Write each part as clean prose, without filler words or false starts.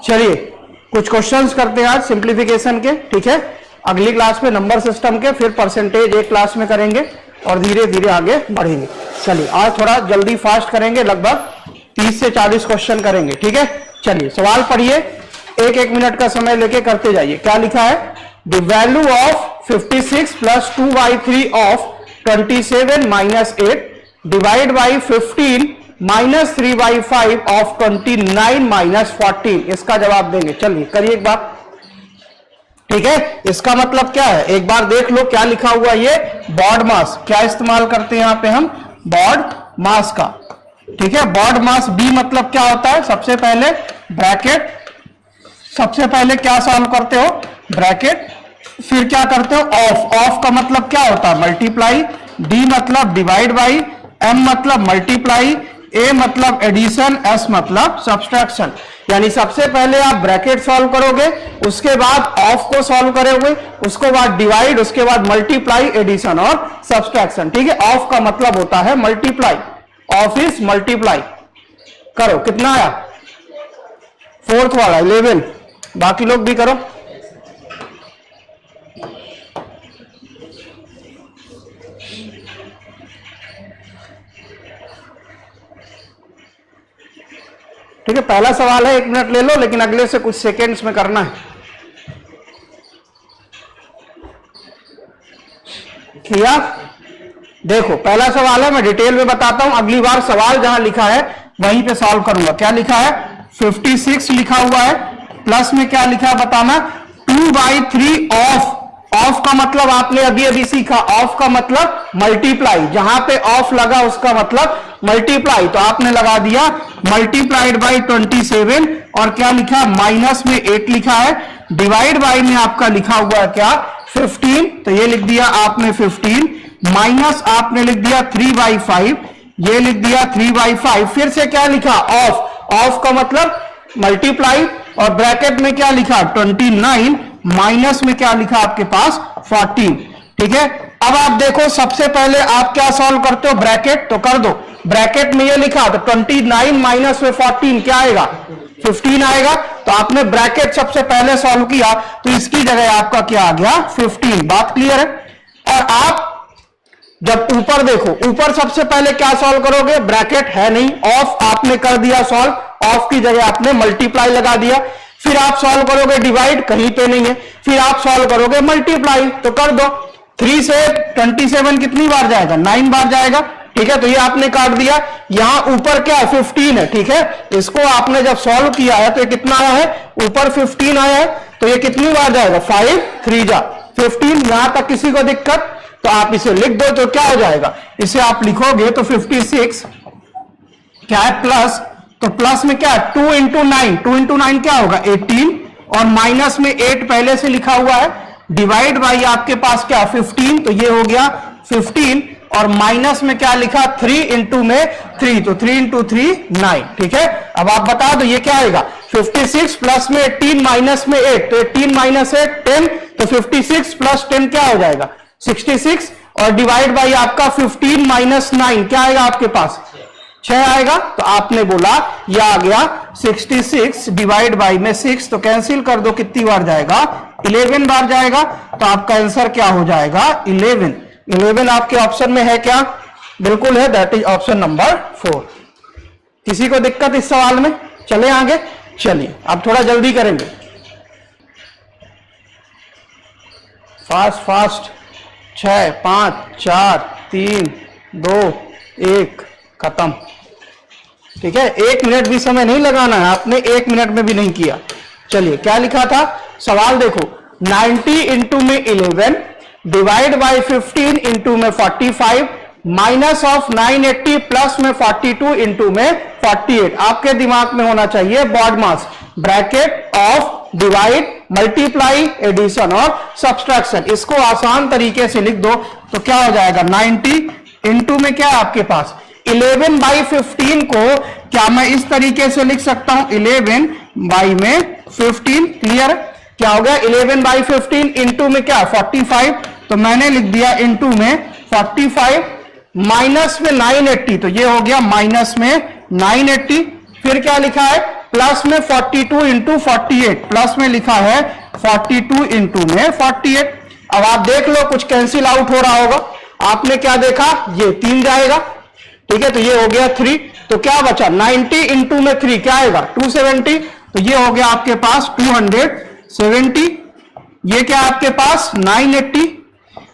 चलिए कुछ क्वेश्चंस करते हैं आज सिंप्लीफिकेशन के, ठीक है। अगली क्लास में नंबर सिस्टम के, फिर परसेंटेज एक क्लास में करेंगे और धीरे धीरे आगे बढ़ेंगे। चलिए आज थोड़ा जल्दी फास्ट करेंगे, लगभग 30 से 40 क्वेश्चन करेंगे, ठीक है। चलिए सवाल पढ़िए, एक एक मिनट का समय लेके करते जाइए। क्या लिखा है? The value of 56 plus 2/3 of 27 minus 8 divide by 15 minus 3/5 of 29 minus 14। इसका जवाब देंगे। चलिए करिए एक बार, ठीक है। इसका मतलब क्या है एक बार देख लो क्या लिखा हुआ। ये बॉड मास, क्या इस्तेमाल करते हैं यहां पे हम? बॉड मास का, ठीक है। बॉड मास बी मतलब क्या होता है? सबसे पहले ब्रैकेट, सबसे पहले क्या सॉल्व करते हो? ब्रैकेट, फिर क्या करते हो? ऑफ। ऑफ का मतलब क्या होता है? मल्टीप्लाई। डी मतलब डिवाइड बाई, एम मतलब मल्टीप्लाई, ए मतलब एडिशन, एस मतलब सब्सट्रैक्शन। यानी सबसे पहले आप ब्रैकेट सॉल्व करोगे, उसके बाद ऑफ को सॉल्व करोगे, उसके बाद डिवाइड, उसके बाद मल्टीप्लाई, एडिशन और सब्सट्रैक्शन, ठीक है। ऑफ का मतलब होता है मल्टीप्लाई, ऑफ इज मल्टीप्लाई। करो, कितना आया? फोर्थ वाला 11। बाकी लोग भी करो। ठीक है, पहला सवाल है, 1 मिनट ले लो, लेकिन अगले से कुछ सेकेंड्स में करना है। किया? देखो पहला सवाल है, मैं डिटेल में बताता हूं। अगली बार सवाल जहां लिखा है वहीं पे सॉल्व करूंगा। क्या लिखा है? 56 लिखा हुआ है, प्लस में क्या लिखा है बताना? 2/3 ऑफ। ऑफ का मतलब आपने अभी अभी सीखा, ऑफ का मतलब मल्टीप्लाई। जहां पे ऑफ लगा उसका मतलब मल्टीप्लाई, तो आपने लगा दिया मल्टीप्लाइड बाई 27 और क्या लिखा? माइनस में 8 लिखा है, डिवाइड बाई में आपका लिखा हुआ है क्या? 15। तो ये लिख दिया आपने 15, माइनस आपने लिख दिया 3/5, ये लिख दिया 3/5। फिर से क्या लिखा? ऑफ। ऑफ का मतलब मल्टीप्लाई और ब्रैकेट में क्या लिखा? 29, माइनस में क्या लिखा आपके पास? 14, ठीक है। अब आप देखो सबसे पहले आप क्या सॉल्व करते हो? ब्रैकेट, तो कर दो। ब्रैकेट में ये लिखा तो 29 माइनस में 14 क्या आएगा? 15 आएगा। तो आपने ब्रैकेट सबसे पहले सॉल्व किया, तो इसकी जगह आपका क्या आ गया? 15। बात क्लियर है? और आप जब ऊपर देखो, ऊपर सबसे पहले क्या सॉल्व करोगे? ब्रैकेट है नहीं, ऑफ आपने कर दिया सॉल्व, ऑफ की जगह आपने मल्टीप्लाई लगा दिया। फिर आप सॉल्व करोगे डिवाइड, कहीं पे नहीं है। फिर आप सॉल्व करोगे मल्टीप्लाई, तो कर दो। 3 से 27 कितनी बार जाएगा? 9 बार जाएगा, ठीक है। तो ये आपने काट दिया। यहां ऊपर क्या है? 15 है, ठीक है। इसको आपने जब सॉल्व किया है तो ये कितना आया है? ऊपर 15 आया है, तो ये कितनी बार जाएगा? 5 3 जा 15। यहां तक किसी को दिक्कत? तो आप इसे लिख दो, तो क्या हो जाएगा? इसे आप लिखोगे तो 56 क्या है? प्लस, तो प्लस में क्या है? 2 इंटू 9, 2 इंटू 9 क्या होगा? 18, और माइनस में 8 पहले से लिखा हुआ है, डिवाइड बाई आपके पास क्या? 15, तो ये हो गया 15, और माइनस में क्या लिखा? 3 इंटू में 3, तो 3 इंटू 3 9, ठीक है। अब आप बता दो ये क्या आएगा? 56 प्लस में 18 माइनस में 8, तो 18 माइनस 8 10, तो 56 प्लस 10 क्या हो जाएगा? 66, और डिवाइड बाई आपका 15 माइनस 9 क्या आएगा आपके पास? 6 आएगा। तो आपने बोला यह आ गया 66 डिवाइड बाई में 6, तो कैंसिल कर दो, कितनी बार जाएगा? 11 बार जाएगा। तो आपका आंसर क्या हो जाएगा? 11। 11 आपके ऑप्शन में है क्या? बिल्कुल है, दैट इज ऑप्शन नंबर 4। किसी को दिक्कत इस सवाल में? चले आगे। चलिए अब थोड़ा जल्दी करेंगे, फास्ट फास्ट। 6 5 4 3 2 1 खत्म, ठीक है। 1 मिनट भी समय नहीं लगाना है, आपने 1 मिनट में भी नहीं किया। चलिए क्या लिखा था सवाल देखो, 90 इंटू में 11 डिवाइड बाई 15 इंटू में 45 माइनस ऑफ 980 प्लस में 42 इंटू में 48। आपके दिमाग में होना चाहिए BODMAS, bracket, of, divide, multiply, addition और सब्सट्रैक्शन। इसको आसान तरीके से लिख दो तो क्या हो जाएगा? 90 इंटू में क्या है आपके पास? 11 बाई 15 को क्या मैं इस तरीके से लिख सकता हूं? 11 बाई में 15, क्लियर? क्या हो गया? 11 बाई 15 इंटू में क्या? 45, तो मैंने लिख दिया इंटू में 45, माइनस में 980, तो ये हो गया माइनस में 980। फिर क्या लिखा है? प्लस में 42 इंटू 48, प्लस में लिखा है 42 इंटू में 48। अब आप देख लो कुछ कैंसिल आउट हो रहा होगा, आपने क्या देखा, ये 3 जाएगा, ठीक है, तो ये हो गया 3, तो क्या बचा 90 इंटू में 3 क्या आएगा 270, तो ये हो गया आपके पास 270। ये क्या आपके पास 980,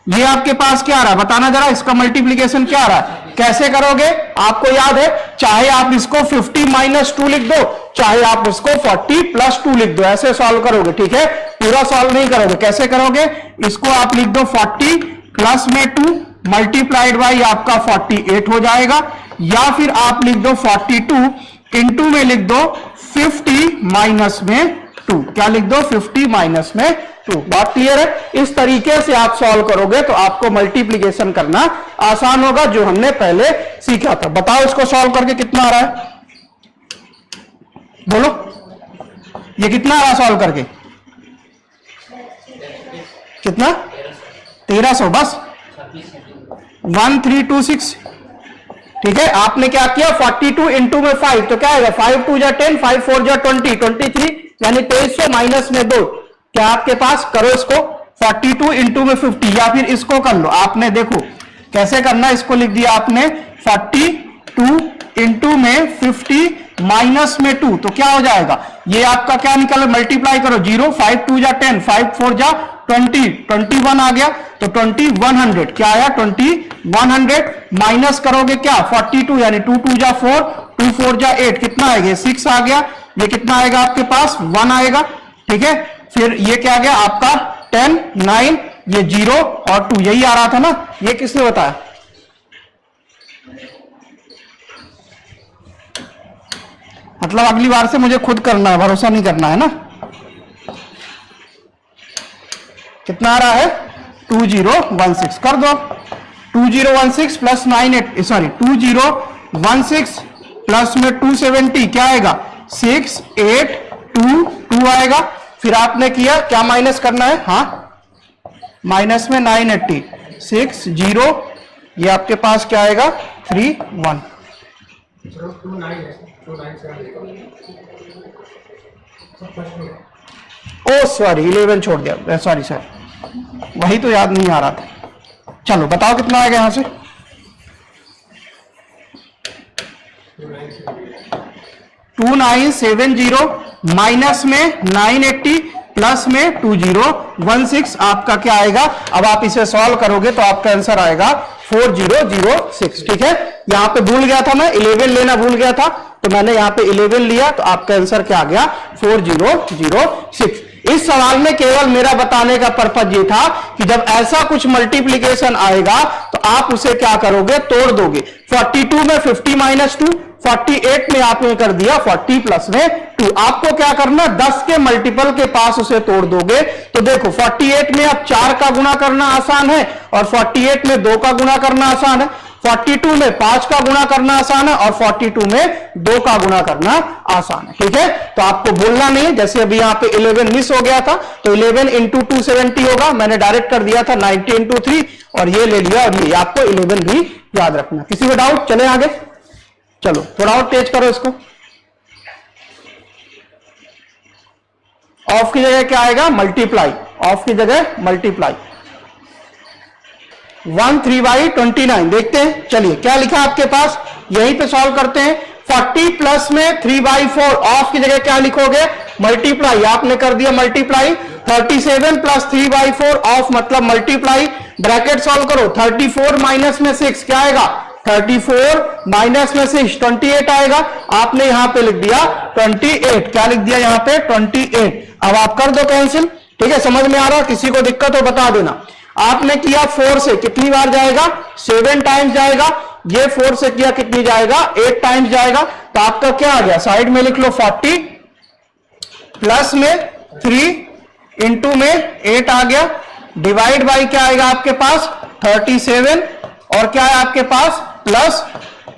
ये आपके पास क्या आ रहा है बताना जरा, इसका मल्टीप्लीकेशन क्या आ रहा है, कैसे करोगे, आपको याद है, चाहे आप इसको 50 माइनस 2 लिख दो, चाहे आप इसको 40 प्लस 2 लिख दो, ऐसे सॉल्व करोगे, ठीक है, पूरा सॉल्व नहीं करोगे। कैसे करोगे, इसको आप लिख दो 40 प्लस में 2 मल्टीप्लाइड बाई आपका 48 हो जाएगा, या फिर आप लिख दो 42 इंटू में लिख दो 50 माइनस में 2, क्या लिख दो 50 माइनस में 2। बात क्लियर है, इस तरीके से आप सॉल्व करोगे तो आपको मल्टीप्लीकेशन करना आसान होगा, जो हमने पहले सीखा था। बताओ इसको सॉल्व करके कितना आ रहा है, बोलो, ये कितना आ रहा सॉल्व करके, कितना 1300, बस 1326, ठीक है। आपने क्या किया 42 इंटू में 5, तो क्या आएगा 5 2 जा 10, 5 4 जा 20, 23 यानी 2300 माइनस में 2, क्या आपके पास, करो इसको 42 इंटू में 50, या फिर इसको कर लो, आपने देखो कैसे करना, इसको लिख दिया आपने 42 इंटू में 50 माइनस में 2, तो क्या हो जाएगा, ये आपका क्या निकल, मल्टीप्लाई करो 0, 5 2 जा 10, 5 4 जा 20, 21 आ गया, तो 2100 क्या आया 2100, माइनस करोगे क्या 42 यानी 2 2 जा 4, 2 4 जा 8, कितना आएगा 6 आ गया, ये कितना आएगा आपके पास 1 आएगा, ठीक है। फिर ये क्या आ गया आपका 10 9, ये 0 और 2, यही आ रहा था ना, ये किसने बताया, मतलब अगली बार से मुझे खुद करना है, भरोसा नहीं करना है ना। कितना आ रहा है 2016, कर दो 2016 प्लस 2016 प्लस में 270 क्या आएगा 6822 आएगा। फिर आपने किया क्या, माइनस करना है, हाँ माइनस में 980 60, ये आपके पास क्या आएगा 31, ओ सॉरी 11 छोड़ दिया, सॉरी सर, वही तो याद नहीं आ रहा था। चलो बताओ कितना आएगा यहां से, 2970 माइनस में 980 प्लस में 2016, आपका क्या आएगा, अब आप इसे सॉल्व करोगे तो आपका आंसर आएगा 4006, ठीक है। यहां पे भूल गया था मैं, 11 लेना भूल गया था, तो मैंने यहां पे 11 लिया, तो आपका आंसर क्या आ गया 4006। इस सवाल में केवल मेरा बताने का पर्पज ये था कि जब ऐसा कुछ मल्टीप्लीकेशन आएगा तो आप उसे क्या करोगे, तोड़ दोगे। 42 में 50 माइनस 2, 48 में आपने कर दिया 40 प्लस में 2, आपको क्या करना 10 के मल्टीपल के पास उसे तोड़ दोगे। तो देखो 48 में अब 4 का गुणा करना आसान है और 48 में 2 का गुणा करना आसान है, 42 में 5 का गुणा करना आसान है और 42 में 2 का गुणा करना आसान है, ठीक है। तो आपको भूलना नहीं, जैसे अभी यहाँ पे 11 मिस हो गया था तो 11 इंटू 270 होगा, मैंने डायरेक्ट कर दिया था 90 इंटू 3 और ये ले लिया, और ये आपको 11 भी याद रखना। किसी को डाउट, चले आगे, चलो थोड़ा और तेज करो इसको। ऑफ की जगह क्या आएगा मल्टीप्लाई, ऑफ की जगह मल्टीप्लाई, 13/29 देखते हैं। चलिए क्या लिखा आपके पास, यहीं पे सॉल्व करते हैं। 40 प्लस में 3/4, ऑफ की जगह क्या लिखोगे मल्टीप्लाई, आपने कर दिया मल्टीप्लाई। 37 प्लस 3/4 ऑफ मतलब मल्टीप्लाई, ब्रैकेट सॉल्व करो। 34 माइनस में 6 क्या आएगा 34 माइनस में 6 28 आएगा, आपने यहां पे लिख दिया 28, क्या लिख दिया यहां पे 28। अब आप कर दो कैंसिल, ठीक है, समझ में आ रहा, किसी को दिक्कत हो बता देना। आपने किया 4 से कितनी बार जाएगा 7 टाइम्स जाएगा, ये 4 से किया कितनी जाएगा 8 टाइम्स जाएगा, तो आपका क्या आ गया साइड में लिख लो 40 प्लस में 3 इंटू में 8 आ गया, डिवाइड बाई क्या आएगा आपके पास 37 और क्या है आपके पास प्लस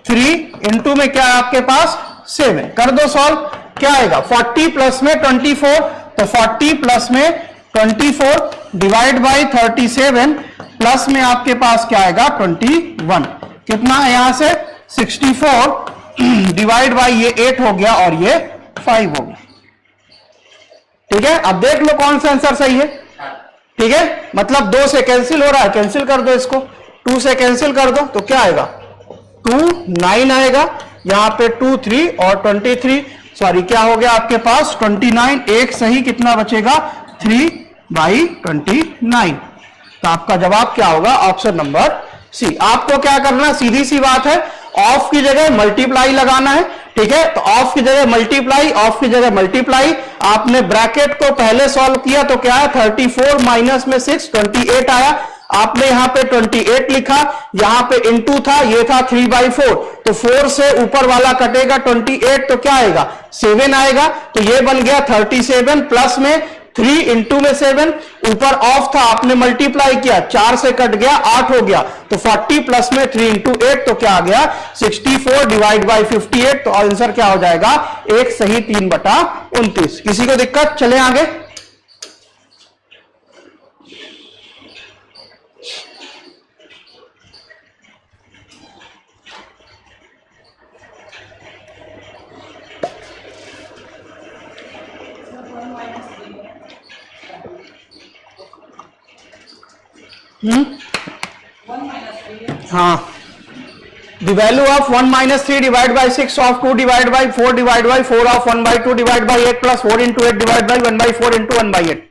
3 इंटू में क्या है आपके पास 7, कर दो सॉल्व, क्या आएगा 40 प्लस में 24, तो 40 प्लस में 24 डिवाइड बाई 37 प्लस में आपके पास क्या आएगा 21, कितना है यहां से 64 डिवाइड बाई ये 8 हो गया और ये 5 होगी। ठीक है, अब देख लो कौन सा आंसर सही है। ठीक है, मतलब 2 से कैंसिल हो रहा है, कैंसिल कर दो इसको, 2 से कैंसिल कर दो तो क्या आएगा 2 9 आएगा, यहां पे 2 3 और 23, सॉरी क्या हो गया आपके पास 29, एक सही, कितना बचेगा 3/29। तो आपका जवाब क्या होगा ऑप्शन नंबर सी। आपको क्या करना, सीधी सी बात है, ऑफ की जगह मल्टीप्लाई लगाना है। ठीक है, तो ऑफ की जगह मल्टीप्लाई, ऑफ की जगह मल्टीप्लाई। आपने ब्रैकेट को पहले सॉल्व किया तो क्या है 34 माइनस में 6 28 आया। आपने यहां पे 28 लिखा, यहां पे इनटू था, ये था 3/4, तो 4 से ऊपर वाला कटेगा 28, तो क्या आएगा 7 आएगा। तो ये बन गया 37 प्लस में 3 इंटू में 7, ऊपर ऑफ था आपने मल्टीप्लाई किया, 4 से कट गया 8 हो गया, तो 40 प्लस में 3 इंटू 8 तो क्या आ गया 64 डिवाइड बाई 58। तो आंसर क्या हो जाएगा एक सही 3/29। किसी को दिक्कत, चले आगे। हाँ, the value of 1 minus 3 divided by 6 of 2 divided by 4 divided by 4 of 1 by 2 divided by 8 plus 4 into 8 divided by 1 by 4 into 1 by 8।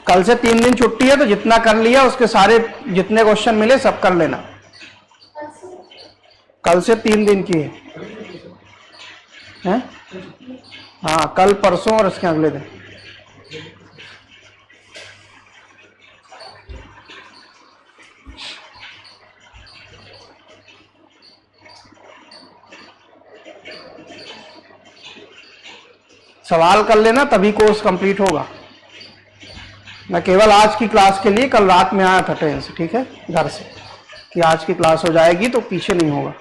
कल से 3 दिन छुट्टी है, तो जितना कर लिया उसके सारे जितने क्वेश्चन मिले सब कर लेना। कल से 3 दिन की है? हाँ, कल परसों और इसके अगले दिन। सवाल कर लेना तभी कोर्स कंप्लीट होगा। मैं केवल आज की क्लास के लिए कल रात में आया था ट्रेन से, ठीक है, घर से, कि आज की क्लास हो जाएगी तो पीछे नहीं होगा।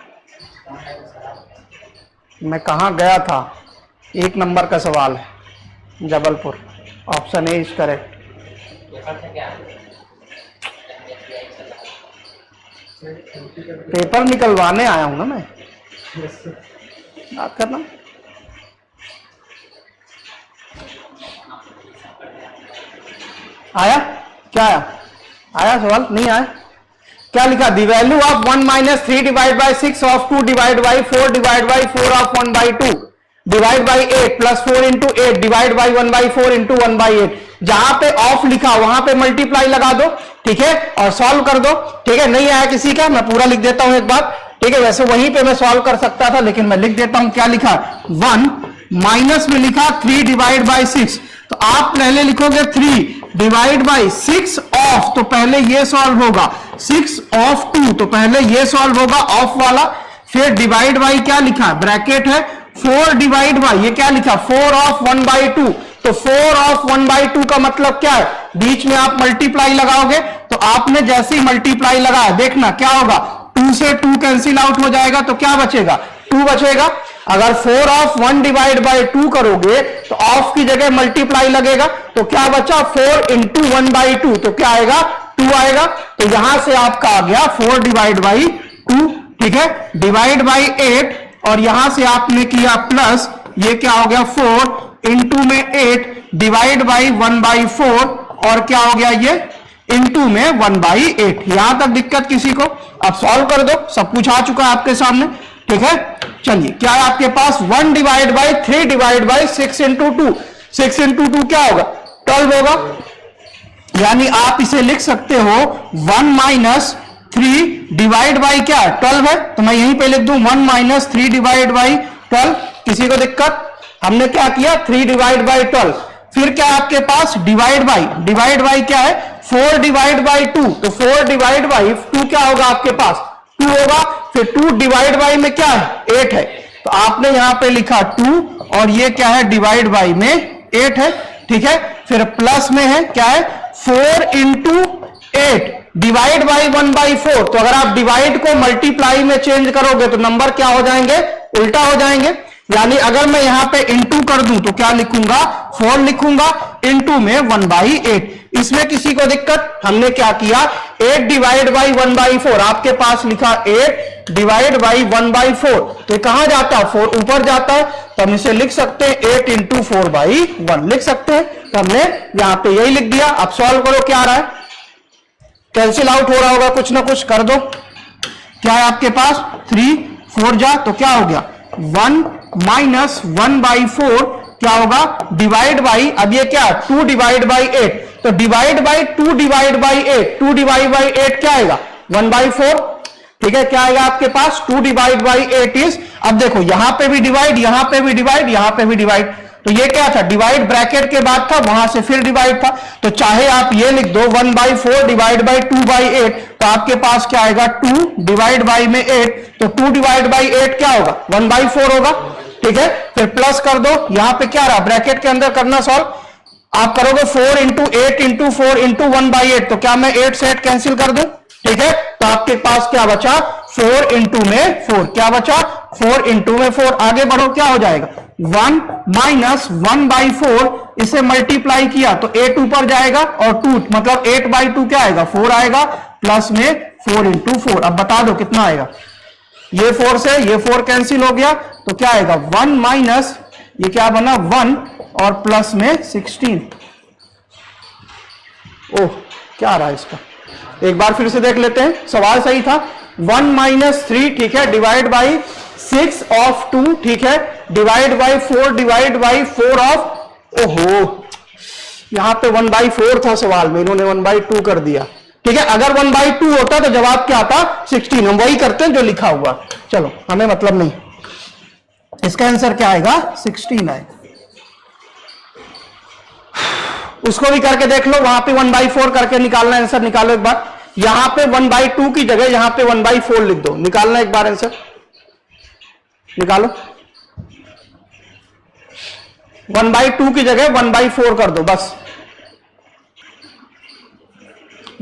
मैं कहाँ गया था, 1 नंबर का सवाल है, Jabalpur, option A is correct. Paper निकलवाने आया हूं ना मैं, बात करना। आया क्या आया? आया सवाल? नहीं आया? क्या लिखा? The value of 1 minus 3 divide by 6 of 2 divide by 4 divide by 4 of 1 by 2 divide by 8 plus 4 into 8 divide by 1 by 4 into 1 by 8। जहां पे ऑफ लिखा वहां पे मल्टीप्लाई लगा दो, ठीक है, और सॉल्व कर दो। ठीक है, नहीं आया किसी का, मैं पूरा लिख देता हूं एक बार। ठीक है, वैसे वहीं पे मैं सॉल्व कर सकता था, लेकिन मैं लिख देता हूं। क्या लिखा? 1 माइनस में लिखा 3 डिवाइड बाई 6, तो आप पहले लिखोगे 3 डिवाइड बाई 6 ऑफ, तो पहले ये सॉल्व होगा 6 ऑफ 2, तो पहले ये सॉल्व होगा ऑफ वाला, फिर डिवाइड बाई क्या लिखा, ब्रैकेट है 4 डिवाइड बाई, ये क्या लिखा 4 ऑफ 1 बाई 2, तो 4 ऑफ 1 बाई 2 का मतलब क्या है, बीच में आप मल्टीप्लाई लगाओगे। तो आपने जैसे ही मल्टीप्लाई लगाया, देखना क्या होगा, 2 से 2 कैंसिल आउट हो जाएगा, तो क्या बचेगा 2 बचेगा। अगर 4 ऑफ 1 डिवाइड बाई 2 करोगे तो ऑफ की जगह मल्टीप्लाई लगेगा, तो क्या बचा 4 इंटू 1 बाई 2, तो क्या आएगा 2 आएगा। तो यहां से आपका आ गया 4 डिवाइड बाई 2, ठीक है, डिवाइड बाई 8, और यहां से आपने किया प्लस, ये क्या हो गया 4 इंटू में 8 डिवाइड बाई 1 बाई 4, और क्या हो गया ये इंटू में 1 बाई 8। यहां तक दिक्कत किसी को? अब सॉल्व कर दो, सब कुछ आ चुका है आपके सामने। ठीक है, चलिए क्या है आपके पास 1 divide by 3 divide by 6 into 2, 6 into 2 क्या होगा 12 होगा। यानी आप इसे लिख सकते हो 1 माइनस 3 डिवाइड बाई क्या 12 है, तो मैं यहीं पे लिख दूं 1 माइनस 3 डिवाइड बाई 12। किसी को दिक्कत? हमने क्या किया 3 डिवाइड बाई 12, फिर क्या आपके पास डिवाइड बाई क्या है 4 डिवाइड बाई 2, तो 4 डिवाइड बाई 2 क्या होगा आपके पास 2 होगा, फिर 2 डिवाइड बाई में क्या है 8 है, तो आपने यहां पे लिखा 2, और ये क्या है डिवाइड बाई में 8 है। ठीक है, फिर प्लस में है क्या है 4 इंटू 8 डिवाइड बाई 1/4। तो अगर आप डिवाइड को मल्टीप्लाई में चेंज करोगे तो नंबर क्या हो जाएंगे, उल्टा हो जाएंगे। यानी अगर मैं यहां पे इंटू कर दूं तो क्या लिखूंगा, 4 लिखूंगा, इंटू में 1/8। इसमें किसी को दिक्कत, हमने क्या किया, 8 डिवाइड बाई 1/4, आपके पास लिखा 8 डिवाइड बाई 1/4, तो कहां जाता है, 4 ऊपर जाता है, तो हम इसे लिख सकते हैं 8 इंटू 4/1 लिख सकते हैं। तो हमने यहां पे यही लिख दिया। अब सॉल्व करो, क्या आ रहा है, कैंसिल आउट हो रहा होगा, कुछ ना कुछ कर दो। क्या है आपके पास, 3 4 जा, तो क्या हो गया 1 माइनस 1/4 क्या होगा, डिवाइड बाई, अब ये क्या 2 डिवाइड बाई 8, तो divide by 2 divide by 8, 2 divide by 8 क्या आएगा 1/4। ठीक है, क्या आएगा आपके पास 2 डिवाइड बाई 8 इज, अब देखो यहां पे भी डिवाइड, यहां पे भी डिवाइड, यहां पे भी डिवाइड, तो ये क्या था, डिवाइड ब्रैकेट के बाद था, वहां से फिर डिवाइड था। तो चाहे आप ये लिख दो 1/4 डिवाइड बाई 2/8, तो आपके पास क्या आएगा 2 डिवाइड बाई में 8, तो 2 डिवाइड बाई 8 क्या होगा 1/4 होगा। ठीक है, फिर प्लस कर दो, यहां पे क्या रहा, ब्रैकेट के अंदर करना सॉल्व, आप करोगे 4 इंटू 8 इंटू 4 इंटू 1/8, तो क्या मैं 8 से 8 कैंसिल कर दूं। ठीक है, तो आपके पास क्या बचा 4 इंटू में 4, क्या बचा 4 इंटू में 4। आगे बढ़ो, क्या हो जाएगा 1 माइनस 1/4, इसे मल्टीप्लाई किया तो 8 ऊपर जाएगा और 2 मतलब 8/2 क्या आएगा 4 आएगा, प्लस में 4 इंटू 4। अब बता दो कितना आएगा, ये 4 से ये 4 कैंसिल हो गया, तो क्या आएगा 1 माइनस ये क्या बना 1 और प्लस में 16। ओह, क्या आ रहा है इसका, एक बार फिर से देख लेते हैं, सवाल सही था। 1 माइनस 3, ठीक है, डिवाइड बाई 6 ऑफ 2, ठीक है, divide by 4 divide by 4 of, ओहो यहां पे 1/4 था सवाल में, इन्होंने 1/2 कर दिया। ठीक है, अगर 1/2 होता तो जवाब क्या आता 16, हम वही करते हैं जो लिखा हुआ। चलो हमें मतलब नहीं, इसका आंसर क्या आएगा 16 आएगा। उसको भी करके देख लो, वहां पे 1/4 करके निकालना, आंसर निकालो एक बार। यहां पे 1/2 की जगह यहां पे 1/4 लिख दो, निकालना एक बार आंसर निकालो। 1/2 की जगह 1/4 कर दो बस।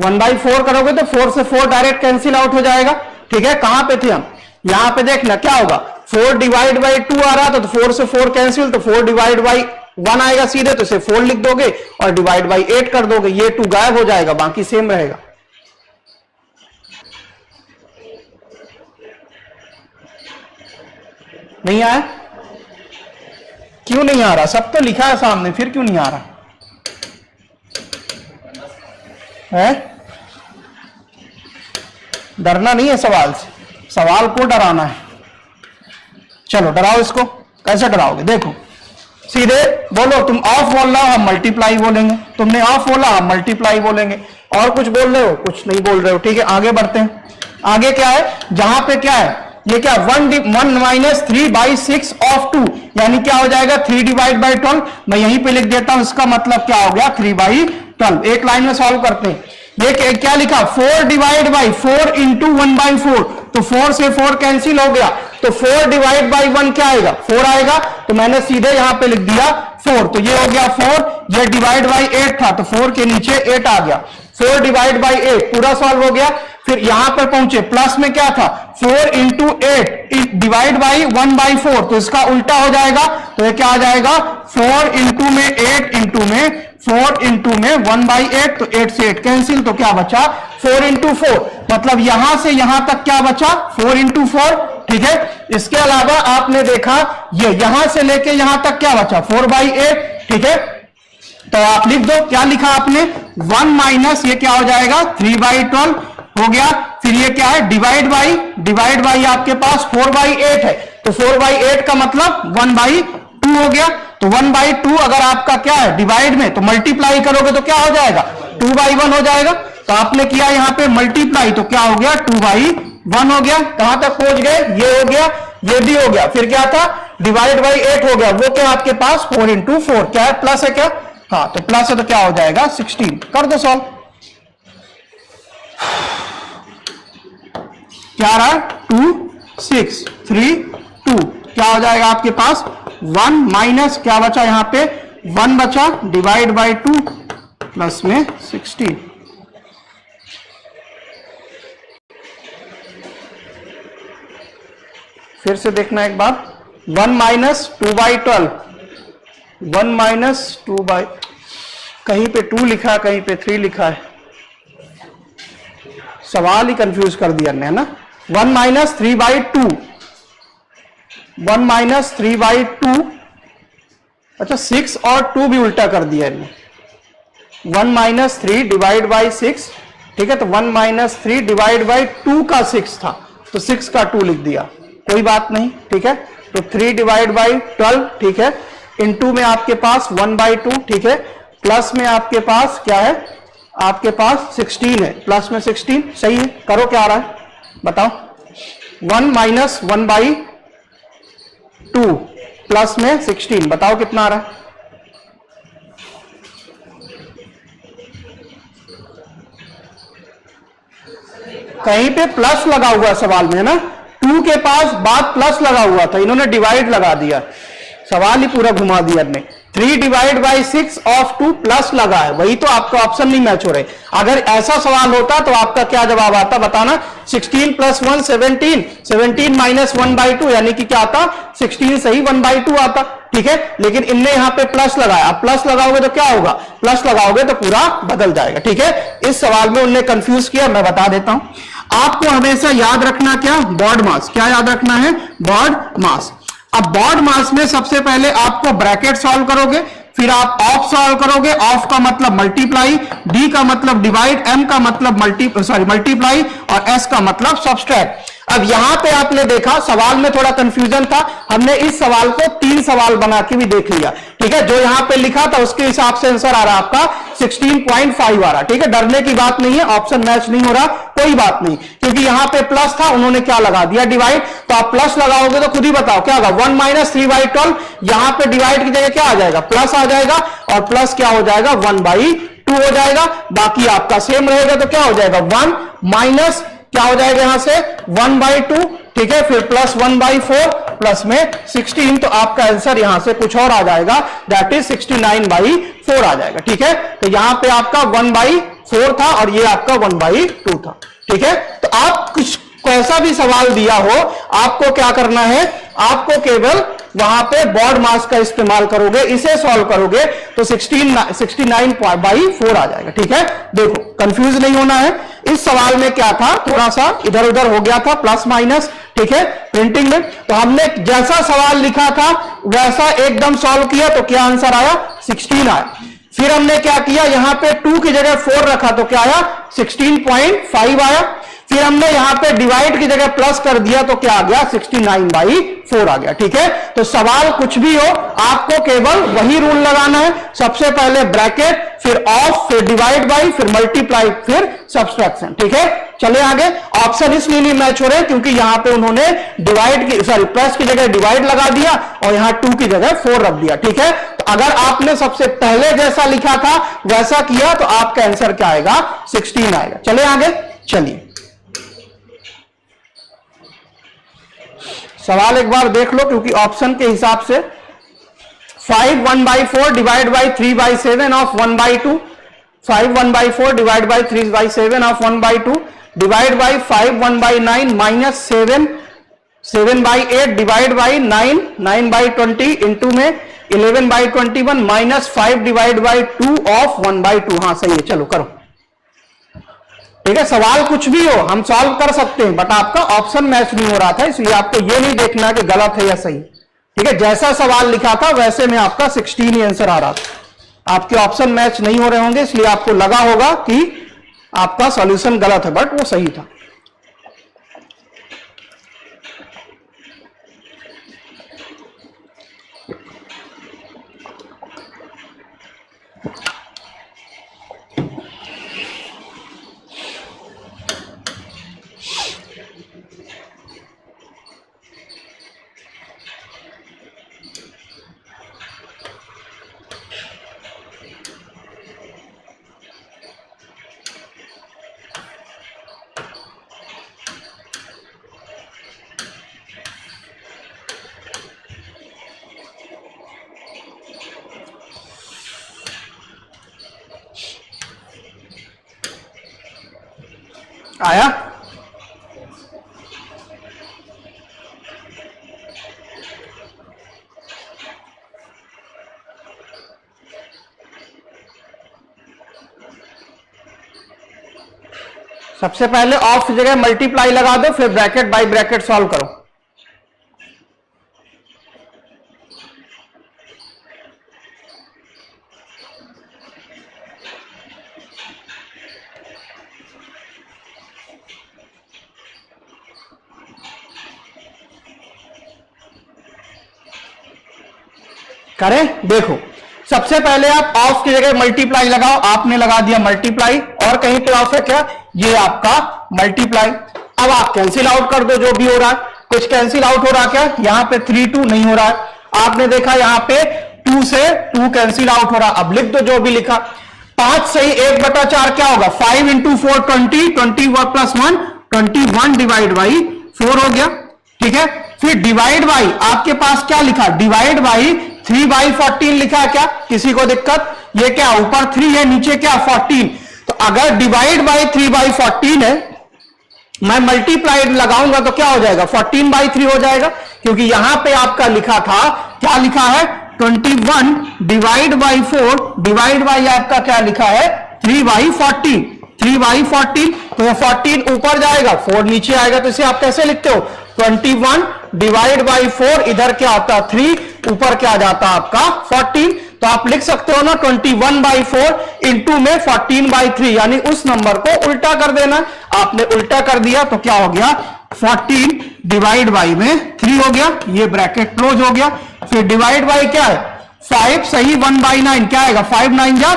1/4 करोगे तो 4 से 4 डायरेक्ट कैंसिल आउट हो जाएगा। ठीक है, कहां पे थे हम, यहां पे देखना क्या होगा, 4 डिवाइड बाई 2 आ रहा था तो 4 से 4 कैंसिल, तो 4 डिवाइड बाई 1 आएगा सीधे, तो इसे 4 लिख दोगे और डिवाइड बाई 8 कर दोगे, ये 2 गायब हो जाएगा, बाकी सेम रहेगा। नहीं आया, क्यों नहीं आ रहा, सब तो लिखा है सामने, फिर क्यों नहीं आ रहा है। डरना नहीं है सवाल से, सवाल को डराना है। चलो डराओ इसको, कैसे डराओगे, देखो सीधे बोलो, तुम ऑफ बोल रहे हो हम मल्टीप्लाई बोलेंगे, तुमने ऑफ बोला हम मल्टीप्लाई बोलेंगे, और कुछ बोल रहे हो, कुछ नहीं बोल रहे हो। ठीक है, आगे बढ़ते हैं। आगे क्या है, जहां पे क्या है, ये क्या 1 माइनस 3/6 ऑफ 2, यानी क्या हो जाएगा 3 डिवाइड बाई 12, मैं यहीं पे लिख देता हूं, इसका मतलब क्या हो गया 3/12। एक लाइन में सॉल्व करते हैं। ये क्या लिखा 4 डिवाइड बाई 4 इंटू 1/4, तो 4 से 4 कैंसिल हो गया, तो 4 डिवाइड बाई 1 क्या आएगा 4 आएगा, तो मैंने सीधे यहां पे लिख दिया 4, तो ये हो गया 4, ये डिवाइड बाई 8 था तो 4 के नीचे 8 आ गया, 4 डिवाइड बाई 8 पूरा सॉल्व हो गया। फिर यहां पर पहुंचे, प्लस में क्या था 4 इंटू 8 डिवाइड बाई 1/4, तो इसका उल्टा हो जाएगा, तो ये क्या आ जाएगा 4 इंटू में 8 इंटू में 4 इंटू में 1/8, तो 8 से 8 कैंसिल, तो क्या बचा 4 इंटू 4, मतलब यहां से यहां तक क्या बचा 4 इंटू 4। ठीक है, इसके अलावा आपने देखा ये यहां से लेके यहां तक क्या बचा 4/8। ठीक है, तो आप लिख दो, क्या लिखा आपने 1 माइनस ये क्या हो जाएगा 3/12 हो गया। फिर ये क्या है डिवाइड बाई आपके पास 4/8 है, तो 4/8 का मतलब 1/2 हो गया, तो 1/2 अगर आपका क्या है डिवाइड में, तो मल्टीप्लाई करोगे तो क्या हो जाएगा 2/1 हो जाएगा। तो आपने किया यहां पे मल्टीप्लाई, तो क्या हो गया 2/1 हो गया। कहां तक पहुंच गए, ये हो गया, ये भी हो गया, फिर क्या था डिवाइड बाई 8 हो गया, वो क्या आपके पास 4 इंटू 4 क्या है प्लस है क्या, हाँ तो प्लस है, तो क्या हो जाएगा 16। कर दो सॉल्व, क्या रहा 2 6 3 2, क्या हो जाएगा आपके पास 1 माइनस क्या बचा, यहां पे 1 बचा डिवाइड बाई 2, प्लस में 16। फिर से देखना एक बार, 1 माइनस 2/12, 1 माइनस 2 कहीं पे 2 लिखा है, कहीं पे 3 लिखा है, सवाल ही कंफ्यूज कर दिया है ना। 1 माइनस 3/2, 1 माइनस 3/2, अच्छा 6 और 2 भी उल्टा कर दिया इन्होंने, 1 माइनस 3 डिवाइड बाई 6, ठीक है। तो 1 माइनस 3 डिवाइड बाई 2 का 6 था, तो 6 का 2 लिख दिया, कोई बात नहीं, ठीक है। तो 3 डिवाइड बाई 12, ठीक है, इनटू में आपके पास 1/2, ठीक है, प्लस में आपके पास क्या है, आपके पास 16 है, प्लस में 16, सही है। करो क्या आ रहा है बताओ, 1 माइनस 1/2 प्लस में 16, बताओ कितना आ रहा है। कहीं पे प्लस लगा हुआ है सवाल में, है ना, 2 के पास बाद प्लस लगा हुआ था, इन्होंने डिवाइड लगा दिया, सवाल ही पूरा घुमा दिया ने। 3 डिवाइड बाई 6 ऑफ 2 प्लस लगा है, वही तो आपका ऑप्शन नहीं मैच हो रहे। अगर ऐसा सवाल होता तो आपका क्या जवाब आता बताना, 16 प्लस 1 17, 17 माइनस 1/2 यानी कि क्या आता, 16 सही 1/2 आता, ठीक है। लेकिन इनने यहां पे प्लस लगाया, अब प्लस लगाओगे तो क्या होगा, प्लस लगाओगे तो पूरा बदल जाएगा, ठीक है। इस सवाल में उनने कंफ्यूज किया, मैं बता देता हूं। आपको हमेशा याद रखना क्या, बॉड मास, क्या याद रखना है, बॉड मास। अब बॉड मास में सबसे पहले आपको ब्रैकेट सॉल्व करोगे, फिर आप ऑफ सॉल्व करोगे, ऑफ का मतलब मल्टीप्लाई, डी का मतलब डिवाइड, एम का मतलब मल्टीप्लाई और एस का मतलब सब्सट्रैक्ट। अब यहां पे आपने देखा सवाल में थोड़ा कंफ्यूजन था, हमने इस सवाल को 3 सवाल बना के भी देख लिया, ठीक है। जो यहां पे लिखा था उसके हिसाब से आंसर आ रहा आपका 16.5 आ रहा, ठीक है। डरने की बात नहीं है, ऑप्शन मैच नहीं हो रहा, कोई बात नहीं, क्योंकि यहां पे प्लस था, उन्होंने क्या लगा दिया, डिवाइड। तो आप प्लस लगाओगे तो खुद ही बताओ क्या होगा, 1 माइनस 3/12, यहां पे डिवाइड की जगह क्या आ जाएगा, प्लस आ जाएगा, और प्लस क्या हो जाएगा, 1/2 हो जाएगा। बाकी आपका सेम रहेगा, तो क्या हो जाएगा, 1 माइनस क्या हो जाएगा यहां से 1/2, ठीक है, फिर प्लस 1/4 प्लस में 16, तो आपका आंसर यहां से कुछ और आ जाएगा, दैट इज 69/4 आ जाएगा, ठीक है। तो यहां पे आपका 1/4 था और ये आपका 1/2 था, ठीक है। तो आप कुछ कैसा भी सवाल दिया हो, आपको क्या करना है, आपको केवल वहां पे बॉड मास का इस्तेमाल करोगे, इसे सॉल्व करोगे तो 69/4 आ जाएगा, ठीक है। देखो कंफ्यूज नहीं होना है, इस सवाल में क्या था, थोड़ा सा इधर उधर हो गया था, प्लस माइनस, ठीक है, प्रिंटिंग में। तो हमने जैसा सवाल लिखा था वैसा एकदम सॉल्व किया, तो क्या आंसर आया, 16 आया। फिर हमने क्या किया, यहां पे 2 की जगह 4 रखा, तो क्या आया, 16.5 आया। फिर हमने यहां पे डिवाइड की जगह प्लस कर दिया, तो क्या आ गया, 69/4 आ गया, ठीक है। तो सवाल कुछ भी हो, आपको केवल वही रूल लगाना है, सबसे पहले ब्रैकेट, फिर ऑफ, फिर डिवाइड बाई, फिर मल्टीप्लाई, फिर सब्सट्रैक्शन, ठीक है। चले आगे, ऑप्शन इसलिए नहीं मैच हो रहे क्योंकि यहां पे उन्होंने डिवाइड की प्लस की जगह डिवाइड लगा दिया और यहां 2 की जगह 4 रख दिया, ठीक है। तो अगर आपने सबसे पहले जैसा लिखा था वैसा किया तो आपका आंसर क्या आएगा, 16 आएगा। चले आगे, चलिए सवाल एक बार देख लो, क्योंकि ऑप्शन के हिसाब से 5 1/4 divide by 3/7 of 1/2, 5 1/4 divide by 3/7 of 1/2 divide by 5 1/9 minus 7 7/8 divide by 9 9/20 into में 11/21 माइनस 5 डिवाइड बाई 2 ऑफ 1/2। हाँ सही है, चलो करो, ठीक है। सवाल कुछ भी हो हम सॉल्व कर सकते हैं, बट आपका ऑप्शन मैच नहीं हो रहा था, इसलिए आपको यह नहीं देखना कि गलत है या सही, ठीक है। जैसा सवाल लिखा था वैसे में आपका 16 ही आंसर आ रहा था, आपके ऑप्शन मैच नहीं हो रहे होंगे, इसलिए आपको लगा होगा कि आपका सॉल्यूशन गलत है, बट वो सही था। आया? सबसे पहले ऑफ की जगह मल्टीप्लाई लगा दो, फिर ब्रैकेट बाय ब्रैकेट सॉल्व करो। करें? देखो, सबसे पहले आप ऑफ की जगह मल्टीप्लाई लगाओ। आपने लगा दिया मल्टीप्लाई, और कहीं पे ऑफ है क्या? ये आपका मल्टीप्लाई। अब आप कैंसिल आउट कर दो जो भी हो रहा है। कुछ कैंसिल आउट हो रहा क्या? यहां पे 3 2 नहीं हो रहा है। आपने देखा यहां पे 2 से 2 कैंसिल आउट हो रहा। अब लिख दो जो भी लिखा। 5 सही 1/4 क्या होगा? 5 × 4 20, 21 + 1 21 डिवाइड बाई 4 हो गया। ठीक है, फिर डिवाइड बाई आपके पास क्या लिखा? डिवाइड बाई 3/14 लिखा है क्या? किसी को दिक्कत? ये क्या ऊपर 3 है, नीचे क्या 14। तो अगर डिवाइड बाई 3/14 है, मैं मल्टीप्लाइड लगाऊंगा तो क्या हो जाएगा? 14/3 हो जाएगा, क्योंकि यहां पे आपका लिखा था, क्या लिखा है? 21 डिवाइड बाई 4 डिवाइड बाई आपका क्या लिखा है? 3/14 3/14। तो 14 ऊपर जाएगा, 4 नीचे आएगा। तो इसे आप कैसे लिखते हो? 21 डिवाइड बाई 4, इधर क्या आता है 3, ऊपर क्या जाता है आपका 14। तो आप लिख सकते हो ना 21/4 इंटू में 14/3, यानी उस नंबर को उल्टा कर देना। आपने उल्टा कर दिया तो क्या हो गया? 14 डिवाइड बाई में 3 हो गया। ये ब्रैकेट क्लोज हो गया। फिर डिवाइड बाई क्या है? 5 सही 1/9 क्या आएगा? 5 9 जा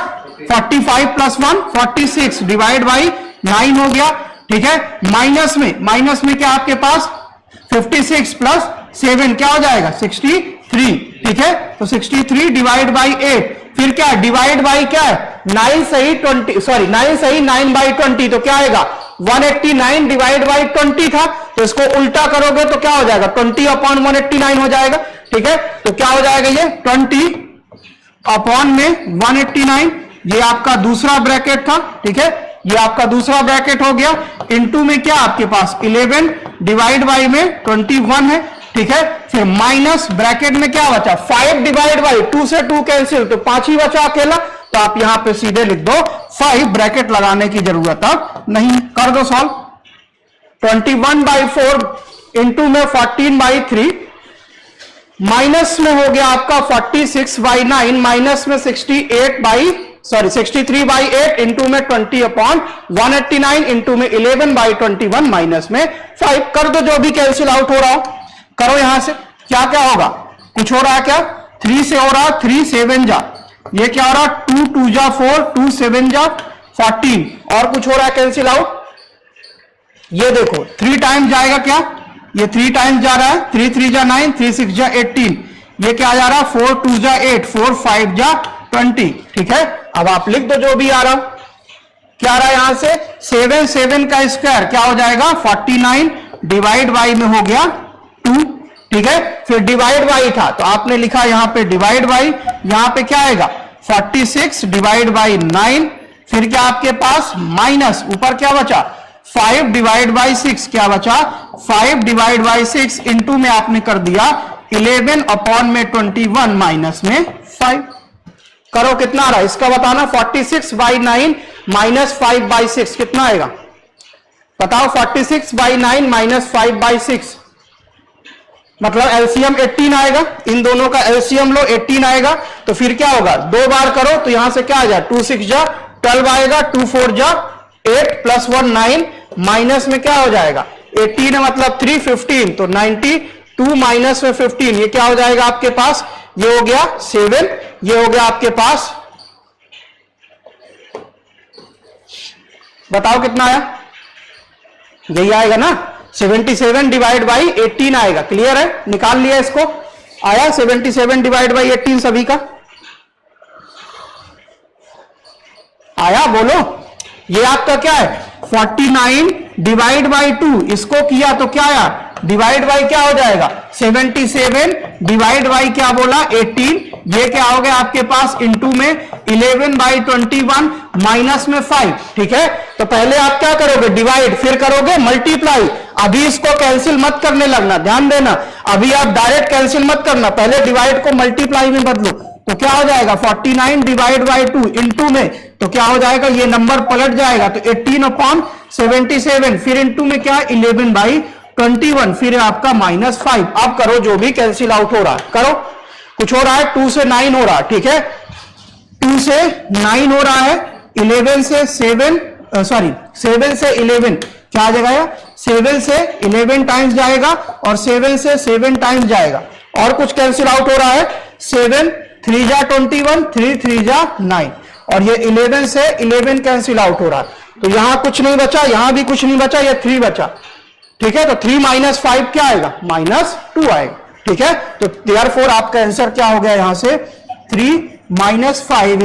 45 + 1 46 डिवाइड बाई 9 हो गया। ठीक है, माइनस में क्या आपके पास? 56 + 7 क्या हो जाएगा? 63। ठीक है, तो 63 डिवाइड बाई 8। फिर क्या डिवाइड बाई क्या है? 9 सही 9/20, तो क्या आएगा? 189 डिवाइड बाई 20 था, तो इसको उल्टा करोगे तो क्या हो जाएगा? 20/189 हो जाएगा। ठीक है, तो क्या हो जाएगा? ये 20/189। ये आपका दूसरा ब्रैकेट था। ठीक है, ये आपका दूसरा ब्रैकेट हो गया। इनटू में क्या आपके पास? 11 डिवाइड बाई में 21 है। ठीक है, फिर माइनस ब्रैकेट में क्या बचा? 5 डिवाइड बाई 2 से 2 कैंसिल, तो 5 ही बचा अकेला। तो आप यहां पे सीधे लिख दो 5, ब्रैकेट लगाने की जरूरत अब नहीं। कर दो सॉल्व। 21/4 इंटू में 14/3, माइनस में हो गया आपका 46/9, माइनस में 63/8 इंटू में 20/189 इंटू में 11/21 माइनस में 5। कर दो जो भी कैंसिल आउट हो रहा हो। करो यहां से। क्या क्या होगा? कुछ हो रहा है क्या? 3 से हो रहा, 3 7 जा, ये क्या हो रहा? 2 2 जा 4, 2 7 जा 14। और कुछ हो रहा है कैंसिल आउट? ये देखो 3 टाइम्स जाएगा क्या? ये 3 टाइम्स जा रहा है। 3 3 जा 9, 3 6 जा 18। ये क्या जा रहा? 4 2 जा 8, 4 5 जा 20। ठीक है, अब आप लिख दो जो भी आ रहा। क्या आ रहा है यहां से? 7 7 का स्क्वायर क्या हो जाएगा? 49 डिवाइड बाई में हो गया 2। ठीक है, फिर डिवाइड बाई था तो आपने लिखा यहां पे डिवाइड बाई। यहां पे क्या आएगा? 46 डिवाइड बाई 9। फिर क्या आपके पास? माइनस ऊपर क्या बचा? 5 डिवाइड बाई 6 क्या बचा? 5 डिवाइड बाई 6 इंटू में आपने कर दिया 11/21 माइनस में 5। करो कितना आ रहा है इसका बताना। 46/9 माइनस 5/6 कितना आएगा? बताओ। 46/9 माइनस 5/6 मतलब एलसीएम 18 आएगा। इन दोनों का एलसीएम लो, 18 आएगा। तो फिर क्या होगा? 2 बार करो तो यहां से क्या आ जाए? 2 6 जा 12 आएगा, 2 4 जा 8 + 1 9, माइनस में क्या हो जाएगा? 18 मतलब 3 15, तो 92 माइनस में 15, ये क्या हो जाएगा आपके पास? ये हो गया 7। ये हो गया आपके पास, बताओ कितना आया? यही आएगा ना, 77 डिवाइड बाई 18 आएगा। क्लियर है? निकाल लिया इसको। आया 77 डिवाइड बाई 18 सभी का? आया? बोलो। ये आपका क्या है? 49 डिवाइड बाई 2, इसको किया तो क्या आया? डिवाइड बाई क्या हो जाएगा? 77 डिवाइड बाई क्या बोला? 18। ये क्या हो गया आपके पास? इंटू में 11/21 माइनस में 5, ठीक है। तो पहले आप क्या करोगे, डिवाइड, फिर करोगे मल्टीप्लाई। अभी इसको कैंसिल मत करने लगना, ध्यान देना, अभी आप डायरेक्ट कैंसिल मत करना, पहले डिवाइड को मल्टीप्लाई में बदलो। तो क्या हो जाएगा 49 डिवाइड बाई 2 इंटू में, तो क्या हो जाएगा, ये नंबर पलट जाएगा, तो 18/77, फिर इंटू में क्या 11/21, फिर आपका -5। अब करो जो भी कैंसिल आउट हो रहा है, करो। कुछ हो रहा है, 2 से 9 हो रहा है, ठीक है, 2 से 9 हो रहा है, 11 से 7 7 से 11 क्या आ जाएगा, 7 से 11 टाइम्स जाएगा और 7 से 7 टाइम्स जाएगा। और कुछ कैंसिल आउट हो रहा है, 7 3 जा 21, 3 3 जा 9, और ये 11 से 11 कैंसिल आउट हो रहा है। तो यहां कुछ नहीं बचा, यहां भी कुछ नहीं बचा, ये 3 बचा, ठीक है। तो 3 - 5 क्या आएगा, -2 आएगा, ठीक है। तो देयरफॉर आपका आंसर क्या हो गया, यहां से 3 - 5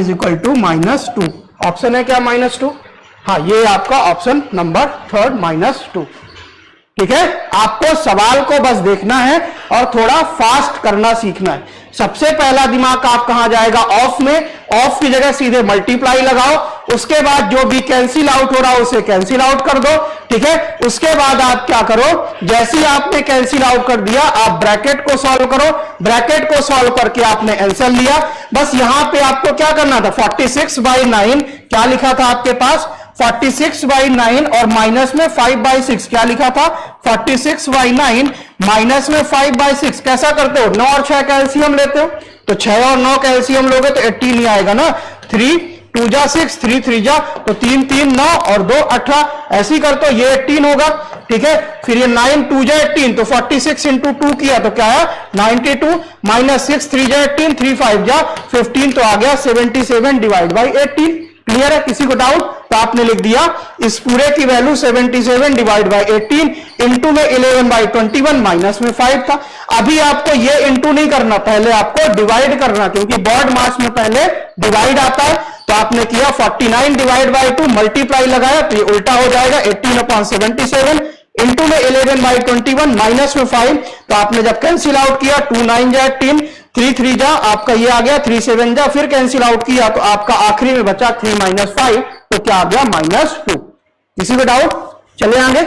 = -2। ऑप्शन है क्या -2, हाँ, ये आपका ऑप्शन नंबर 3 -2, ठीक है। आपको सवाल को बस देखना है और थोड़ा फास्ट करना सीखना है। सबसे पहला दिमाग आप कहां जाएगा, ऑफ में, ऑफ की जगह सीधे मल्टीप्लाई लगाओ, उसके बाद जो भी कैंसिल आउट हो रहा है उसे कैंसिल आउट कर दो, ठीक है। उसके बाद आप क्या करो, जैसे ही आपने कैंसिल आउट कर दिया, आप ब्रैकेट को सॉल्व करो, ब्रैकेट को सॉल्व करके आपने आंसर लिया। बस यहां पे आपको क्या करना था, 46/9 क्या लिखा था आपके पास, 46/9 और माइनस में 5/6 क्या लिखा था, 46/9 माइनस में 5/6। कैसा करते हो, 9 और 6 कैल्सियम लेते हो, तो 6 और 9 कैल्सियम लोगे तो 18 ही आएगा ना, 3 2 जा 6, 3 3 जा, तो 3 3 9 और 2 18, ऐसे ही करते हो, ये 18 होगा, ठीक है। फिर ये 9 2 जा 18, तो 46 × 2 किया तो क्या है 92, -6 3 जा 18, 3 5 जा 15, तो आ गया 77 डिवाइड बाई 18। क्लियर है, किसी को डाउट, तो आपने लिख दिया इस पूरे की वैल्यू 77 डिवाइड बाई 18 इंटू में 11/21 माइनस में 5 था। अभी आपको ये इंटू नहीं करना, पहले आपको डिवाइड करना, क्योंकि बोर्ड मास में पहले डिवाइड आता है। तो आपने किया 49 डिवाइड बाई 2 मल्टीप्लाई लगाया, तो ये उल्टा हो जाएगा 18/77 इंटू में 11/21 माइनस में 5। तो आपने जब कैंसिल आउट किया 2 9 जा 18, 3 3 जा आपका ये आ गया, 3 7 जा, फिर कैंसिल आउट किया तो आपका आखिरी में बचा 3 - 5, तो क्या आ गया -2। किसी को डाउट, चले आगे।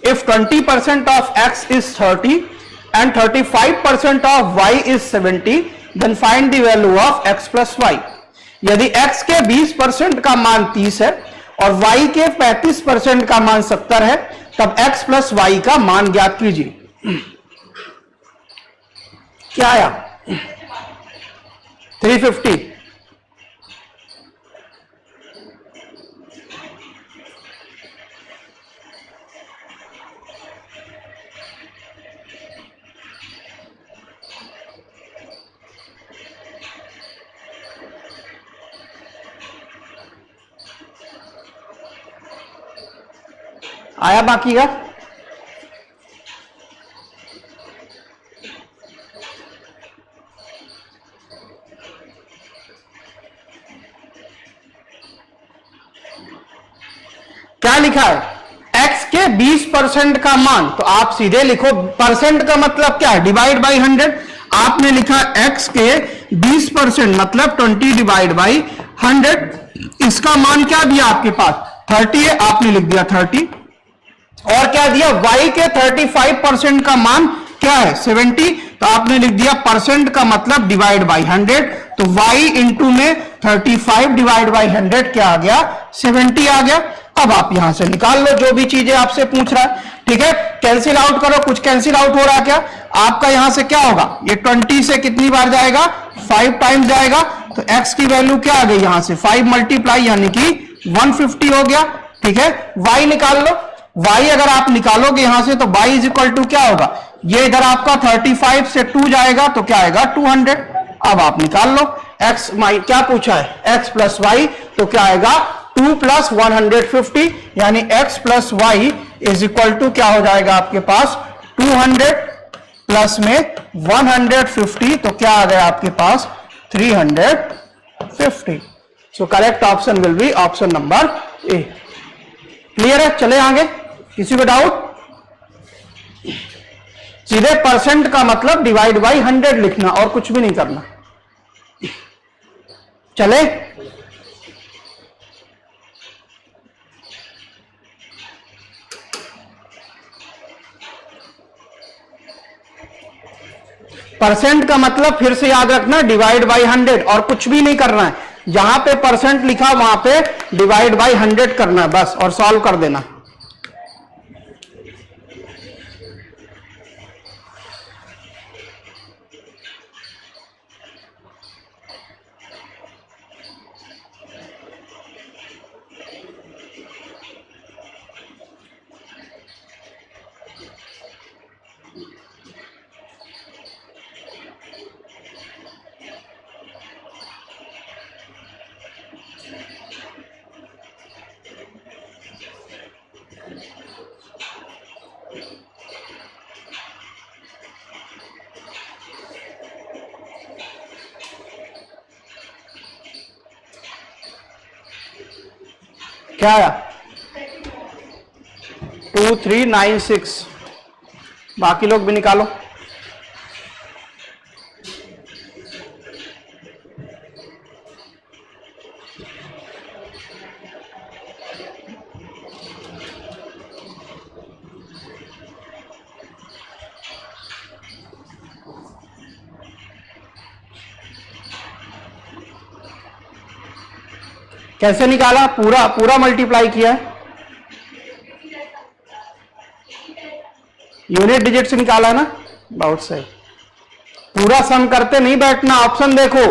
If 20% of x is 30 and 35% of y is 70, then find the value of x plus y. यदि x के 20% का मान 30 है और y के 35% का मान 70 है, तब x plus y का मान ज्ञात कीजिए। क्या आया 350, आया बाकी का, क्या लिखा है, x के 20% का मान, तो आप सीधे लिखो, परसेंट का मतलब क्या है, डिवाइड बाई 100। आपने लिखा x के 20% मतलब 20 डिवाइड बाई 100। इसका मान क्या दिया आपके पास 30 है, आपने लिख दिया 30। और क्या दिया, y के 35% का मान क्या है 70, तो आपने लिख दिया परसेंट का मतलब डिवाइड बाई 100। तो y इंटू में 35 डिवाइड बाई 100 क्या आ गया 70 आ गया। अब आप यहां से निकाल लो जो भी चीजें आपसे पूछ रहा है, ठीक है। कैंसिल आउट करो, कुछ कैंसिल आउट हो रहा है क्या, आपका यहां से क्या होगा, ये 20 से कितनी बार जाएगा 5 टाइम्स जाएगा, तो x की वैल्यू क्या आ गई, यहां से 5 मल्टीप्लाई यानी कि 150 हो गया, ठीक है। y निकाल लो, y अगर आप निकालोगे यहां से तो y इज इक्वल टू क्या होगा, ये इधर आपका 35 से 2 जाएगा तो क्या आएगा 200। अब आप निकाल लो x क्या पूछा है x प्लस वाई, तो क्या आएगा 2 प्लस 150 यानी x plus Y is equal to क्या हो जाएगा आपके पास 200 प्लस में 150 तो क्या आ गया आपके पास 350। So correct option will be option number A. Clear है? चले आगे, किसी को डाउट? सीधे परसेंट का मतलब डिवाइड बाई 100 लिखना और कुछ भी नहीं करना। चले, परसेंट का मतलब फिर से याद रखना डिवाइड बाई 100 और कुछ भी नहीं करना है। जहां पे परसेंट लिखा वहां पे डिवाइड बाई 100 करना है बस और सॉल्व कर देना। क्या आया? 2396। बाकी लोग भी निकालो। कैसे निकाला? पूरा पूरा मल्टीप्लाई किया है, यूनिट डिजिट से निकाला ना, बहुत सही। पूरा सम करते नहीं बैठना। ऑप्शन देखो,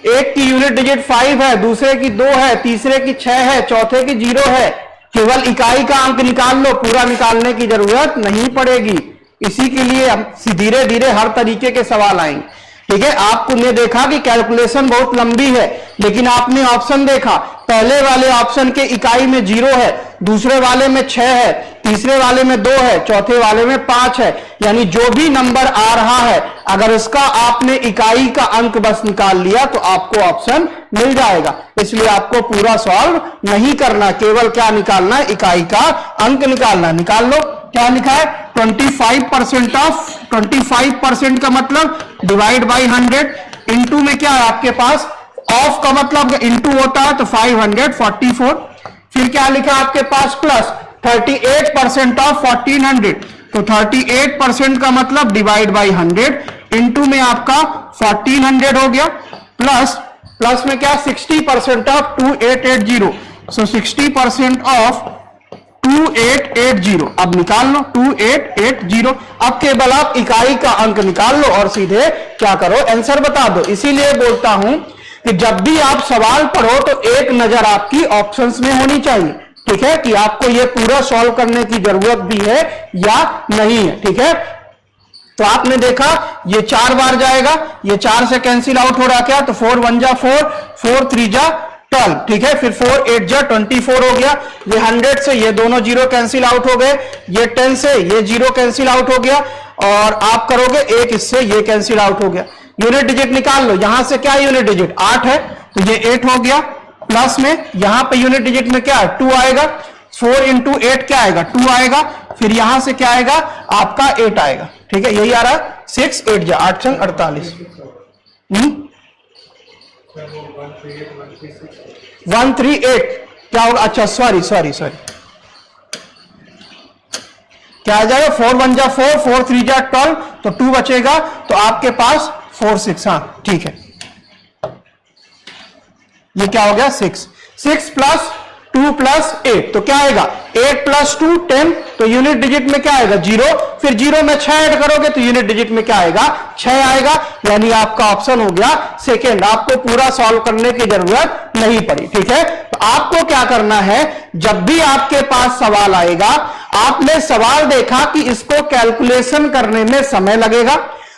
एक की यूनिट डिजिट 5 है, दूसरे की 2 है, तीसरे की 6 है, चौथे की 0 है। केवल इकाई का अंक निकाल लो, पूरा निकालने की जरूरत नहीं पड़ेगी। इसी के लिए हम धीरे धीरे हर तरीके के सवाल आएंगे। ठीक है, आपने देखा कि कैलकुलेशन बहुत लंबी है, लेकिन आपने ऑप्शन देखा, पहले वाले ऑप्शन के इकाई में 0 है, दूसरे वाले में 6 है, तीसरे वाले में 2 है, चौथे वाले में 5 है। यानी जो भी नंबर आ रहा है अगर उसका आपने इकाई का अंक बस निकाल लिया तो आपको ऑप्शन मिल जाएगा। इसलिए आपको पूरा सॉल्व नहीं करना, केवल क्या निकालना है, इकाई का अंक निकालना। निकाल लो, क्या लिखा है 25% ऑफ 25% का मतलब डिवाइड बाई 100 इंटू में क्या है आपके पास ऑफ का मतलब इंटू होता है तो 544। फिर क्या लिखा आपके पास प्लस 38% ऑफ 1400 तो 38% का मतलब डिवाइड बाई 100 इंटू में आपका 1400 हो गया। प्लस में क्या 60% ऑफ 2880 सो 60% ऑफ 2880। अब निकाल लो 2880। अब केवल आप इकाई का अंक निकाल लो और सीधे क्या करो आंसर बता दो। इसीलिए बोलता हूं कि जब भी आप सवाल पढ़ो तो एक नजर आपकी ऑप्शंस में होनी चाहिए। ठीक है, कि आपको ये पूरा सॉल्व करने की जरूरत भी है या नहीं है। ठीक है, तो आपने देखा ये 4 बार जाएगा, ये 4 से कैंसिल आउट हो रहा क्या, तो 4 1 जा 4, 4 3 जा 12। ठीक है, फिर 4 8 जा 24 हो गया। ये 100 से ये दोनों 0 कैंसिल आउट हो गए, ये 10 से ये 0 कैंसिल आउट हो गया, और आप करोगे 1 इससे ये कैंसिल आउट हो गया। यूनिट डिजिट निकाल लो, यहां से क्या यूनिट डिजिट 8 है तो ये 8 हो गया। प्लस में यहां पे यूनिट डिजिट में क्या है 2 आएगा, 4 इंटू 8 क्या आएगा 2 आएगा। फिर यहां से क्या आएगा आपका 8 आएगा। ठीक है, यही आ रहा 6 8 जा 8 संग 48। 138 क्या होगा, अच्छा सॉरी क्या आ जाएगा 4 1 जा 4, 4 3 जा 12 तो 2 बचेगा, तो आपके पास 4 6। हाँ ठीक है, ये क्या हो गया 6 प्लस 2 प्लस 8 तो क्या आएगा 8 प्लस 2 10 तो यूनिट डिजिट में क्या आएगा 0। फिर 0 में 6 ऐड करोगे तो यूनिट डिजिट में क्या आएगा 6 आएगा। यानी आपका ऑप्शन हो गया सेकेंड, आपको पूरा सॉल्व करने की जरूरत नहीं पड़ी। ठीक है, तो आपको क्या करना है, जब भी आपके पास सवाल आएगा, आपने सवाल देखा कि इसको कैलकुलेशन करने में समय लगेगा,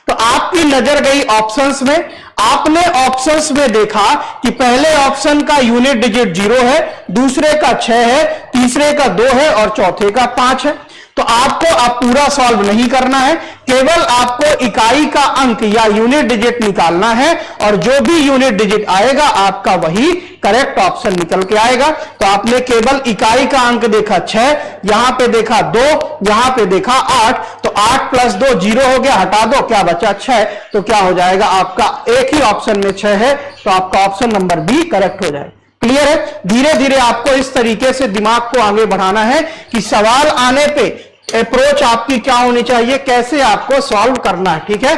तो आपकी नजर गई ऑप्शंस में, आपने ऑप्शंस में देखा कि पहले ऑप्शन का यूनिट डिजिट 0 है, दूसरे का 6 है, तीसरे का 2 है और चौथे का 5 है। तो आपको अब पूरा सॉल्व नहीं करना है, केवल आपको इकाई का अंक या यूनिट डिजिट निकालना है और जो भी यूनिट डिजिट आएगा आपका वही करेक्ट ऑप्शन निकल के आएगा। तो आपने केवल इकाई का अंक देखा 6, यहां पे देखा 2, यहां पे देखा 8, तो 8 + 2 0 हो गया, हटा दो, क्या बचा 6। तो क्या हो जाएगा आपका, एक ही ऑप्शन में 6 है, तो आपका ऑप्शन नंबर बी करेक्ट हो जाएगा। क्लियर है? धीरे धीरे आपको इस तरीके से दिमाग को आगे बढ़ाना है कि सवाल आने पे अप्रोच आपकी क्या होनी चाहिए, कैसे आपको सॉल्व करना है। ठीक है,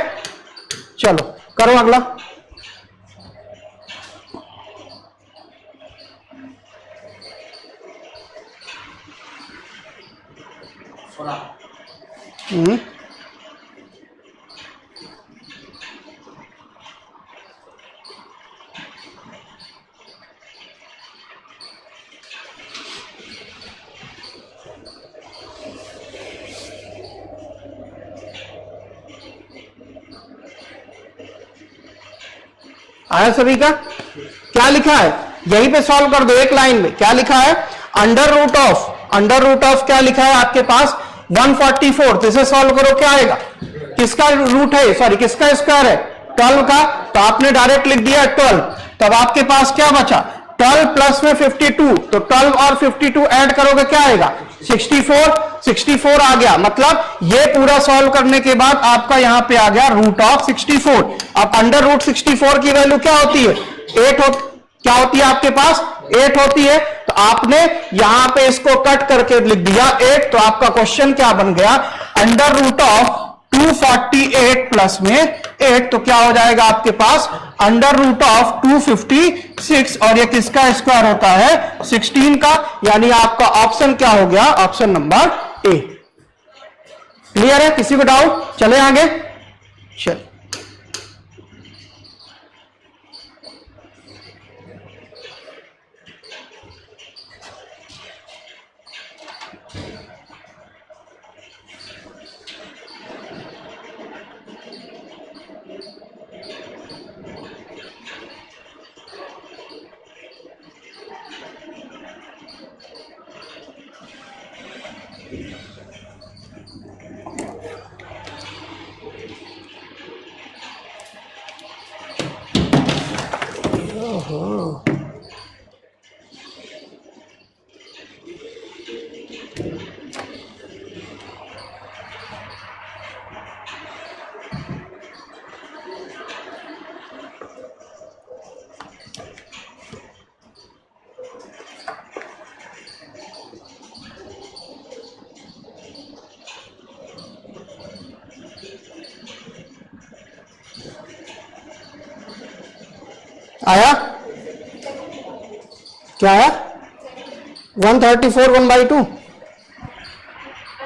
चलो करो अगला। आया सभी का? क्या लिखा है यहीं पे सॉल्व कर दो एक लाइन में। क्या लिखा है? अंडर रूट ऑफ क्या लिखा है आपके पास 144। तो इसे सॉल्व करो, क्या आएगा? किसका रूट है, सॉरी किसका स्क्वायर है? 12 का। तो आपने डायरेक्ट लिख दिया 12। तब आपके पास क्या बचा? 12 प्लस में 52। तो 12 और 52 ऐड करोगे, क्या आएगा? 64 आ गया। मतलब ये पूरा सॉल्व करने के बाद आपका यहां पे आ गया रूट ऑफ 64। अब अंडर रूट 64 की वैल्यू क्या होती है? 8 क्या होती है आपके पास? 8 होती है। तो आपने यहां पे इसको कट करके लिख दिया 8। तो आपका क्वेश्चन क्या बन गया? अंडर रूट ऑफ 248 प्लस में 8। तो क्या हो जाएगा आपके पास? Under root of 256। और ये किसका स्क्वायर होता है? 16 का। यानी आपका ऑप्शन क्या हो गया? Option number A. क्लियर है? किसी को डाउट? चले आगे, चल। आया? क्या है? 134 1/2।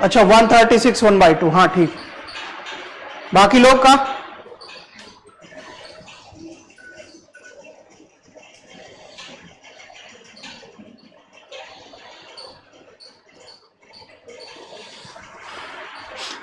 अच्छा 136 1/2। हाँ ठीक। बाकी लोग का?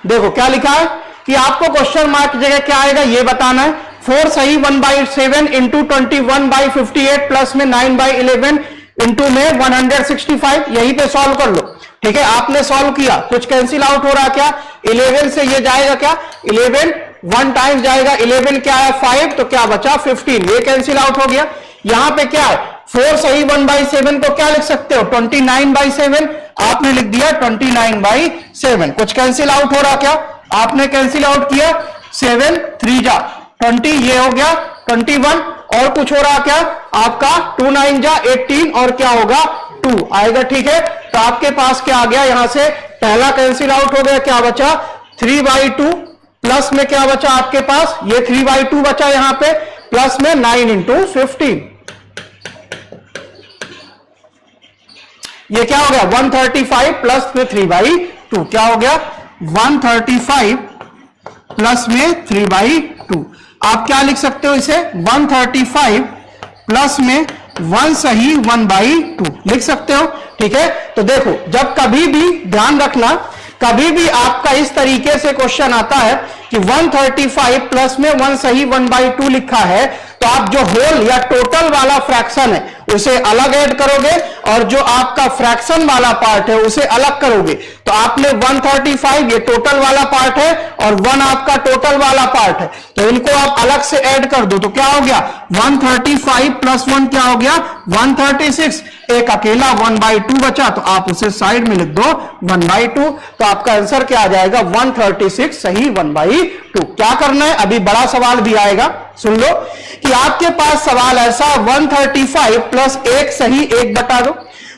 देखो क्या लिखा है कि आपको क्वेश्चन मार्क की जगह क्या आएगा ये बताना है। 4 सही 1/7 इंटू 21/58 प्लस में 9/11 इंटू में 165। यहीं पे सॉल्व कर लो। ठीक है, आपने सॉल्व किया, कुछ कैंसिल आउट हो रहा क्या? 11 से ये जाएगा क्या? 11 1 टाइम जाएगा, 11 क्या है 5, तो क्या बचा 15। ये कैंसिल आउट हो गया। यहां पे क्या है? 4 सही 1/7 को क्या लिख सकते हो? 29/7। आपने लिख दिया 29/7। कुछ कैंसिल आउट हो रहा क्या? आपने कैंसिल आउट किया। 7 3 जा 20, ये हो गया 21। और कुछ हो रहा क्या? आपका 2 9 जा 18 और क्या होगा 2 आएगा। ठीक है, तो आपके पास क्या आ गया? यहां से पहला कैंसिल आउट हो गया, क्या बचा? 3/2 प्लस में क्या बचा आपके पास? ये 3/2 बचा यहां पे, प्लस में 9 इंटू 15। ये क्या हो गया? 135 प्लस में 3/2। क्या हो गया? 135 प्लस में 3/2। आप क्या लिख सकते हो इसे? 135 प्लस में 1 सही 1/2 लिख सकते हो। ठीक है, तो देखो जब कभी भी ध्यान रखना, कभी भी आपका इस तरीके से क्वेश्चन आता है कि 135 प्लस में 1 सही 1/2 लिखा है, तो आप जो होल या टोटल वाला फ्रैक्शन है उसे अलग ऐड करोगे और जो आपका फ्रैक्शन वाला पार्ट है उसे अलग करोगे। तो आपने 135 ये टोटल वाला पार्ट है और 1 आपका टोटल वाला पार्ट है, तो इनको आप अलग से ऐड कर दो। तो क्या हो गया 135 प्लस 1 क्या हो गया 136, एक अकेला 1/2 बचा, तो आप उसे साइड में लिख दो 1/2। तो आपका आंसर क्या आ जाएगा 136 सही 1/2। क्या करना है, अभी बड़ा सवाल भी आएगा, सुन लो कि आपके पास सवाल ऐसा 135 प्लस 1 सही 1/2।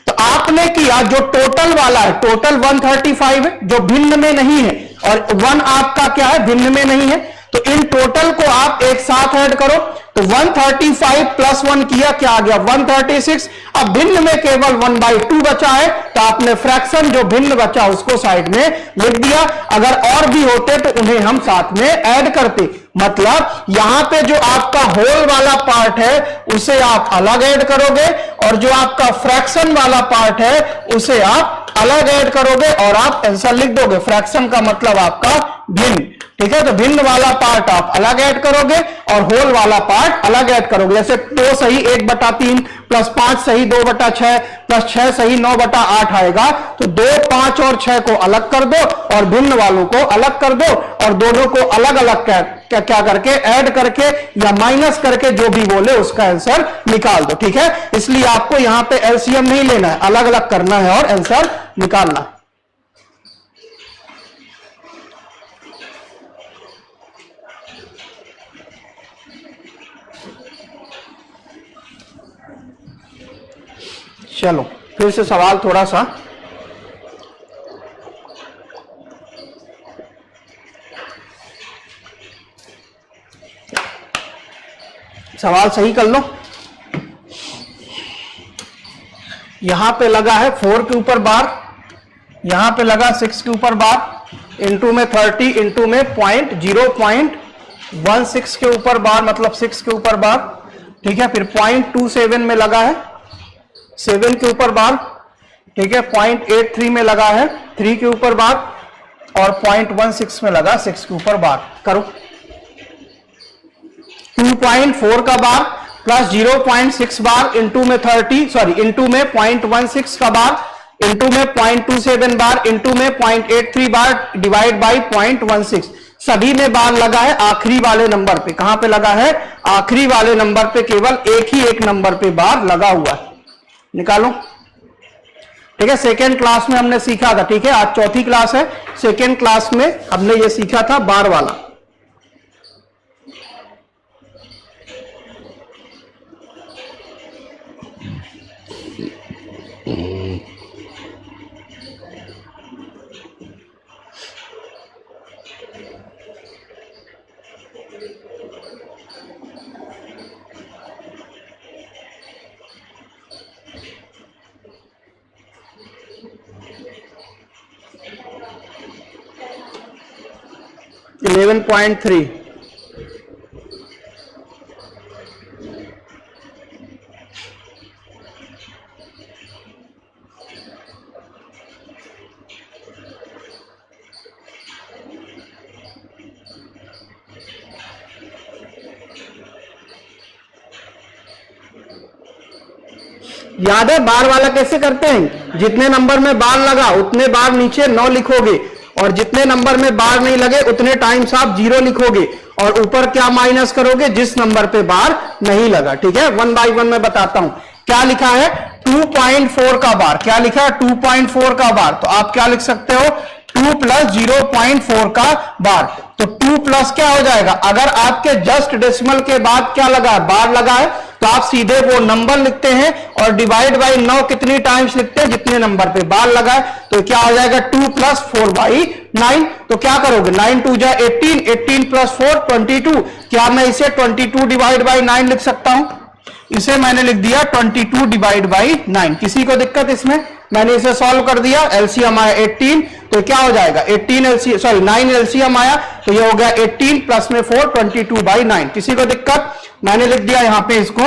तो आपने किया जो टोटल वाला है, टोटल 135 है जो भिन्न में नहीं है, और 1 आपका क्या है भिन्न में नहीं है, तो इन टोटल को आप एक साथ ऐड करो। तो 135 प्लस 1 किया, क्या आ गया 136। अब भिन्न में केवल 1/2 बचा है, तो आपने फ्रैक्शन जो भिन्न बचा उसको साइड में लिख दिया। अगर और भी होते तो उन्हें हम साथ में ऐड करते। मतलब यहां पे जो आपका होल वाला पार्ट है उसे आप अलग ऐड करोगे और जो आपका फ्रैक्शन वाला पार्ट है उसे आप अलग ऐड करोगे और आप आंसर लिख दोगे। फ्रैक्शन का मतलब आपका भिन्न, ठीक है। तो भिन्न वाला पार्ट आप अलग ऐड करोगे और होल वाला पार्ट अलग ऐड करोगे। जैसे 2 सही 1/3 प्लस 5 सही 2/6 प्लस 6 सही 9/8 आएगा। तो 2, 5 और 6 को अलग कर दो और भिन्न वालों को अलग कर दो और दोनों को अलग अलग क्या करके ऐड करके या माइनस करके जो भी बोले उसका आंसर निकाल दो, ठीक है। इसलिए आपको यहां पे एलसीएम नहीं लेना है, अलग अलग करना है और आंसर निकालना है। चलो फिर से सवाल थोड़ा सा, सवाल सही कर लो। यहां पे लगा है 4 के ऊपर बार, यहां पे लगा 6 के ऊपर बार, इंटू में 30 इंटू में 0.16 के ऊपर बार, मतलब 6 के ऊपर बार, ठीक है। फिर 0.27 में लगा है 7 के ऊपर बार, ठीक है। 0.83 में लगा है 3 के ऊपर बार और 0.16 में लगा 6 के ऊपर बार। करो 2.4 का बार प्लस 0.6 बार इंटू में 30 सॉरी इंटू में 0.16 का बार इंटू में 0.27 बार इंटू में 0.83 बार डिवाइड बाई 0.16। सभी में बार लगा है आखिरी वाले नंबर पे। कहां पे लगा है आखिरी वाले नंबर पे, केवल एक नंबर पे बार लगा हुआ है। निकालो, ठीक है। सेकेंड क्लास में हमने सीखा था, ठीक है। आज चौथी क्लास है, सेकेंड क्लास में हमने ये सीखा था बार वाला। .3 याद है बार वाला कैसे करते हैं, जितने नंबर में बार लगा उतने बार नीचे 9 लिखोगे और जितने नंबर में बार नहीं लगे उतने टाइम्स आप 0 लिखोगे और ऊपर क्या माइनस करोगे जिस नंबर पे बार नहीं लगा, ठीक है। 1 बाय 1 मैं बताता हूं। क्या लिखा है 2.4 का बार, क्या लिखा है 2.4 का बार, तो आप क्या लिख सकते हो 2 प्लस 0.4 का बार। तो 2 प्लस क्या हो जाएगा, अगर आपके जस्ट डेसिमल के बाद क्या लगा है बार लगा है तो आप सीधे वो नंबर लिखते हैं और डिवाइड बाई 9 कितनी टाइम्स लिखते हैं जितने नंबर पे बार लगा है। तो क्या हो जाएगा 2 प्लस 4 बाई 9। तो क्या करोगे 9 2 जा 18, 18 प्लस 4 22। क्या मैं इसे 22 डिवाइड बाई 9 लिख सकता हूं, इसे मैंने लिख दिया 22 डिवाइड बाई 9। किसी को दिक्कत इसमें, मैंने इसे सॉल्व कर दिया, एलसीएम आया 18, तो क्या हो जाएगा 9 एलसीएम आया, तो ये हो गया 18 प्लस में 4 22 बाई 9। किसी को दिक्कत, मैंने लिख दिया यहां पे इसको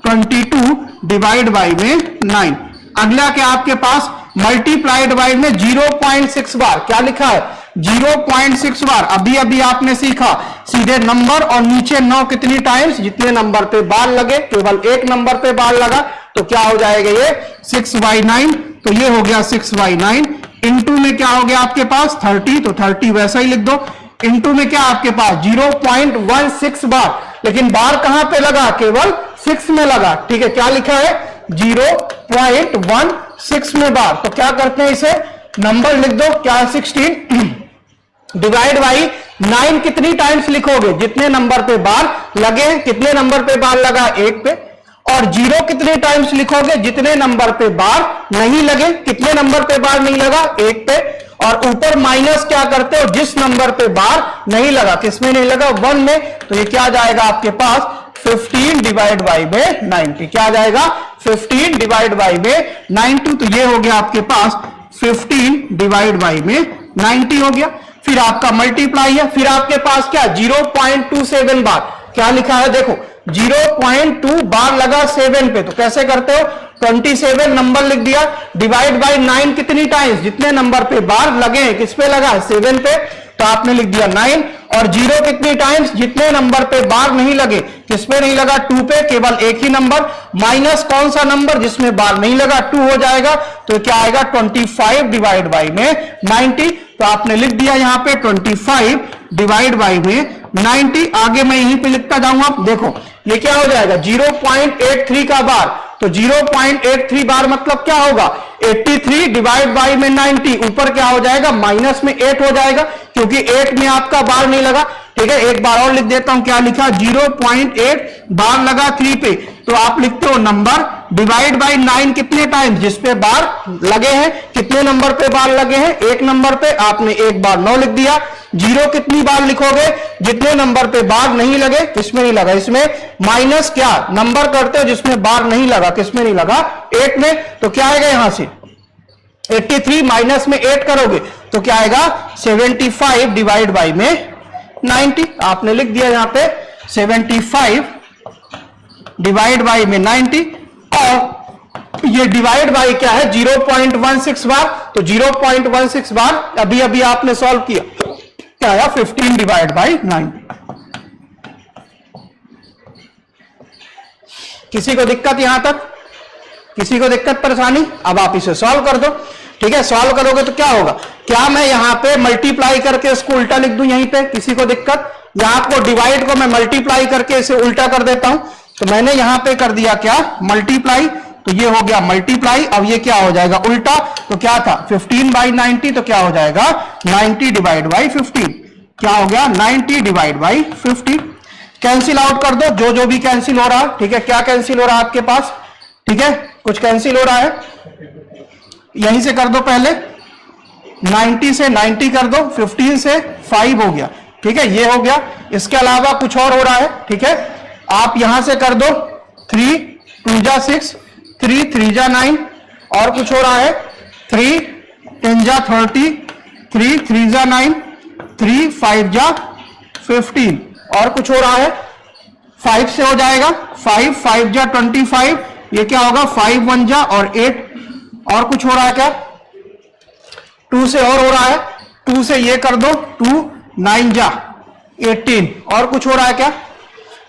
22 डिवाइड बाई में 9। अगला क्या आपके पास मल्टीप्लाइड बाई में 0.6 बार, क्या लिखा है 0.6 बार। अभी अभी आपने सीखा सीधे नंबर और नीचे 9 कितनी टाइम्स, जितने नंबर पे बार लगे, केवल एक नंबर पे बार लगा तो क्या हो जाएगा ये 6/9। तो ये हो गया 6/9। इनटू में क्या हो गया आपके पास 30, तो 30 वैसा ही लिख दो। इनटू में क्या आपके पास 0.16 बार, लेकिन बार कहां पे लगा, केवल 6 में लगा। ठीक है, क्या लिखा है 0.16 में बार। तो क्या करते हैं, इसे नंबर लिख दो, क्या 16 डिवाइड बाई 9 कितनी टाइम्स लिखोगे, जितने नंबर पे बार लगे, कितने नंबर पे बार लगा, एक पे। और 0 कितने टाइम्स लिखोगे, जितने नंबर पे बार नहीं लगे, कितने नंबर पे बार नहीं लगा, एक पे। और ऊपर माइनस क्या करते हो, जिस नंबर पे बार नहीं लगा, किसमें नहीं लगा, 1 में। तो ये क्या जाएगा आपके पास 15 डिवाइड बाई में 90। क्या जाएगा 15 डिवाइड बाई में 90। तो ये हो गया आपके पास 15 डिवाइड बाई में 90 हो गया। फिर आपका मल्टीप्लाई है, फिर आपके पास क्या 0.27 बार। क्या लिखा है देखो 0.2 बार लगा 7 पे, तो कैसे करते हो 27 नंबर लिख दिया, डिवाइड बाई 9 कितनी टाइम्स, जितने नंबर पे बार लगे हैं, किस पे लगा 7 पे, तो आपने लिख दिया 9। और 0 कितनी टाइम्स, जितने नंबर पे बार नहीं लगे, किस पे नहीं लगा 2 पे, केवल एक ही नंबर, माइनस कौन सा नंबर जिसमें बार नहीं लगा 2 हो जाएगा। तो क्या आएगा 25 डिवाइड बाई में 90। तो आपने लिख दिया यहां पे 25 डिवाइड बाई में 90। आगे मैं यहीं पे लिखता जाऊंगा, देखो ये क्या हो जाएगा 0.83 का बार। तो 0.83 बार मतलब क्या होगा 83 डिवाइड बाई में 90, ऊपर क्या हो जाएगा माइनस में 8 हो जाएगा, क्योंकि 8 में आपका बार नहीं लगा। ठीक है, एक बार और लिख देता हूं, क्या लिखा 0.8 बार लगा 3 पे। तो आप लिखते हो नंबर डिवाइड बाई 9 कितने टाइम्स, जिसपे बार लगे हैं, कितने नंबर पे बार लगे हैं, एक नंबर पे, आपने एक बार 9 लिख दिया। 0 कितनी बार लिखोगे, जितने नंबर पे बार नहीं लगे, किसमें नहीं लगा, इसमें माइनस क्या नंबर करते हो जिसमें बार नहीं लगा, किसमें नहीं लगा 8 में। तो क्या आएगा यहां से 83 माइनस में 8 करोगे तो क्या आएगा 75 डिवाइड बाई में 90। आपने लिख दिया यहां पे 75 डिवाइड बाई में 90। और ये डिवाइड बाई क्या है 0.16 बार। तो 0.16 बार अभी अभी आपने सॉल्व किया, क्या आया 15 डिवाइड बाई 90। किसी को दिक्कत यहां तक, किसी को दिक्कत परेशानी, अब आप इसे सॉल्व कर दो। ठीक है, सॉल्व करोगे तो क्या होगा, क्या मैं यहां पे मल्टीप्लाई करके इसको उल्टा लिख दूं यहीं पे, किसी को दिक्कत, यहां को डिवाइड को मैं मल्टीप्लाई करके इसे उल्टा कर देता हूं। तो मैंने यहां पे कर दिया क्या मल्टीप्लाई, तो ये हो गया मल्टीप्लाई। अब ये क्या हो जाएगा उल्टा, तो क्या था 15/90, तो क्या हो जाएगा 90 डिवाइड बाई 15। क्या हो गया 90 डिवाइड बाई 15। कैंसिल आउट कर दो जो जो भी कैंसिल हो रहा है। ठीक है, क्या कैंसिल हो रहा है आपके पास, ठीक है कुछ कैंसिल हो रहा है, यहीं से कर दो पहले, 90 से 90 कर दो, 15 से 5 हो गया। ठीक है, ये हो गया। इसके अलावा कुछ और हो रहा है। ठीक है, आप यहां से कर दो 3 2 जा 6, 3 3 जा 9, और कुछ हो रहा है 3 10 जा 30, 3 3 जा 9, 3 5 जा 15, और कुछ हो रहा है 5 से हो जाएगा, 5 5 जा 25, ये क्या होगा 5 1 जा और 8, और कुछ हो रहा है क्या 2 से और हो रहा है, 2 से ये कर दो 2 9 जा 18, और कुछ हो रहा है क्या,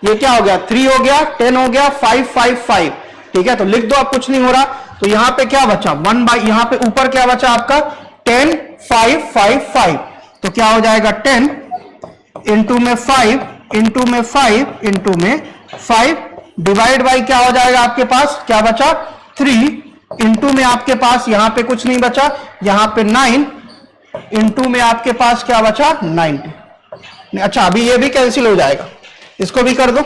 ये क्या हो गया 3 हो गया, 10 हो गया, 5 5 5। ठीक है, तो लिख दो, अब कुछ नहीं हो रहा। तो यहां पे क्या बचा 1 बाई, यहां पे ऊपर क्या बचा आपका 10 5 5 5। तो क्या हो जाएगा 10 इंटू में 5 इंटू में 5 इंटू में 5 डिवाइड बाई क्या हो जाएगा आपके पास, क्या बचा 3 इंटू में आपके पास यहां पे कुछ नहीं बचा, यहां पे 9 इंटू में आपके पास क्या बचा 90। अच्छा, अभी ये भी कैंसिल हो जाएगा, इसको भी कर दो,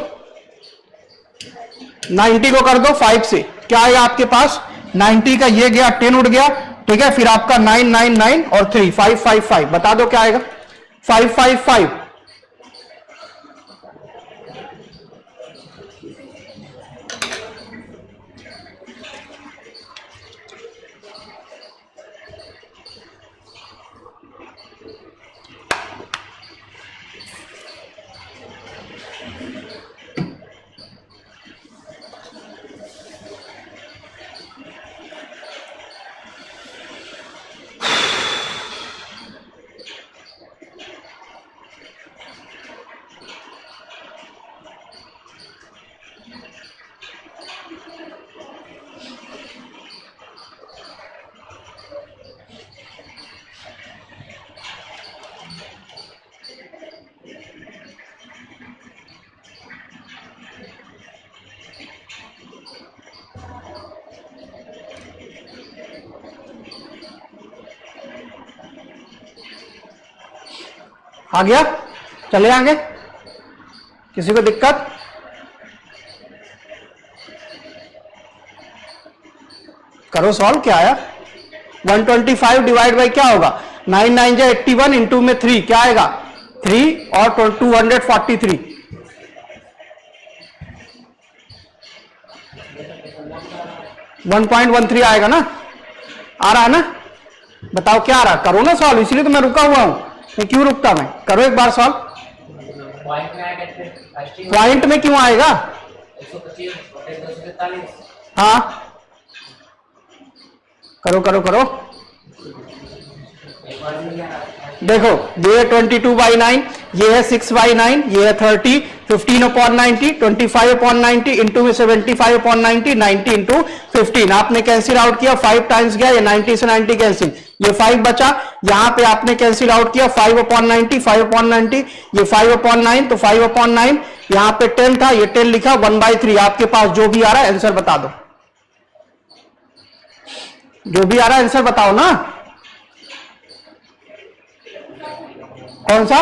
90 को कर दो 5 से, क्या आएगा आपके पास 90 का ये गया 10 उड़ गया। ठीक है, फिर आपका 9 9 9 और 3 5 5 5, बता दो क्या आएगा 5 5 5। आ गया? चले आगे, किसी को दिक्कत? करो सॉल्व। क्या आया? 125 डिवाइड बाई क्या होगा? 9 9 जा 81, इंटू में 3 क्या आएगा? 3 और 243, 1.13 आएगा ना? आ रहा है ना? बताओ क्या आ रहा? करो ना सॉल्व, इसलिए तो मैं रुका हुआ हूं। मैं क्यों रुकता? मैं करो एक बार सॉल्व। पॉइंट में क्यों आएगा? हाँ करो करो करो। देखो ये है 22/9, ये है 6/9, ये है 30, 15/90, 25/90 इंटू में 75/90, 90 इंटू 15। आपने कैंसिल आउट किया, 5 टाइम्स गया, ये 90 से 90 कैंसिल, ये 5 बचा। यहां पे आपने कैंसिल आउट किया, 5/90, 5/90, ये 5/9, तो 5/9, यहां पे 10 था, ये 10 लिखा, 1/3। आपके पास जो भी आ रहा है आंसर बता दो, जो भी आ रहा है आंसर बताओ ना। कौन सा?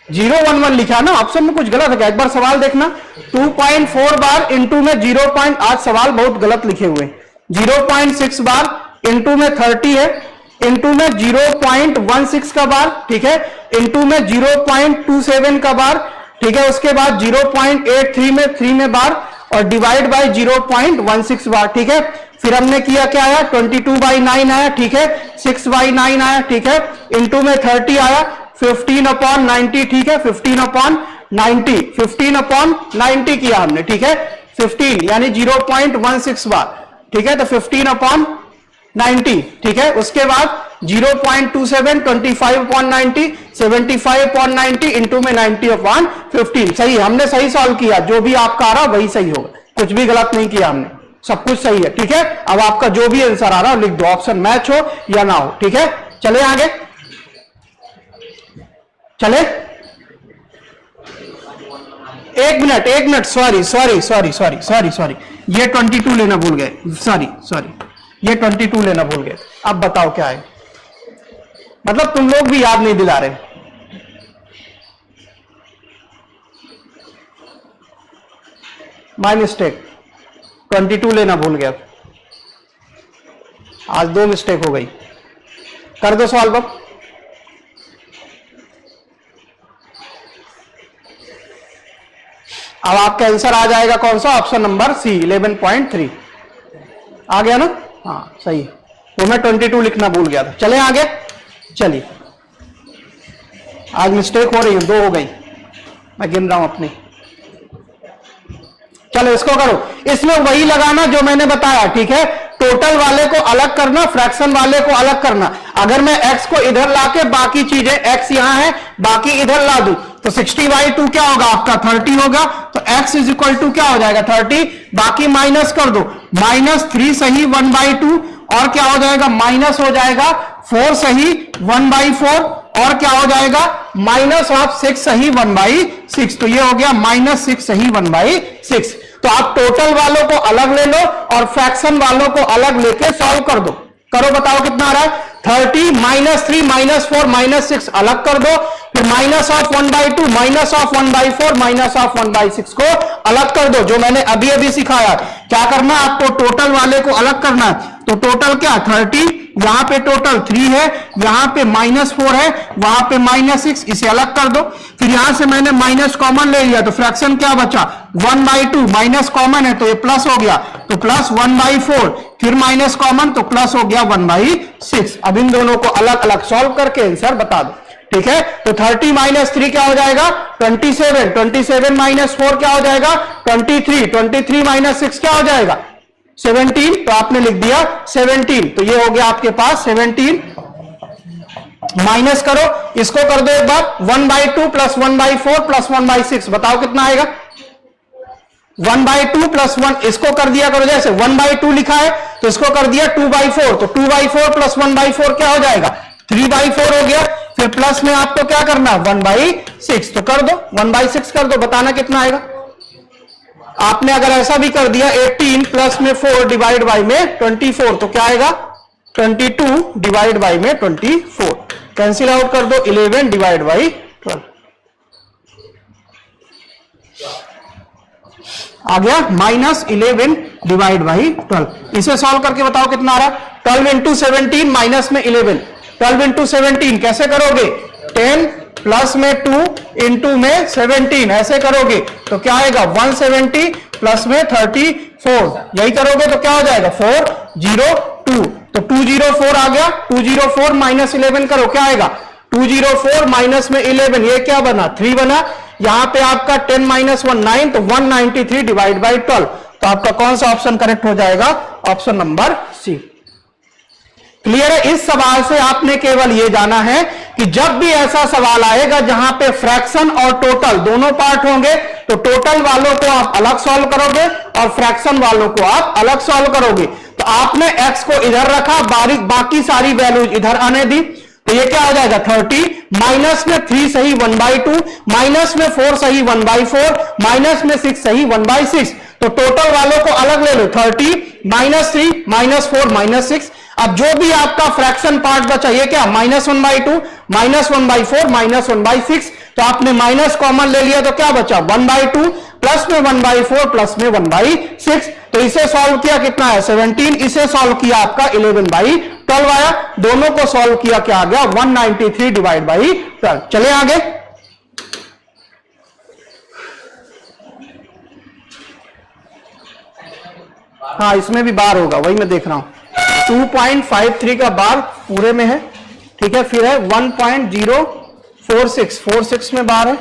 जीरो 1 1 लिखा ना ऑप्शन में, कुछ गलत है क्या? एक बार सवाल देखना। 2.4 बार इंटू में 0. आज सवाल बहुत गलत लिखे हुए। 0.6 बार इंटू में 30 है, इंटू में 0.16 का बार, ठीक है, इंटू में 0.27 का बार, ठीक है, उसके बाद 0.83 में 3 में बार, और डिवाइड बाय 0.16 बार, ठीक है। फिर हमने किया क्या आया? 22/9 आया, ठीक है, 6/9 आया, ठीक है, इंटू में 30 आया, 15/90, ठीक है, 15/90, 15/90 किया हमने, ठीक है, 15 यानी 0.16 बार, ठीक है, तो 15/90, ठीक है। उसके बाद 0.27, 25/90, 75/90 इंटू में 90/15। सही, हमने सही सॉल्व किया, जो भी आपका आ रहा वही सही होगा, कुछ भी गलत नहीं किया हमने, सब कुछ सही है, ठीक है। अब आपका जो भी आंसर आ रहा हो लिख दो, ऑप्शन मैच हो या ना हो, ठीक है। चले आगे, चले। एक मिनट, सॉरी, ये 22 लेना भूल गए, सॉरी, ये 22 लेना भूल गए। अब बताओ क्या है? मतलब तुम लोग भी याद नहीं दिला रहे। माय मिस्टेक, 22 लेना भूल गया, आज 2 मिस्टेक हो गई। कर दो सॉल्व अब। अब आपका आंसर आ जाएगा कौन सा? ऑप्शन नंबर सी, 11.3 आ गया ना? हाँ सही, तो मैं 22 लिखना भूल गया था। चले आगे, चलिए, आज मिस्टेक हो रही है, 2 हो गई, मैं गिन रहा हूं अपनी। चलो इसको करो, इसमें वही लगाना जो मैंने बताया, ठीक है। टोटल वाले को अलग करना, फ्रैक्शन वाले को अलग करना। अगर मैं x को इधर लाके बाकी चीजें, x यहां है, बाकी इधर ला दूं, तो 60/2 क्या होगा आपका? 30 होगा। तो x इज इक्वल टू क्या हो जाएगा? 30, बाकी माइनस कर दो, -3 सही 1/2, और क्या हो जाएगा? माइनस हो जाएगा 4 सही 1/4, और क्या हो जाएगा? -6 सही 1/6। तो ये हो गया -6 सही 1/6। तो आप टोटल वालों को अलग ले लो और फ्रैक्शन वालों को अलग लेके सॉल्व कर दो। करो, बताओ कितना आ रहा है? 30, -3, -4, -6 अलग कर दो, फिर -1/2, -1/4, -1/6 को अलग कर दो, जो मैंने अभी अभी सिखाया। क्या करना है आपको? टोटल वाले को अलग करना है। तो टोटल क्या? 30, यहां पे टोटल 3 है, यहां पे -4 है, वहां पे -6, इसे अलग कर दो। फिर यहां से मैंने माइनस कॉमन ले लिया, तो फ्रैक्शन क्या बचा? 1/2, माइनस कॉमन है तो ये प्लस हो गया, तो प्लस 1/4, फिर माइनस कॉमन तो प्लस हो गया 1/6। अब इन दोनों को अलग अलग सॉल्व करके आंसर बता दो, ठीक है। तो 30 - 3 क्या हो जाएगा? 27, 27 - 4 क्या हो जाएगा? 23, 23 - 6 क्या हो जाएगा? 17। तो आपने लिख दिया 17, तो ये हो गया आपके पास 17। माइनस करो, इसको कर दो एक बार, 1/2 प्लस 1/4 प्लस 1/6, बताओ कितना आएगा? 1/2 प्लस 1, इसको कर दिया करो, जैसे 1/2 लिखा है तो इसको कर दिया 2/4, तो 2/4 प्लस 1/4 क्या हो जाएगा? 3/4 हो गया। फिर प्लस में आपको क्या करना? 1/6, तो कर दो 1/6 कर दो, बताना कितना आएगा? आपने अगर ऐसा भी कर दिया 18 प्लस में 4 डिवाइड बाई में 24, तो क्या आएगा 22 डिवाइड बाई में 24, कैंसिल आउट कर दो 11 डिवाइड बाई 12 आ गया, -11 डिवाइड बाई 12। इसे सॉल्व करके बताओ कितना आ रहा है। 12 इंटू 17 माइनस में 11, 12 इंटू 17 कैसे करोगे, 10 प्लस में 2 इंटू में 17 ऐसे करोगे तो क्या आएगा 170 प्लस में 34, यही करोगे तो क्या हो जाएगा 402, तो 204 आ गया। 204 माइनस 11 करो क्या आएगा 204 माइनस में 11, ये क्या बना 3 बना। यहां पे आपका 10 माइनस 1 9, तो 193 डिवाइड बाई 12, तो आपका कौन सा ऑप्शन करेक्ट हो जाएगा, ऑप्शन नंबर सी। क्लियर है। इस सवाल से आपने केवल यह जाना है कि जब भी ऐसा सवाल आएगा जहां पे फ्रैक्शन और टोटल दोनों पार्ट होंगे, तो टोटल वालों को आप अलग सॉल्व करोगे और फ्रैक्शन वालों को आप अलग सॉल्व करोगे। तो आपने x को इधर रखा, बाकी सारी वैल्यूज इधर आने दी, तो ये क्या हो जाएगा 30, माइनस में 3 सही 1/2, माइनस में 4 सही 1/4, माइनस में 6 सही 1/6, तो टोटल वालों को अलग ले लो 30 -3 -4 -6। अब जो भी आपका फ्रैक्शन पार्ट बचा ये क्या -1/2 -1/4 -1/6, तो आपने माइनस कॉमन ले लिया तो क्या बचा 1/2 प्लस में 1/4 प्लस में 1/6, तो इसे सॉल्व किया कितना है 17, इसे सॉल्व किया आपका 11/12 आया। दोनों को सॉल्व किया क्या आ गया 193 डिवाइड बाई 12। चले आगे, हाँ इसमें भी बार होगा, वही मैं देख रहा हूं। 2.53 का बार पूरे में है, ठीक है, फिर है 1.046 में बार है,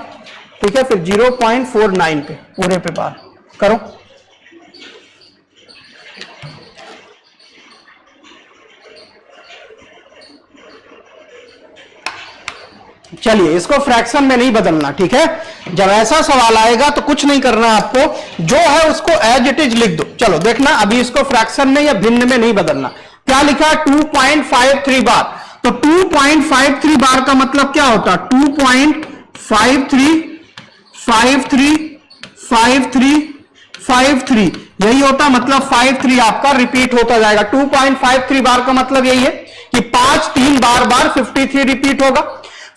ठीक है, फिर 0.49 पे पूरे पे बार करो। चलिए इसको फ्रैक्शन में नहीं बदलना, ठीक है। जब ऐसा सवाल आएगा तो कुछ नहीं करना आपको, जो है उसको एज इट इज लिख दो। चलो देखना, अभी इसको फ्रैक्शन में या भिन्न में नहीं बदलना। क्या लिखा 2.53 बार, तो 2.53 बार का मतलब क्या होता है 2.53 यही होता, मतलब 53 आपका रिपीट होता जाएगा। 2.53 बार का मतलब यही है कि 5 3 बार 53 रिपीट होगा।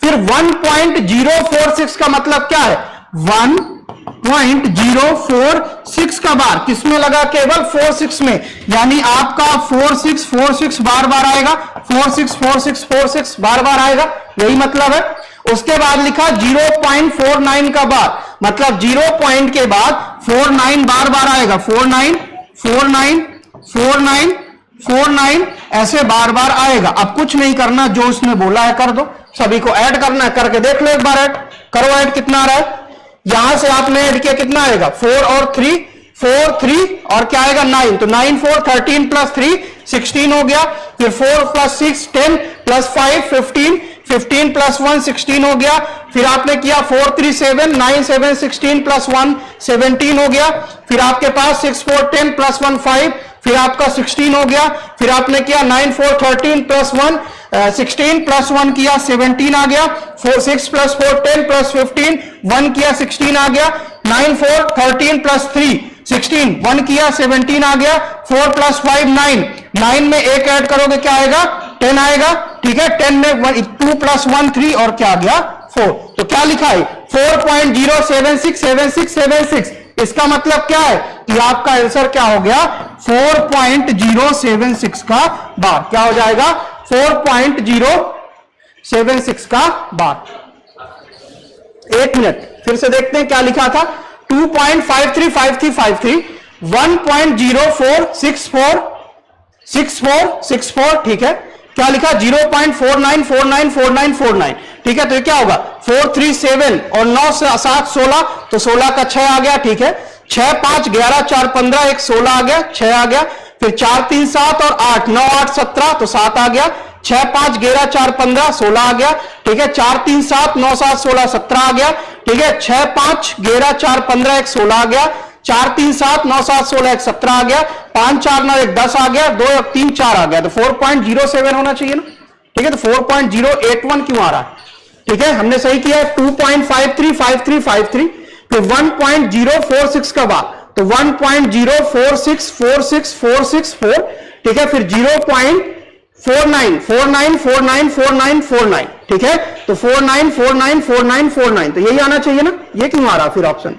फिर 1.046 का मतलब क्या है 1.046 का बार किसमें लगा, केवल 46 में, यानी आपका 4646 बार बार आएगा, 464646 बार बार आएगा, यही मतलब है। उसके बाद लिखा 0.49 का बार, मतलब 0 पॉइंट के बाद 49 बार बार आएगा, 49 49 49 49 ऐसे बार बार आएगा। अब कुछ नहीं करना, जो उसने बोला है कर दो, सभी को ऐड करना है, करके देख लो एक बार, ऐड करो, ऐड कितना आ रहा है। यहां से आपने ऐड किया कितना आएगा 4 और 3 4 3 और क्या आएगा 9, तो 9 4 13 प्लस 3 16 हो गया। फिर 4 प्लस 6 10 प्लस 5 15 15 प्लस 1 16 हो गया। फिर आपने किया 4 3 7 9 7 16 प्लस 1 17 हो गया। फिर आपके पास 6 4 10 प्लस 1 5, फिर आपका 16 हो गया। फिर आपने किया 9 4 13 प्लस 1 16 प्लस 1 किया 17 आ गया। 4 6 प्लस 4 10 प्लस 15 1 किया 16 आ गया। 9 4 13 प्लस 3 16 1 किया 17 आ गया। 4 प्लस 5 9 9 में एक ऐड करोगे क्या आएगा 10 आएगा, ठीक है। 10 में 2 प्लस 1 3 और क्या आ गया 4, तो क्या लिखा है 4.0767676। इसका मतलब क्या है कि आपका आंसर क्या हो गया 4.076 का बार, क्या हो जाएगा 4.076 का बार। एक मिनट फिर से देखते हैं क्या लिखा था 2.535353 1.046464 ठीक है। क्या लिखा 0.49494949, ठीक है। तो ये क्या होगा 437 और 9 से 7 16, तो 16 का 6 आ गया, ठीक है। 6 5 11 4 15 1 16 आ गया, 6 आ गया। फिर 4 3 7 और 8 9 8 17, तो 7 आ गया। 6 5 11 4 15 16 आ गया, ठीक है। 4 3 7 9 7 16 17 आ गया, ठीक है। 6 5 11 4 15 1 16 आ गया। 4 3 7 9 7 16 1 17 आ गया। 5 4 9 1 10 आ गया। 2 1 3 4 आ गया, तो 4.07 होना चाहिए ना, ठीक है। तो 4.081 क्यों आ रहा है, ठीक है। हमने सही किया 2.535353। फिर 1.046 का बार तो 1.04646464, ठीक है, फिर 0.4949494949, ठीक है, तो 49494949, तो यही आना चाहिए ना, ये क्यों आ रहा फिर ऑप्शन,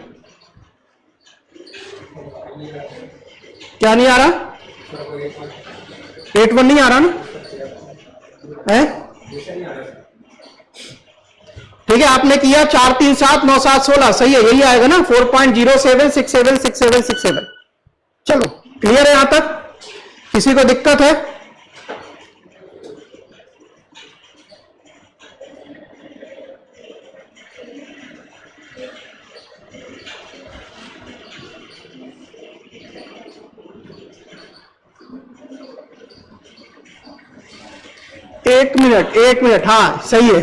क्या नहीं आ रहा, 81 नहीं आ रहा ना है, ठीक है, आपने किया 4 3 7 9 7 16, सही है, यही आएगा ना 4.07676767। चलो क्लियर है यहां तक, किसी को दिक्कत है? एक मिनट, हाँ सही है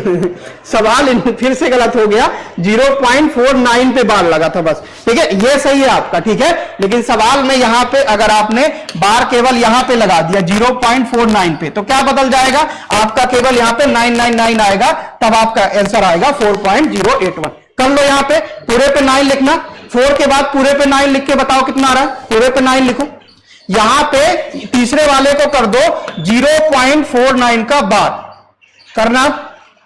सवाल फिर से गलत हो गया, 0.49 पे बार लगा था बस, ठीक है, ये सही है आपका, ठीक है, लेकिन सवाल में यहां पे अगर आपने बार केवल यहां पे लगा दिया 0.49 पे, तो क्या बदल जाएगा आपका, केवल यहां पे 999 आएगा, तब आपका आंसर आएगा 4.081। कर लो यहां पे पूरे पे 9 लिखना, 4 के बाद पूरे पे 9 लिख के बताओ कितना आ रहा है, पूरे पे 9 लिखो, यहां पे तीसरे वाले को कर दो 0.49 का बार करना,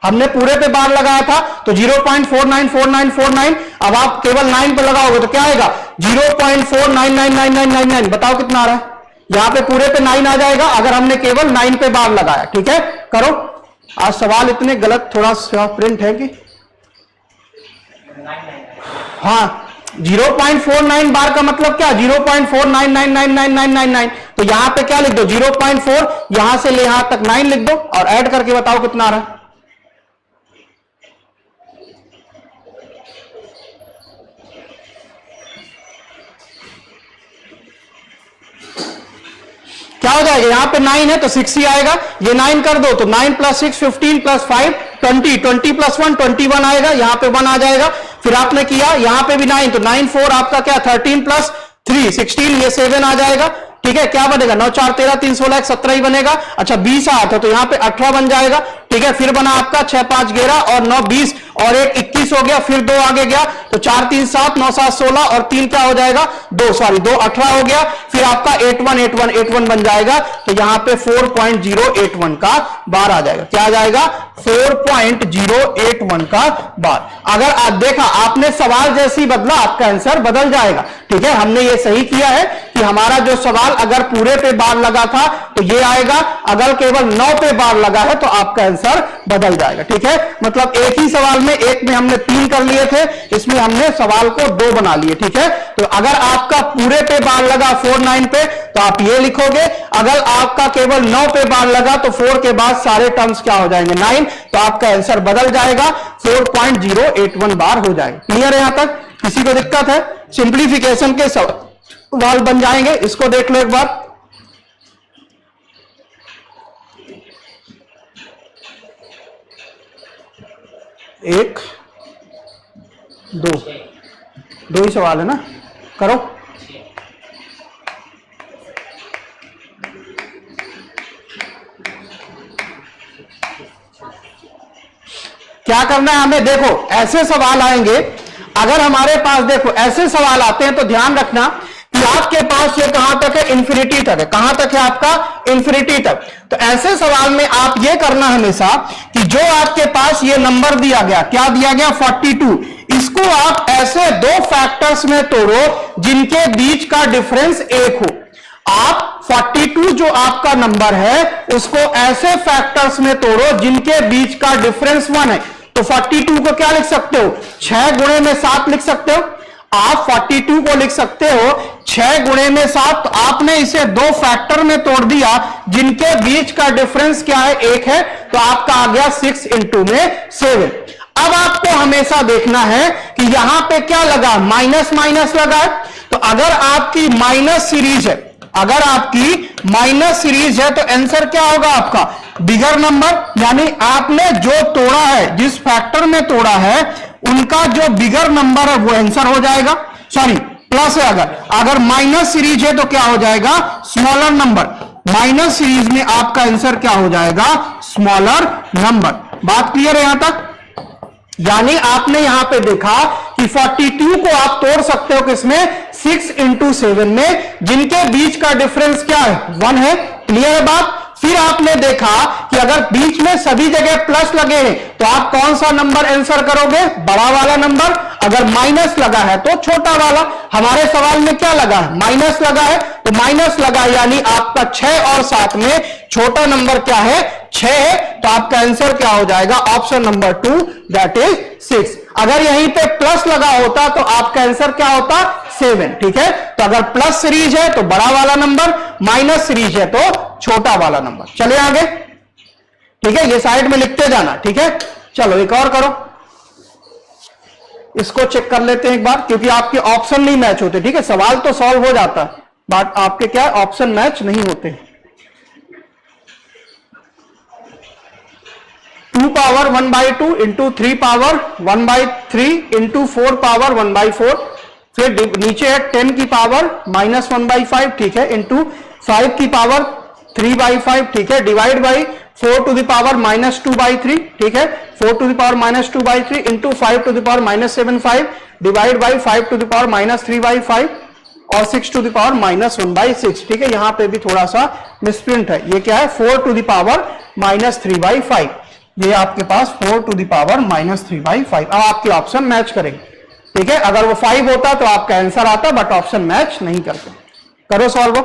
हमने पूरे पे बार लगाया था तो 0.494949, अब आप केवल 9 पे लगाओगे तो क्या आएगा 0.499999, बताओ कितना आ रहा है, यहां पे पूरे पे 9 आ जाएगा अगर हमने केवल 9 पे बार लगाया, ठीक है, करो। आज सवाल इतने गलत थोड़ा सा प्रिंट है कि हाँ 0.49 बार का मतलब क्या, 0.49999999, तो यहां पे क्या लिख दो 0.4, यहां से ले यहां तक 9 लिख दो और ऐड करके बताओ कितना आ रहा है, क्या हो जाएगा, यहां पे 9 है तो 6 ही आएगा, ये 9 कर दो तो 9 + 6 15 + 5 20, 20 + 1 21 आएगा, यहां पे 1 आ जाएगा, फिर आपने किया यहां पे भी 9, तो 9 4 आपका क्या 13 + 3 16, ये 7 आ जाएगा, ठीक है, क्या बनेगा 9 4 13 3 16 17 ही बनेगा, अच्छा 20 8 है तो यहां पे 18 बन जाएगा, ठीक है, फिर बना आपका 6 5 11 और 9 20 और 1 21 हो गया, फिर 2 आगे गया तो 4 3 7 9 7 16 और 3 क्या हो जाएगा 2 18 हो गया, फिर आपका 81 बन जाएगा, तो यहां पे 4.081 का बार आ जाएगा, क्या आ जाएगा 4.081 का बार। अगर आप देखा आपने सवाल जैसे ही बदला आपका आंसर बदल जाएगा, ठीक है, हमने ये सही किया है कि हमारा जो सवाल अगर पूरे पे बार लगा था तो ये आएगा, अगर केवल 9 पे बार लगा है तो आपका आंसर बदल जाएगा, ठीक है, मतलब एक ही सवाल में, एक में हमने 3 कर लिए थे, इसमें हमने सवाल को 2 बना लिए, ठीक है, तो अगर आपका पूरे पे बार लगा 49 पे तो आप ये लिखोगे, अगर आपका केवल 9 पे बार लगा तो 4 के बाद सारे टर्म्स क्या हो जाएंगे 9, तो आपका आंसर बदल जाएगा 4.081 बार हो जाएगा। क्लियर है यहां तक, किसी को दिक्कत है? सिंप्लीफिकेशन के सवाल बन जाएंगे, इसको देख लो एक बार, एक दो ही सवाल है ना, करो। क्या करना है हमें, देखो ऐसे सवाल आएंगे, अगर हमारे पास देखो ऐसे सवाल आते हैं तो ध्यान रखना कि आपके पास ये कहां तक है, इंफिनिटी तक है, कहां तक है आपका इंफिनिटी तक, तो ऐसे सवाल में आप ये करना हमेशा कि जो आपके पास ये नंबर दिया गया, क्या दिया गया 42, इसको आप ऐसे 2 फैक्टर्स में तोड़ो जिनके बीच का डिफरेंस 1 हो। आप 42 जो आपका नंबर है उसको ऐसे फैक्टर्स में तोड़ो जिनके बीच का डिफरेंस 1 है, तो 42 को क्या लिख सकते हो 6 गुणे में 7 लिख सकते हो, आप 42 को लिख सकते हो 6 गुणे में 7, तो आपने इसे 2 फैक्टर में तोड़ दिया जिनके बीच का डिफरेंस क्या है 1 है, तो आपका आ गया 6 × में 7। अब आपको हमेशा देखना है कि यहां पे क्या लगा, माइनस माइनस लगा है, तो अगर आपकी माइनस सीरीज है, अगर आपकी माइनस सीरीज है तो आंसर क्या होगा आपका बिगर नंबर, यानी आपने जो तोड़ा है, जिस फैक्टर में तोड़ा है उनका जो बिगर नंबर है वो आंसर हो जाएगा, सॉरी प्लस है, अगर माइनस सीरीज है तो क्या हो जाएगा स्मॉलर नंबर, माइनस सीरीज में आपका आंसर क्या हो जाएगा स्मॉलर नंबर। बात क्लियर है यहां तक, यानी आपने यहां पे देखा कि 42 को आप तोड़ सकते हो किसमें, 6 इंटू 7 में, जिनके बीच का डिफरेंस क्या है, 1 है। क्लियर है बात। फिर आपने देखा कि अगर बीच में सभी जगह प्लस लगे हैं तो आप कौन सा नंबर आंसर करोगे, बड़ा वाला नंबर। अगर माइनस लगा है तो छोटा वाला। हमारे सवाल में क्या लगा है, माइनस लगा है, तो माइनस लगा यानी आपका 6 और 7 में छोटा नंबर क्या है, 6 है। तो आपका आंसर क्या हो जाएगा, ऑप्शन नंबर 2 दैट इज 6। अगर यहीं पे प्लस लगा होता तो आपका आंसर क्या होता, 7। ठीक है, तो अगर प्लस सीरीज है तो बड़ा वाला नंबर, माइनस सीरीज है तो छोटा वाला नंबर। चलिए आगे। ठीक है, ये साइड में लिखते जाना। ठीक है, चलो एक और करो, इसको चेक कर लेते हैं एक बार, क्योंकि आपके ऑप्शन नहीं मैच होते। ठीक है, सवाल तो सॉल्व हो जाता है बट आपके क्या ऑप्शन मैच नहीं होते। 2 power 1/2 into 3 power 1/3 into 4 power 1/4, फिर नीचे है 10 की पावर -1/5, ठीक है, इंटू 5 की पावर 3/5, ठीक है, divide by 4 to the power -2/3, ठीक है, 4 to the power -2/3 into 5 to the power -7/5 divide by 5 to the power -3/5 और 6 टू द पावर -1/6। ठीक है, यहां पे भी थोड़ा सा मिसप्रिंट है, ये क्या है 4 टू द पावर -3/5, ये आपके पास 4 टू द पावर -3/5। अब आपके ऑप्शन मैच करेंगे। ठीक है, अगर वो 5 होता तो आपका आंसर आता, बट ऑप्शन मैच नहीं करते। करो सॉल्व।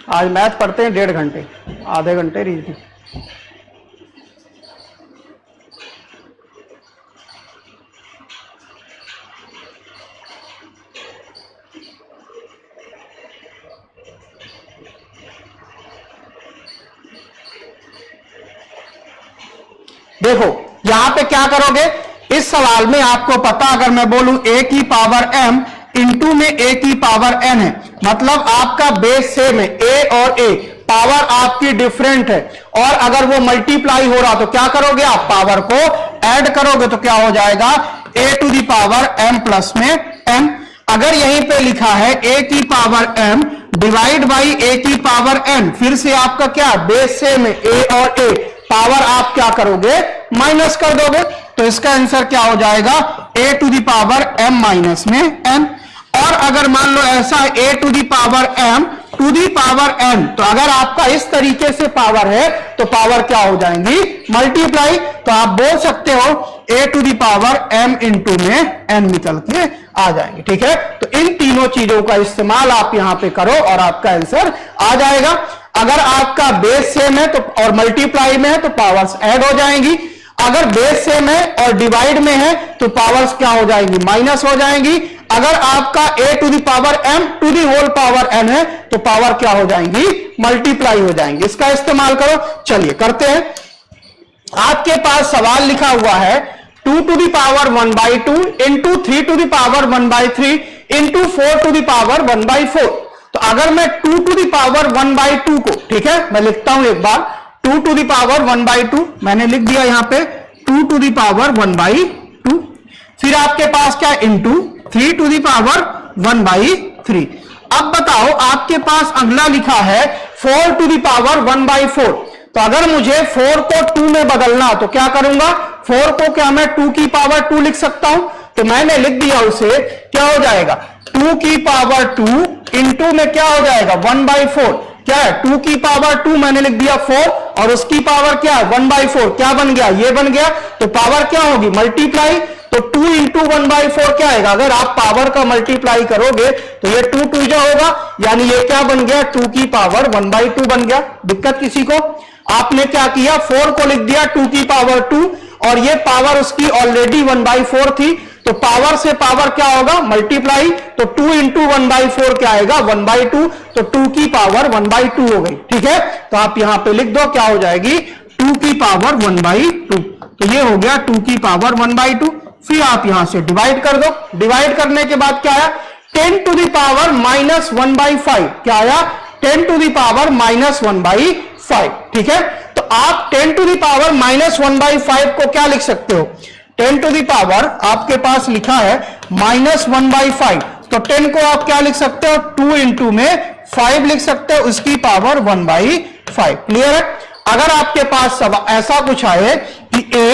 आज मैथ पढ़ते हैं 1.5 घंटे, आधे घंटे रीजनिंग। देखो यहां पे क्या करोगे, इस सवाल में आपको पता, अगर मैं बोलूं a की पावर m इंटू में a की पावर n है, मतलब आपका बेस सेम है, a और a पावर आपकी डिफरेंट है, और अगर वो मल्टीप्लाई हो रहा तो क्या करोगे, आप पावर को ऐड करोगे तो क्या हो जाएगा, a to the power m plus में m। अगर यहीं पे लिखा है a की power m divide by a की पावर n, फिर से आपका क्या बेस सेम है, a और a पावर आप क्या करोगे, माइनस कर दोगे, तो इसका आंसर क्या हो जाएगा, a to the power m minus में n। और अगर मान लो ऐसा है a to the power m to the power n, तो अगर आपका इस तरीके से पावर है तो पावर क्या हो जाएंगी, मल्टीप्लाई। तो आप बोल सकते हो a to the power m into में n निकल के आ जाएंगे। ठीक है, तो इन तीनों चीजों का इस्तेमाल आप यहां पे करो और आपका आंसर आ जाएगा। अगर आपका बेस सेम है तो और मल्टीप्लाई में है तो पावर्स ऐड हो जाएंगी, अगर बेस सेम है और डिवाइड में है तो पावर्स क्या हो जाएंगी, माइनस हो जाएंगी। अगर आपका a to the power m to the whole power n है तो पावर क्या हो जाएंगी, मल्टीप्लाई हो जाएंगी। इसका इस्तेमाल करो। चलिए करते हैं। आपके पास सवाल लिखा हुआ है 2 to the power 1/2 into 3 to the power 1/3 into 4 to the power 1/4। तो अगर मैं 2 टू दी पावर 1/2 को, ठीक है मैं लिखता हूं एक बार, 2 टू दी पावर 1/2 मैंने लिख दिया यहां पे 2 टू दी पावर 1/2, फिर आपके पास क्या इंटू 3 टू दी पावर 1/3। अब बताओ आपके पास अगला लिखा है 4 टू दी पावर 1/4। तो अगर मुझे 4 को 2 में बदलना तो क्या करूंगा, 4 को क्या मैं 2 की पावर 2 लिख सकता हूं, तो मैंने लिख दिया उसे, क्या हो जाएगा 2 की पावर 2 इंटू में क्या हो जाएगा 1/4। क्या है 2 की पावर 2 मैंने लिख दिया 4 और उसकी पावर क्या है 1/4, क्या बन गया, ये बन गया। तो पावर क्या होगी, मल्टीप्लाई। तो 2 इंटू 1/4 क्या आएगा, अगर आप पावर का मल्टीप्लाई करोगे तो ये 2 2 जा होगा, यानी ये क्या बन गया 2 की पावर 1/2 बन गया। दिक्कत किसी को, आपने क्या किया 4 को लिख दिया 2 की पावर 2 और ये पावर उसकी ऑलरेडी 1/4 थी, तो पावर से पावर क्या होगा, मल्टीप्लाई। तो 2 इंटू 1/4 क्या आएगा 1/2, तो 2 की पावर 1/2 हो गई। ठीक है, तो आप यहां पे लिख दो क्या हो जाएगी 2 की पावर 1/2। तो ये हो गया 2 की पावर 1/2। फिर आप यहां से डिवाइड कर दो, डिवाइड करने के बाद क्या है 10 टू द पावर -1/5। क्या आया? 10 टू द पावर -1/5। ठीक है, तो आप 10 टू द पावर -1/5 को क्या लिख सकते हो? 10 टू द पावर आपके पास लिखा है -1/5, तो 10 को आप क्या लिख सकते हो? 2 इंटू में 5 लिख सकते हो, उसकी पावर 1/5। क्लियर है? अगर आपके पास सब ऐसा कुछ आए कि a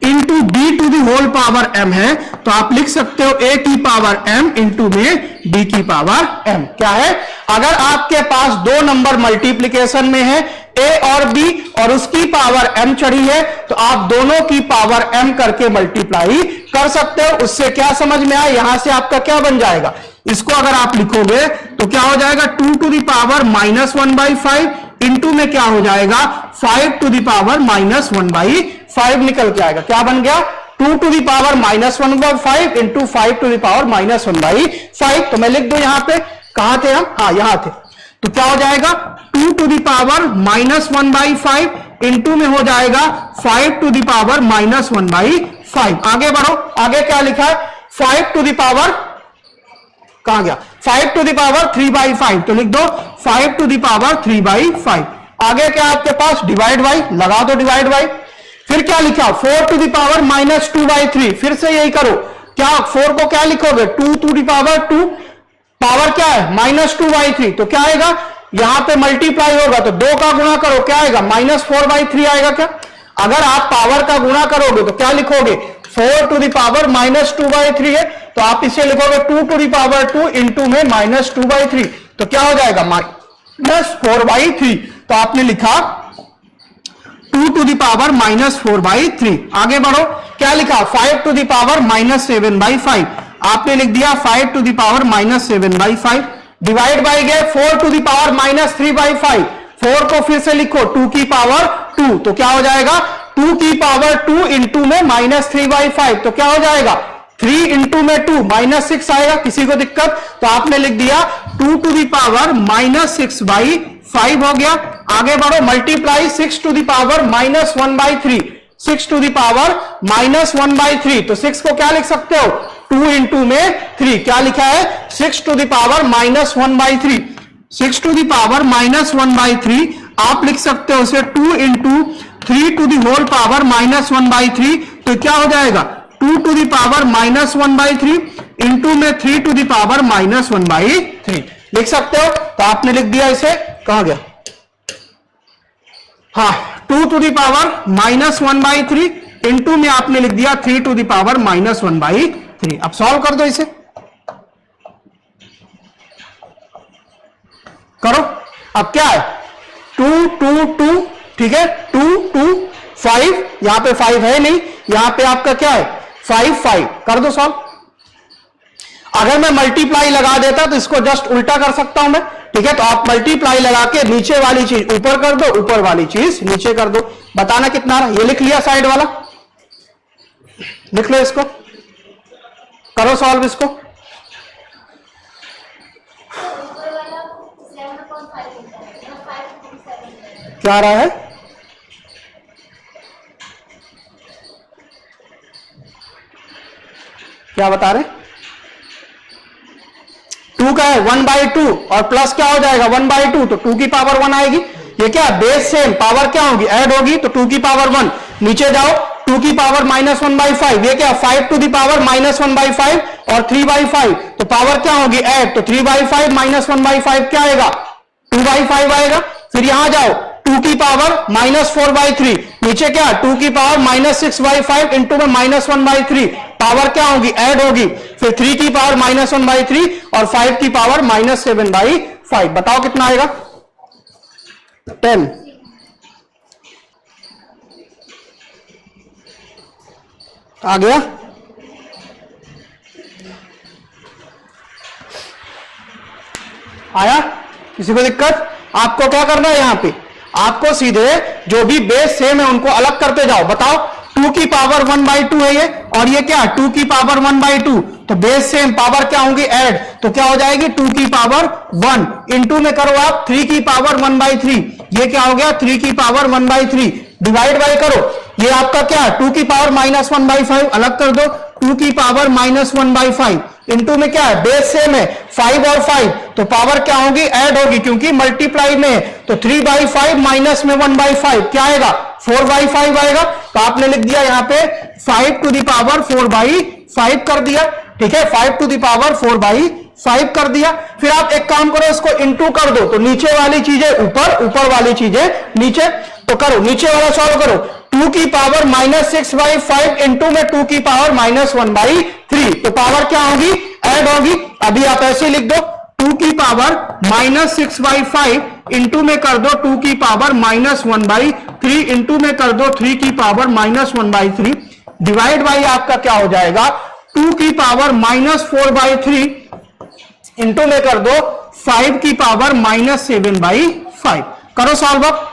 into B to the whole power m है, तो आप लिख सकते हो a की पावर m इंटू में b की पावर m। क्या है? अगर आपके पास दो नंबर मल्टीप्लीकेशन में है a और b और उसकी पावर m चढ़ी है, तो आप दोनों की पावर m करके मल्टीप्लाई कर सकते हो। उससे क्या समझ में आया? यहां से आपका क्या बन जाएगा? इसको अगर आप लिखोगे तो क्या हो जाएगा? 2 टू दी पावर -1/5 इंटू में क्या हो जाएगा? 5 टू दी पावर -1/5 निकल के आएगा। क्या बन गया? 2 to the power -1/5 into 5 to the power -1/5। तो मैं लिख दूं यहां पे, कहां थे हम? हाँ, यहां थे। तो क्या हो जाएगा? 2 टू दी पावर -1/5 इंटू में हो जाएगा 5 टू दी पावर -1/5। आगे बढ़ो, आगे क्या लिखा है? 5 टू दी पावर, कहां गया? 5 टू दी पावर 3/5, तो लिख दो 5 टू दी पावर 3/5। आगे क्या आपके पास? डिवाइड बाई, लगा दो डिवाइड बाई। फिर क्या लिखा? 4 टू दी पावर -2/3। फिर से यही करो। क्या 4 को क्या लिखोगे? 2 टू दी पावर 2, पावर क्या है? -2/3। तो क्या आएगा? यहां पे मल्टीप्लाई होगा तो 2 का गुणा करो, क्या आएगा? -4/3 आएगा। क्या? अगर आप पावर का गुणा करोगे तो क्या लिखोगे? 4 टू दी पावर -2/3 है, तो आप इसे लिखोगे 2 टू दी पावर 2 इंटू में -2/3। तो क्या हो जाएगा? -4/3। तो आपने लिखा 2 टू दी पावर -4/3। आगे बढ़ो, क्या लिखा? 5 टू दी पावर -7/5। आपने लिख दिया 5 to the power -7/5। Divide by गए 4 टू दी पावर -3/5। 4 को फिर से लिखो 2 की पावर 2, तो क्या हो जाएगा? 2 की पावर 2 इंटू में -3/5। तो क्या हो जाएगा? 3 इंटू में 2 -6 आएगा। किसी को दिक्कत? तो आपने लिख दिया 2 टू दी पावर -6/5 हो गया। आगे बढ़ो, multiply 6 to the power -1/3। 6 to the power -1/3, तो 6 को क्या लिख सकते हो? 2 इंटू में 3। क्या लिखा है? 6 to the power -1/3। 6 to the power -1/3 आप लिख सकते हो उसे 2 into 3 to the whole power -1/3। तो क्या हो जाएगा? 2 टू दी पावर -1/3 इंटू में 3 टू दी पावर -1/3 लिख सकते हो। तो आपने लिख दिया इसे, कहां गया? हाँ, 2 टू दी पावर -1/3 इंटू में आपने लिख दिया 3 टू दी पावर -1/3। अब सॉल्व कर दो इसे, करो। अब क्या है? 2 2 2, ठीक है, 2 2 5, यहां पे 5 है नहीं, यहां पे आपका क्या है? 5 5। कर दो सॉल्व। अगर मैं मल्टीप्लाई लगा देता तो इसको जस्ट उल्टा कर सकता हूं मैं, ठीक है। तो आप मल्टीप्लाई लगा के नीचे वाली चीज ऊपर कर दो, ऊपर वाली चीज नीचे कर दो। बताना कितना रहा? ये लिख लिया साइड वाला, लिख लो इसको, करो सॉल्व इसको। क्या आ रहा है? क्या बता रहे? 2 का है 1/2 और प्लस क्या हो जाएगा? 1/2, तो 2 की पावर 1 आएगी। ये क्या? बेस सेम, पावर क्या होगी? ऐड होगी, तो 2 की पावर 1। नीचे जाओ, 2 की पावर -1/5। ये क्या? 5 टू दी पावर -1/5 और 3/5, तो पावर क्या होगी? ऐड। तो 3/5 -1/5 क्या आएगा? 2/5 आएगा। फिर यहां जाओ, 2 की पावर -4/3। नीचे क्या? 2 की पावर -6/5 इंटू में -1/3, पावर क्या होगी? ऐड होगी। फिर 3 की पावर -1/3 और 5 की पावर -7/5। बताओ कितना आएगा? 10। आ गया? आया? किसी को दिक्कत? आपको क्या करना है? यहां पे आपको सीधे जो भी बेस सेम है उनको अलग करते जाओ। बताओ, 2 की पावर 1/2 है ये, और ये क्या? 2 की पावर 1/2, तो बेस सेम, पावर क्या होंगी? ऐड। तो क्या हो जाएगी? 2 की पावर 1 इंटू में करो आप 3 की पावर 1/3। ये क्या हो गया? 3 की पावर 1/3। डिवाइड बाय करो, ये आपका क्या? 2 की पावर -1/5 अलग कर दो, 2 की पावर -1/5 इंटू में क्या है, बेस सेम है 5 और 5, तो पावर क्या होगी, ऐड होगी क्योंकि मल्टीप्लाई में है, तो 3/5 माइनस में 1/5 क्या आएगा, 4/5 आएगा। तो आपने लिख दिया यहां पे 5 टू द पावर 4/5 कर दिया, ठीक है, 5 टू द पावर 4/5 कर दिया। फिर आप एक काम करो, इसको इंटू कर दो, तो नीचे वाली चीजें ऊपर, ऊपर वाली चीजें नीचे, तो करो नीचे वाला सॉल्व करो, 2 की पावर -6/5 इंटू में 2 की पावर -1/3, तो पावर क्या होगी, ऐड होगी। अभी आप ऐसे लिख दो, 2 की पावर -6/5 इंटू में कर दो 2 की पावर -1/3 इंटू में कर दो 3 की पावर -1/3 डिवाइड बाई आपका क्या हो जाएगा, 2 की पावर -4/3 इंटू में कर दो 5 की पावर -7/5। करो सॉल्व अप,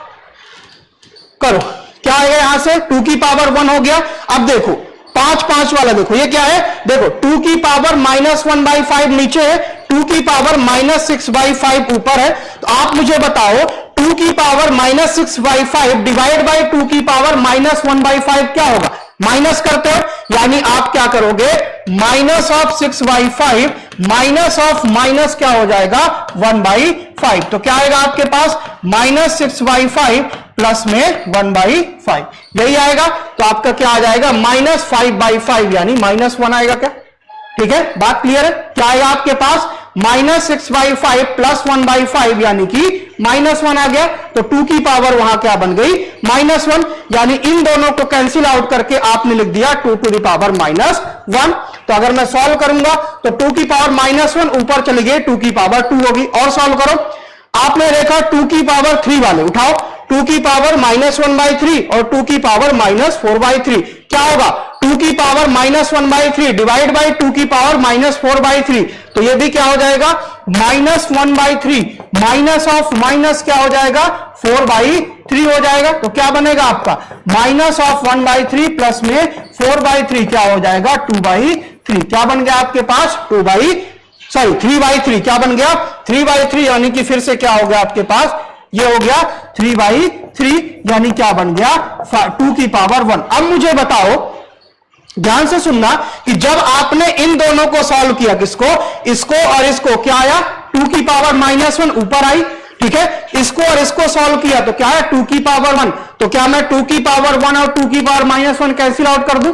करो, क्या आएगा यहां से, 2 की पावर 1 हो गया। अब देखो 5 वाला देखो, ये क्या है, देखो 2 की पावर -1/5 नीचे है, 2 की पावर -6/5 ऊपर है। तो आप मुझे बताओ 2 की पावर -6/5 डिवाइड बाई 2 की पावर -1/5 क्या होगा, माइनस करते हो, यानी आप क्या करोगे, -6/5 माइनस ऑफ माइनस क्या हो जाएगा 1/5, तो क्या आएगा आपके पास -6/5 प्लस में 1/5 यही आएगा। तो आपका क्या आ जाएगा -5/5 यानी -1 आएगा क्या, ठीक है, बात क्लियर है। क्या आएगा आपके पास -6/5 प्लस 1/5 यानी कि -1 आ गया। तो 2 की पावर वहां क्या बन गई -1, यानी इन दोनों को कैंसिल आउट करके आपने लिख दिया 2 टू द पावर -1। तो अगर मैं सॉल्व करूंगा तो 2 की पावर -1 ऊपर चली गई, 2 की पावर 2 होगी। और सॉल्व करो, आपने देखा 2 की पावर 3 वाले उठाओ, 2 की पावर -1/3 और 2 की पावर -4/3 क्या होगा, 2 की पावर -1/3 डिवाइड बाई 2 की पावर -4/3, तो ये भी क्या हो जाएगा -1/3 माइनस ऑफ माइनस क्या हो जाएगा 4/3 हो जाएगा। तो क्या बनेगा आपका माइनस ऑफ 1/3 प्लस में 4/3 क्या हो जाएगा 2/3, क्या बन गया आपके पास 3/3 क्या बन गया 3/3, यानी कि फिर से क्या हो गया आपके पास, ये हो गया 3/3 यानी क्या बन गया 2 की पावर 1। अब मुझे बताओ, ध्यान से सुनना, कि जब आपने इन दोनों को सॉल्व किया, किसको, इसको और इसको, क्या आया 2 की पावर -1 ऊपर आई, ठीक है, इसको और इसको सॉल्व किया तो क्या है 2 की पावर 1, तो क्या मैं 2 की पावर 1 और 2 की पावर -1 कैंसिल आउट कर दूं,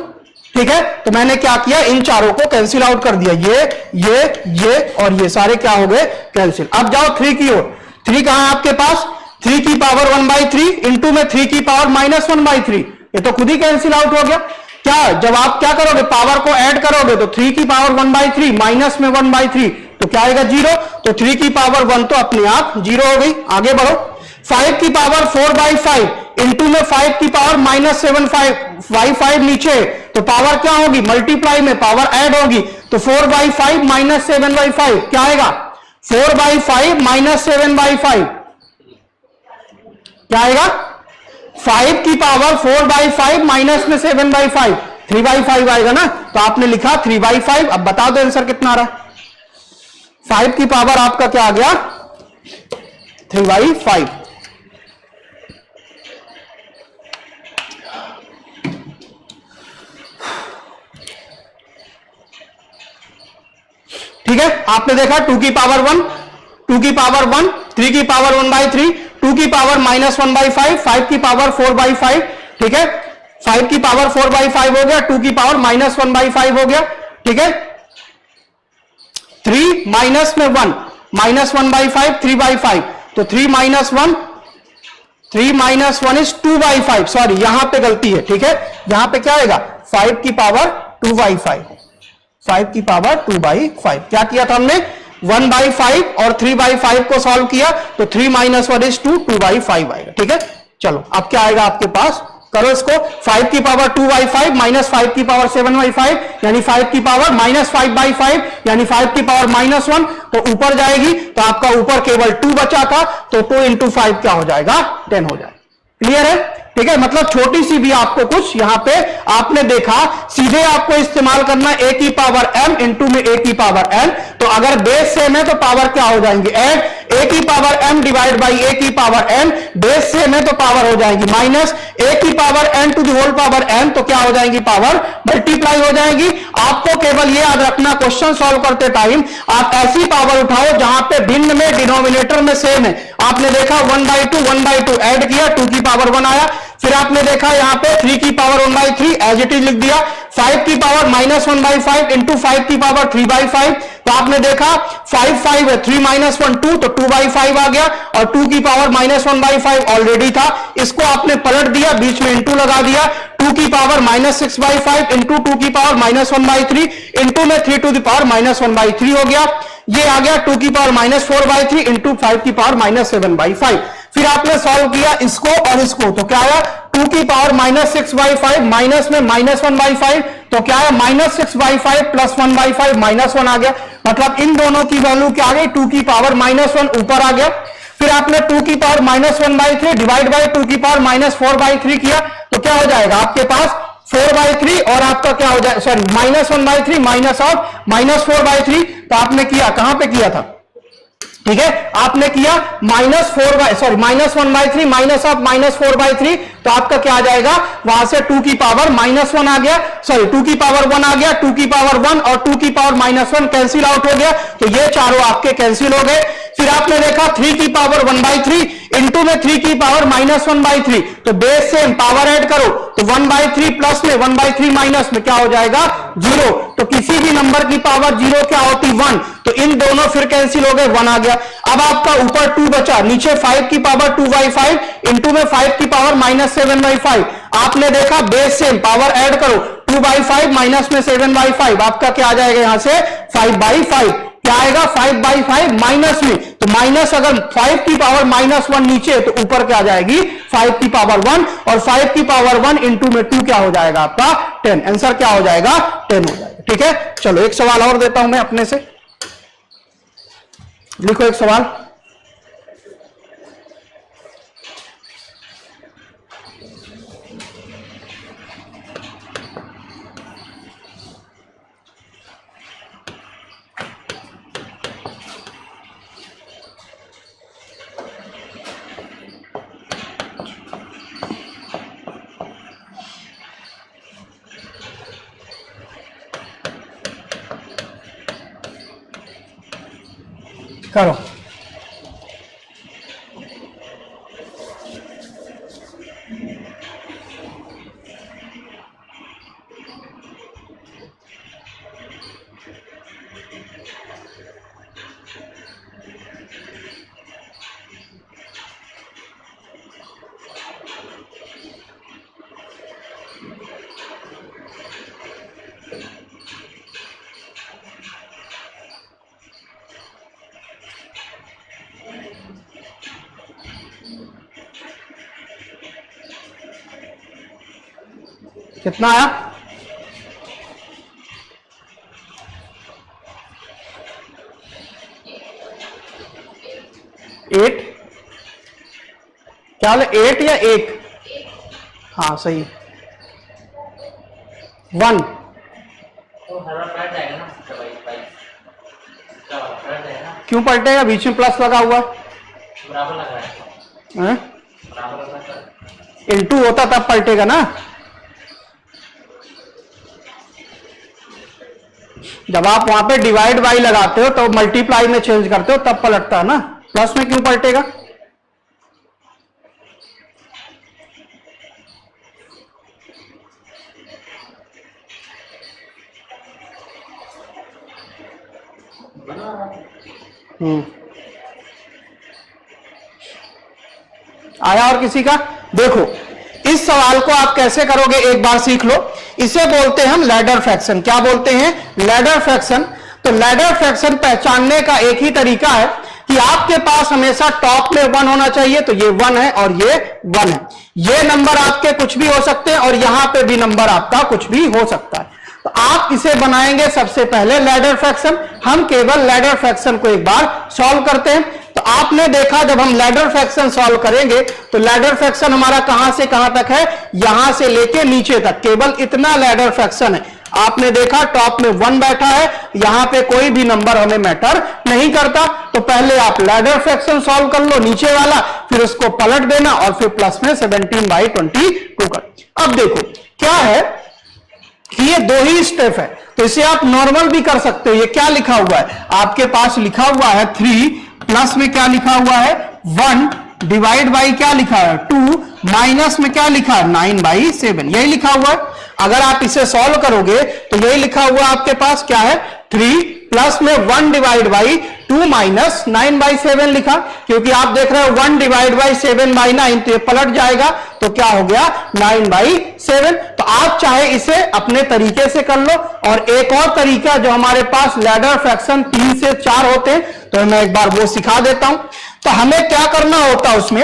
ठीक है, तो मैंने क्या किया, इन चारों को कैंसिल आउट कर दिया, ये और ये सारे क्या हो गए कैंसिल। अब जाओ 3 की ओर, 3 कहां है आपके पास, 3 की पावर 1/3 इंटू में 3 की पावर -1/3, ये तो खुद ही कैंसिल आउट हो गया। क्या, जब आप क्या करोगे, पावर को ऐड करोगे तो 3 की पावर 1/3 माइनस में 1/3 तो क्या आएगा 0, तो 3 की पावर 1 तो अपने आप 0 हो गई। आगे बढ़ो, 5 की पावर 4/5 इंटू में 5 की पावर -7/5 नीचे, तो पावर क्या होगी, मल्टीप्लाई में पावर ऐड होगी, तो 4/5 -7/5 क्या आएगा 4/5 -7/5 क्या आएगा, 5 की पावर 4/5 माइनस में 7/5 3/5 आएगा ना। तो आपने लिखा 3/5। अब बता दो आंसर कितना आ रहा है, 5 की पावर आपका क्या आ गया 3/5। ठीक है, आपने देखा 2 की पावर 1, 2 की पावर 1, 3 की पावर 1/3, 2 की पावर -1/5, 5 की पावर 4/5, ठीक है, 5 की पावर 4/5 हो गया, 2 की पावर -1/5 हो गया, ठीक है, 3 माइनस में 1 -1/5 3/5, तो 3 माइनस 1 इज 2/5, सॉरी यहां पे गलती है, ठीक है, यहां पे क्या आएगा 5 की पावर 2/5, 5 की पावर 2/5। क्या किया था हमने 1/5 और 3/5 को सॉल्व किया, तो 3 माइनस 1 इज 2/5 आएगा, ठीक है। चलो अब क्या आएगा आपके पास, करो इसको, 5 की पावर 2/5 माइनस 5 की पावर 7/5 यानी 5 की पावर -5/5 यानी 5 की पावर -1, तो ऊपर जाएगी, तो आपका ऊपर केवल 2 बचा था, तो 2 × 5 क्या हो जाएगा 10 हो जाएगा। क्लियर है, ठीक है, मतलब छोटी सी भी आपको कुछ यहां पे आपने देखा, सीधे आपको इस्तेमाल करना a की पावर m इंटू में a की पावर n। तो अगर बेस सेम है तो पावर क्या हो जाएंगे ऐड, a की power m divide by a की पावर n, बेस सेम है तो पावर हो जाएगी माइनस a की power n to the whole power n, तो क्या हो जाएगी पावर मल्टीप्लाई हो जाएगी। आपको केवल ये याद रखना, क्वेश्चन सॉल्व करते टाइम आप ऐसी पावर उठाओ जहां पे भिन्न में डिनोमिनेटर में सेम है। आपने देखा 1/2 ऐड किया 2 की पावर 1 आया, फिर आपने देखा यहां पे 3 की पावर 1/3 एज इट इज लिख दिया, 5 की पावर -1/5 इंटू 5 की पावर 3/5, तो आपने देखा 5 5 है, 3 - 1 2, तो 2/5 आ गया, और 2 की पावर -1/5 ऑलरेडी था, इसको आपने पलट दिया, बीच में इंटू लगा दिया, 2 की पावर -6/5 इंटू 2 की पावर -1/3 इंटू में 3 टू द पावर -1/3 हो गया। ये आ गया 2 की पावर -4/3 इंटू 5 की पावर -7/5। फिर आपने सॉल्व किया इसको और इसको, तो क्या आया 2 की पावर -6/5 माइनस में -1/5, तो क्या है -6/5 प्लस 1/5 -1 आ गया, मतलब इन दोनों की वैल्यू क्या आ गई 2 की पावर -1 ऊपर आ गया। फिर आपने 2 की पावर -1/3 डिवाइड बाई 2 की पावर -4/3 किया, तो क्या हो जाएगा आपके पास 4/3 और आपका क्या हो जाए, सॉरी -1/3 माइनस ऑफ -4/3, तो आपने किया कहां पे किया था, ठीक है, आपने किया -1/3 माइनस ऑफ -4/3, तो आपका क्या आ जाएगा वहां से 2 की पावर -1 आ गया, सॉरी 2 की पावर 1 आ गया, 2 की पावर 1 और 2 की पावर -1 कैंसिल आउट हो गया, तो ये चारों आपके कैंसिल हो गए। फिर आपने देखा 3 की पावर 1/3 इंटू में 3 की पावर -1/3, तो बेस से पावर ऐड करो, तो 1/3 प्लस में 1/3 माइनस में क्या हो जाएगा 0, तो किसी भी नंबर की पावर 0 क्या होती 1, तो इन दोनों फिर कैंसिल हो गए, 1 आ गया। अब आपका ऊपर 2 बचा, नीचे 5 की पावर 2/5 इंटू में 5 की पावर -7/5, आपने देखा बेस सेम पावर ऐड करो, 2/5 माइनस में 7/5, आपका क्या आ जाएगा यहां से 5/5, क्या आएगा 5/5 माइनस में, तो माइनस अगर 5 की पावर -1 नीचे तो ऊपर क्या आ जाएगी 5 की पावर 1, और 5 की पावर 1 इंटू में 2 क्या हो जाएगा आपका 10, आंसर क्या हो जाएगा 10 हो जाएगा। ठीक है, चलो एक सवाल और देता हूं मैं अपने से, लिखो एक सवाल। करो, कितना आया 8, क्या 8 या 1, हाँ सही 1, तो हर बार पलट जाएगा ना, तो भाई पलट जाएगा, क्यों पलटेगा, बीच में प्लस लगा हुआ बराबर लग रहा है, बराबर लग रहा है, इंटू होता तब पलटेगा ना, जब आप वहां पे डिवाइड बाई लगाते हो तो मल्टीप्लाई में चेंज करते हो तब पलटता है ना, प्लस में क्यों पलटेगा। आया और किसी का, देखो इस सवाल को आप कैसे करोगे एक बार सीख लो, इसे बोलते हैं हम लैडर फ्रैक्शन। क्या बोलते हैं लैडर फ्रैक्शन। तो लैडर फ्रैक्शन पहचानने का एक ही तरीका है कि आपके पास हमेशा टॉप में 1 होना चाहिए, तो ये 1 है और ये 1 है, ये नंबर आपके कुछ भी हो सकते हैं और यहां पे भी नंबर आपका कुछ भी हो सकता है। तो आप इसे बनाएंगे सबसे पहले लैडर फ्रैक्शन, हम केवल लैडर फ्रैक्शन को एक बार सॉल्व करते हैं। तो आपने देखा जब हम लैडर फ्रैक्शन सॉल्व करेंगे तो लैडर फ्रैक्शन हमारा कहां से कहां तक है, यहां से लेके नीचे तक केवल इतना लैडर फ्रैक्शन है। आपने देखा टॉप में 1 बैठा है, यहां पे कोई भी नंबर हमें मैटर नहीं करता। तो पहले आप लैडर फ्रैक्शन सॉल्व कर लो नीचे वाला, फिर उसको पलट देना और फिर प्लस में 17/22 कर। अब देखो क्या है कि ये 2 ही स्टेप है, तो इसे आप नॉर्मल भी कर सकते हो। ये क्या लिखा हुआ है आपके पास, लिखा हुआ है 3 प्लस में क्या लिखा हुआ है 1 डिवाइड बाई क्या लिखा है 2 माइनस में क्या लिखा है 9/7, यही लिखा हुआ है। अगर आप इसे सॉल्व करोगे तो यही लिखा हुआ आपके पास क्या है 3 प्लस में 1 डिवाइड बाई 2 माइनस 9/7 लिखा, क्योंकि आप देख रहे हो 1 डिवाइड बाई 7/9 तो ये पलट जाएगा, तो क्या हो गया 9/7। तो आप चाहे इसे अपने तरीके से कर लो, और एक और तरीका जो हमारे पास लैडर फ्रैक्शन 3 से 4 होते हैं, तो मैं एक बार वो सिखा देता हूं। तो हमें क्या करना होता है उसमें,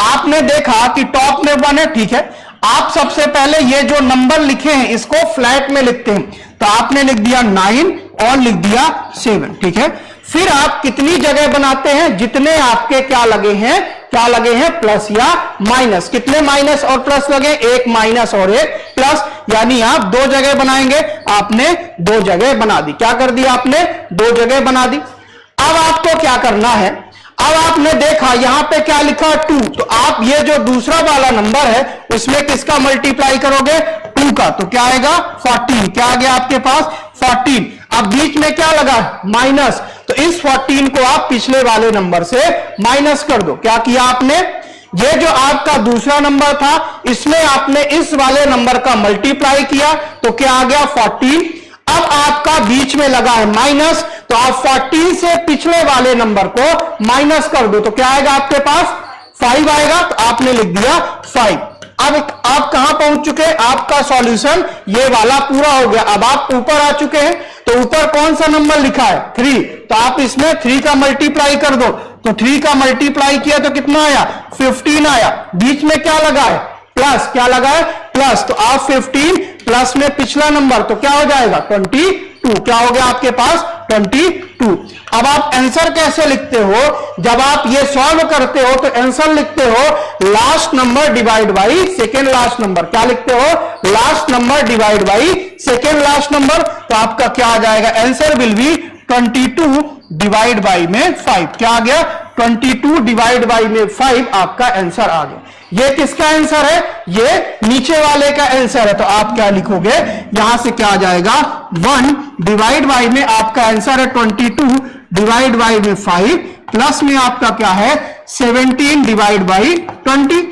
आपने देखा कि टॉप में 1 है, ठीक है। आप सबसे पहले ये जो नंबर लिखे हैं इसको फ्लैट में लिखते हैं, तो आपने लिख दिया 9 और लिख दिया 7, ठीक है। फिर आप कितनी जगह बनाते हैं, जितने आपके क्या लगे हैं प्लस या माइनस, कितने माइनस और प्लस लगे, एक माइनस और एक प्लस, यानी आप 2 जगह बनाएंगे। आपने 2 जगह बना दी, क्या कर दिया आपने 2 जगह बना दी। अब आपको क्या करना है, अब आपने देखा यहां पे क्या लिखा 2, तो आप ये जो दूसरा वाला नंबर है उसमें किसका मल्टीप्लाई करोगे 2 का, तो क्या आएगा 14, क्या आ गया आपके पास 14। अब बीच में क्या लगा माइनस, तो इस 14 को आप पिछले वाले नंबर से माइनस कर दो। क्या किया आपने, ये जो आपका दूसरा नंबर था इसमें आपने इस वाले नंबर का मल्टीप्लाई किया, तो क्या आ गया 14। अब आपका बीच में लगा है माइनस, तो आप 14 से पिछले वाले नंबर को माइनस कर दो, तो क्या आएगा आपके पास 5 आएगा, तो आपने लिख दिया 5। अब आप कहां पहुंच चुके हैं, आपका सॉल्यूशन ये वाला पूरा हो गया। अब आप ऊपर आ चुके हैं, तो ऊपर कौन सा नंबर लिखा है 3, तो आप इसमें 3 का मल्टीप्लाई कर दो, तो 3 का मल्टीप्लाई किया तो कितना आया 15 आया। बीच में क्या लगा है प्लस, क्या लगा है प्लस, तो आप 15 प्लस में पिछला नंबर, तो क्या हो जाएगा 22, क्या हो गया आपके पास 22। अब आप आंसर कैसे लिखते हो, जब आप ये सॉल्व करते हो तो आंसर लिखते हो last number divide by second last number, क्या लिखते हो last number divide by second last number, तो आपका क्या आ जाएगा answer will be 22 divide by में 5, क्या आ गया 22 डिवाइड बाई में 5 आपका आंसर आ गया। ये किसका आंसर है, ये नीचे वाले का आंसर है, तो आप क्या लिखोगे यहां से क्या आ जाएगा 1 डिवाइड बाई में आपका आंसर है 22 डिवाइड बाई में 5 प्लस में आपका क्या है 17 डिवाइड बाई 20,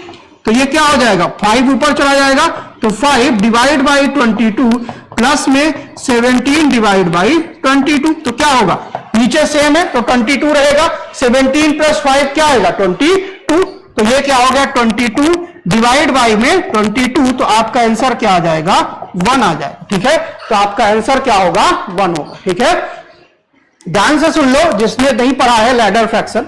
तो ये क्या हो जाएगा 5 ऊपर चला जाएगा, तो 5 डिवाइड बाई 22 प्लस में 17 डिवाइड बाई 22, तो क्या होगा नीचे सेम है तो 22 रहेगा, 17 प्लस 5 क्या आएगा 22, तो ये क्या हो गया 22 डिवाइड बाई में 22, तो आपका आंसर क्या आ जाएगा 1 आ जाएगा, ठीक है। तो आपका आंसर क्या होगा 1 होगा, ठीक है। ध्यान से सुन लो जिसने नहीं पढ़ा है लैडर फ्रैक्शन,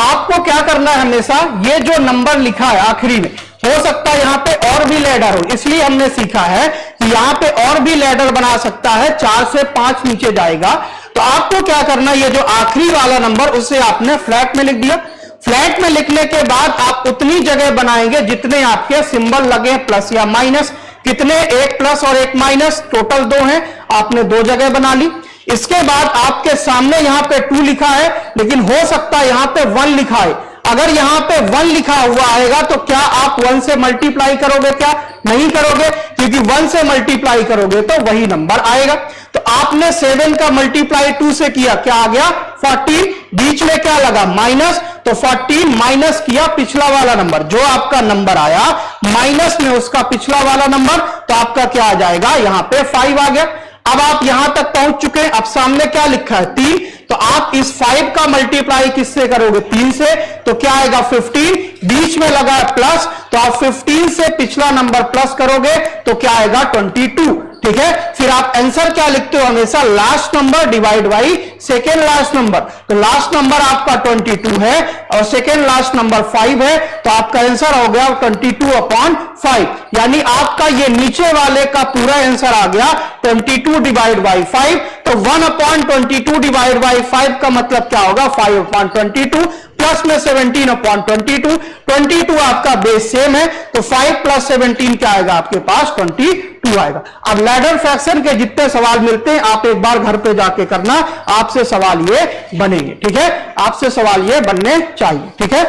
आपको क्या करना है हमेशा ये जो नंबर लिखा है आखिरी में, हो सकता है यहां पे और भी लैडर हो, इसलिए हमने सीखा है कि यहां पे और भी लैडर बना सकता है, 4 से 5 नीचे जाएगा। तो आपको क्या करना, ये जो आखिरी वाला नंबर उसे आपने फ्लैट में लिख दिया। फ्लैट में लिखने के बाद आप उतनी जगह बनाएंगे जितने आपके सिंबल लगे प्लस या माइनस, कितने एक प्लस और एक माइनस, टोटल 2 हैं, आपने 2 जगह बना ली। इसके बाद आपके सामने यहां पे 2 लिखा है, लेकिन हो सकता है यहां पे 1 लिखा है। अगर यहां पे 1 लिखा हुआ आएगा तो क्या आप 1 से मल्टीप्लाई करोगे, क्या नहीं करोगे, क्योंकि 1 से मल्टीप्लाई करोगे तो वही नंबर आएगा। तो आपने 7 का मल्टीप्लाई 2 से किया, क्या आ गया 14, बीच में क्या लगा माइनस, तो 14 माइनस किया पिछला वाला नंबर, जो आपका नंबर आया माइनस में उसका पिछला वाला नंबर, तो आपका क्या आ जाएगा यहां पे 5 आ गया। अब आप यहां तक पहुंच चुके हैं, अब सामने क्या लिखा है 3, तो आप इस 5 का मल्टीप्लाई किससे करोगे 3 से, तो क्या आएगा 15, बीच में लगा प्लस, तो आप 15 से पिछला नंबर प्लस करोगे तो क्या आएगा 22, ठीक है। फिर आप आंसर क्या लिखते हो हमेशा, last number divide by second last number. तो लास्ट नंबर आपका 22 है और सेकेंड लास्ट नंबर 5 है, तो आपका आंसर हो गया 22/5। यानी आपका ये नीचे वाले का पूरा आंसर आ गया 22 डिवाइड बाई 5। तो 1/22 डिवाइड बाई 5 का मतलब क्या होगा, 5/22 प्लस में 17/22। 22 आपका बेस सेम है, तो 5 प्लस 17 क्या आएगा आपके पास, 22 आएगा। अब लैडर फ्रैक्शन के जितने सवाल मिलते हैं आप एक बार घर पे जाके करना, आपसे सवाल ये बनेंगे, ठीक है, आपसे सवाल ये बनने चाहिए, ठीक है।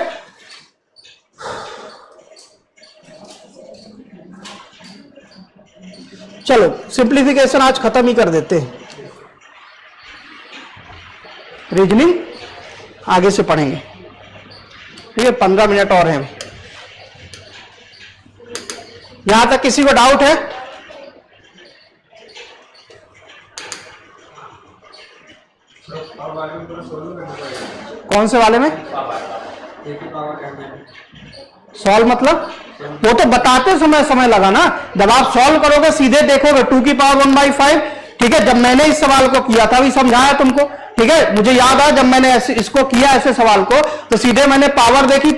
चलो सिंप्लीफिकेशन आज खत्म ही कर देते हैं, रीजनिंग आगे से पढ़ेंगे, ठीक है। 15 मिनट और हैं। यहां तक किसी को डाउट है? कौन से वाले में सॉल्व, मतलब वो तो बताते समय लगा ना, जब आप सॉल्व करोगे सीधे देखोगे 2⁵1/5, ठीक है। जब मैंने इस सवाल को किया था भी समझाया तुमको, ठीक है। मुझे याद है जब मैंने इसको किया ऐसे सवाल को, तो सीधे मैंने पावर देखी,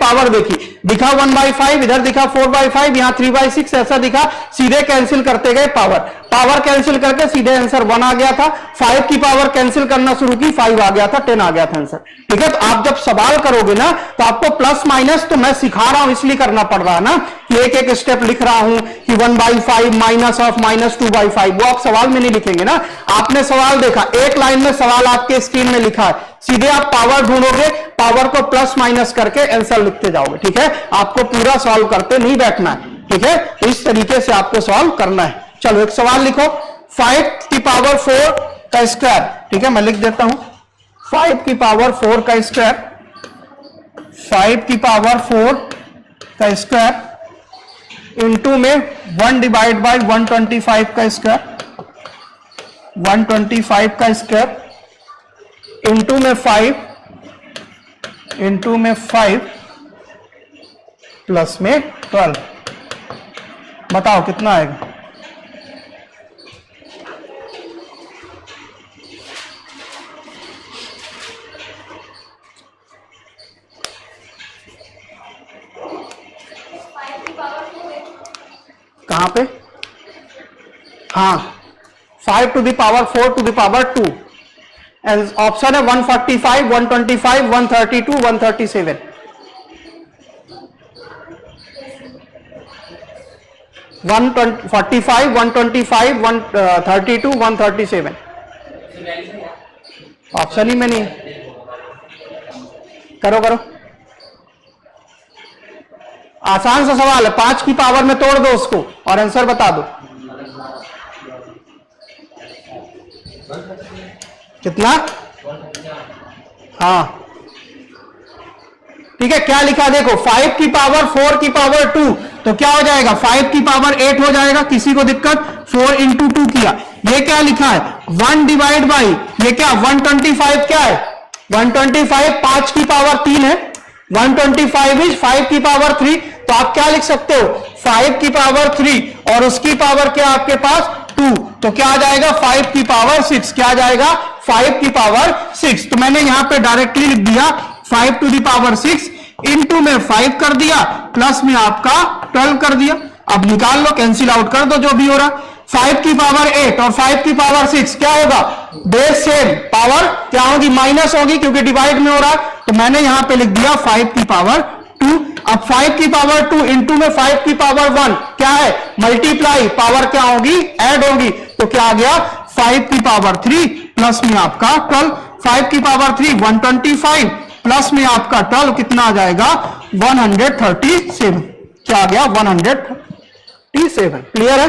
दिखा 1/5, इधर दिखा 4/5, यहां 3/6 ऐसा दिखा, सीधे कैंसिल करते गए पावर कैंसिल करके सीधे आंसर 1 आ गया था। 5 की पावर कैंसिल करना शुरू की, 5 आ गया था, 10 आ गया था आंसर, ठीक है। तो आप जब सवाल करोगे ना तो आपको प्लस माइनस तो मैं सिखा रहा हूं इसलिए करना पड़ रहा है ना, कि एक एक स्टेप लिख रहा हूं कि 1/5 माइनस ऑफ -2/5, वो आप सवाल में नहीं लिखेंगे ना। आपने सवाल देखा, एक लाइन में सवाल आपके स्क्रीन में लिखा है, सीधे आप पावर ढूंढोगे, पावर को प्लस माइनस करके आंसर लिखते जाओगे, ठीक है। आपको पूरा सॉल्व करते नहीं बैठना है, ठीक है। इस तरीके से आपको सॉल्व करना है। चलो एक सवाल लिखो, 5 की पावर 4 का स्क्वायर, ठीक है, मैं लिख देता हूं 5 की पावर 4 का स्क्वायर, 5 की पावर 4 का स्क्वायर इंटू में 1 डिवाइड बाई 125 का स्क्वायर, 125 का स्क्वायर इंटू में 5 प्लस में 12। बताओ कितना आएगा? कहां पे? हाँ, 5 to the power 4 to the power 2, and option है 145, 125, 132, 137। वन 45, 125, 132, 137 ऑप्शन ही में नहीं। करो आसान सा सवाल है, 5 की पावर में तोड़ दो उसको और आंसर बता दो कितना। हाँ ठीक है, क्या लिखा देखो, 5 की पावर 4 की पावर 2, तो क्या हो जाएगा, 5 की पावर 8 हो जाएगा, किसी को दिक्कत? 4 इंटू 2 किया, ये क्या लिखा है 1 डिवाइड बाई, ये क्या 125 क्या है 125, 5 की पावर 3 है, 125 इज 5 की पावर 3, तो आप क्या लिख सकते हो 5 की पावर 3 और उसकी पावर क्या आपके पास 2, तो क्या आ जाएगा 5 की पावर 6, क्या आ जाएगा 5 की पावर 6। तो मैंने यहां पे डायरेक्टली लिख दिया 5 टू द पावर 6 इंटू में 5 कर दिया, प्लस में आपका 12 कर दिया। अब निकाल लो, कैंसिल आउट कर दो जो भी हो रहा। 5 की पावर 8 और 5 की पावर 6 क्या होगा, बेस सेम, पावर क्या होगी माइनस होगी क्योंकि डिवाइड में हो रहा है, तो मैंने यहां पे लिख दिया 5 की पावर 2। अब 5 की पावर 2 इंटू में 5 की पावर 1 क्या है मल्टीप्लाई, पावर क्या होगी ऐड होगी, तो क्या आ गया 5 की पावर 3 प्लस में आपका 12, 5 की पावर 3 125 प्लस में आपका 12 कितना आ जाएगा 137, क्या आ गया 137। क्लियर है?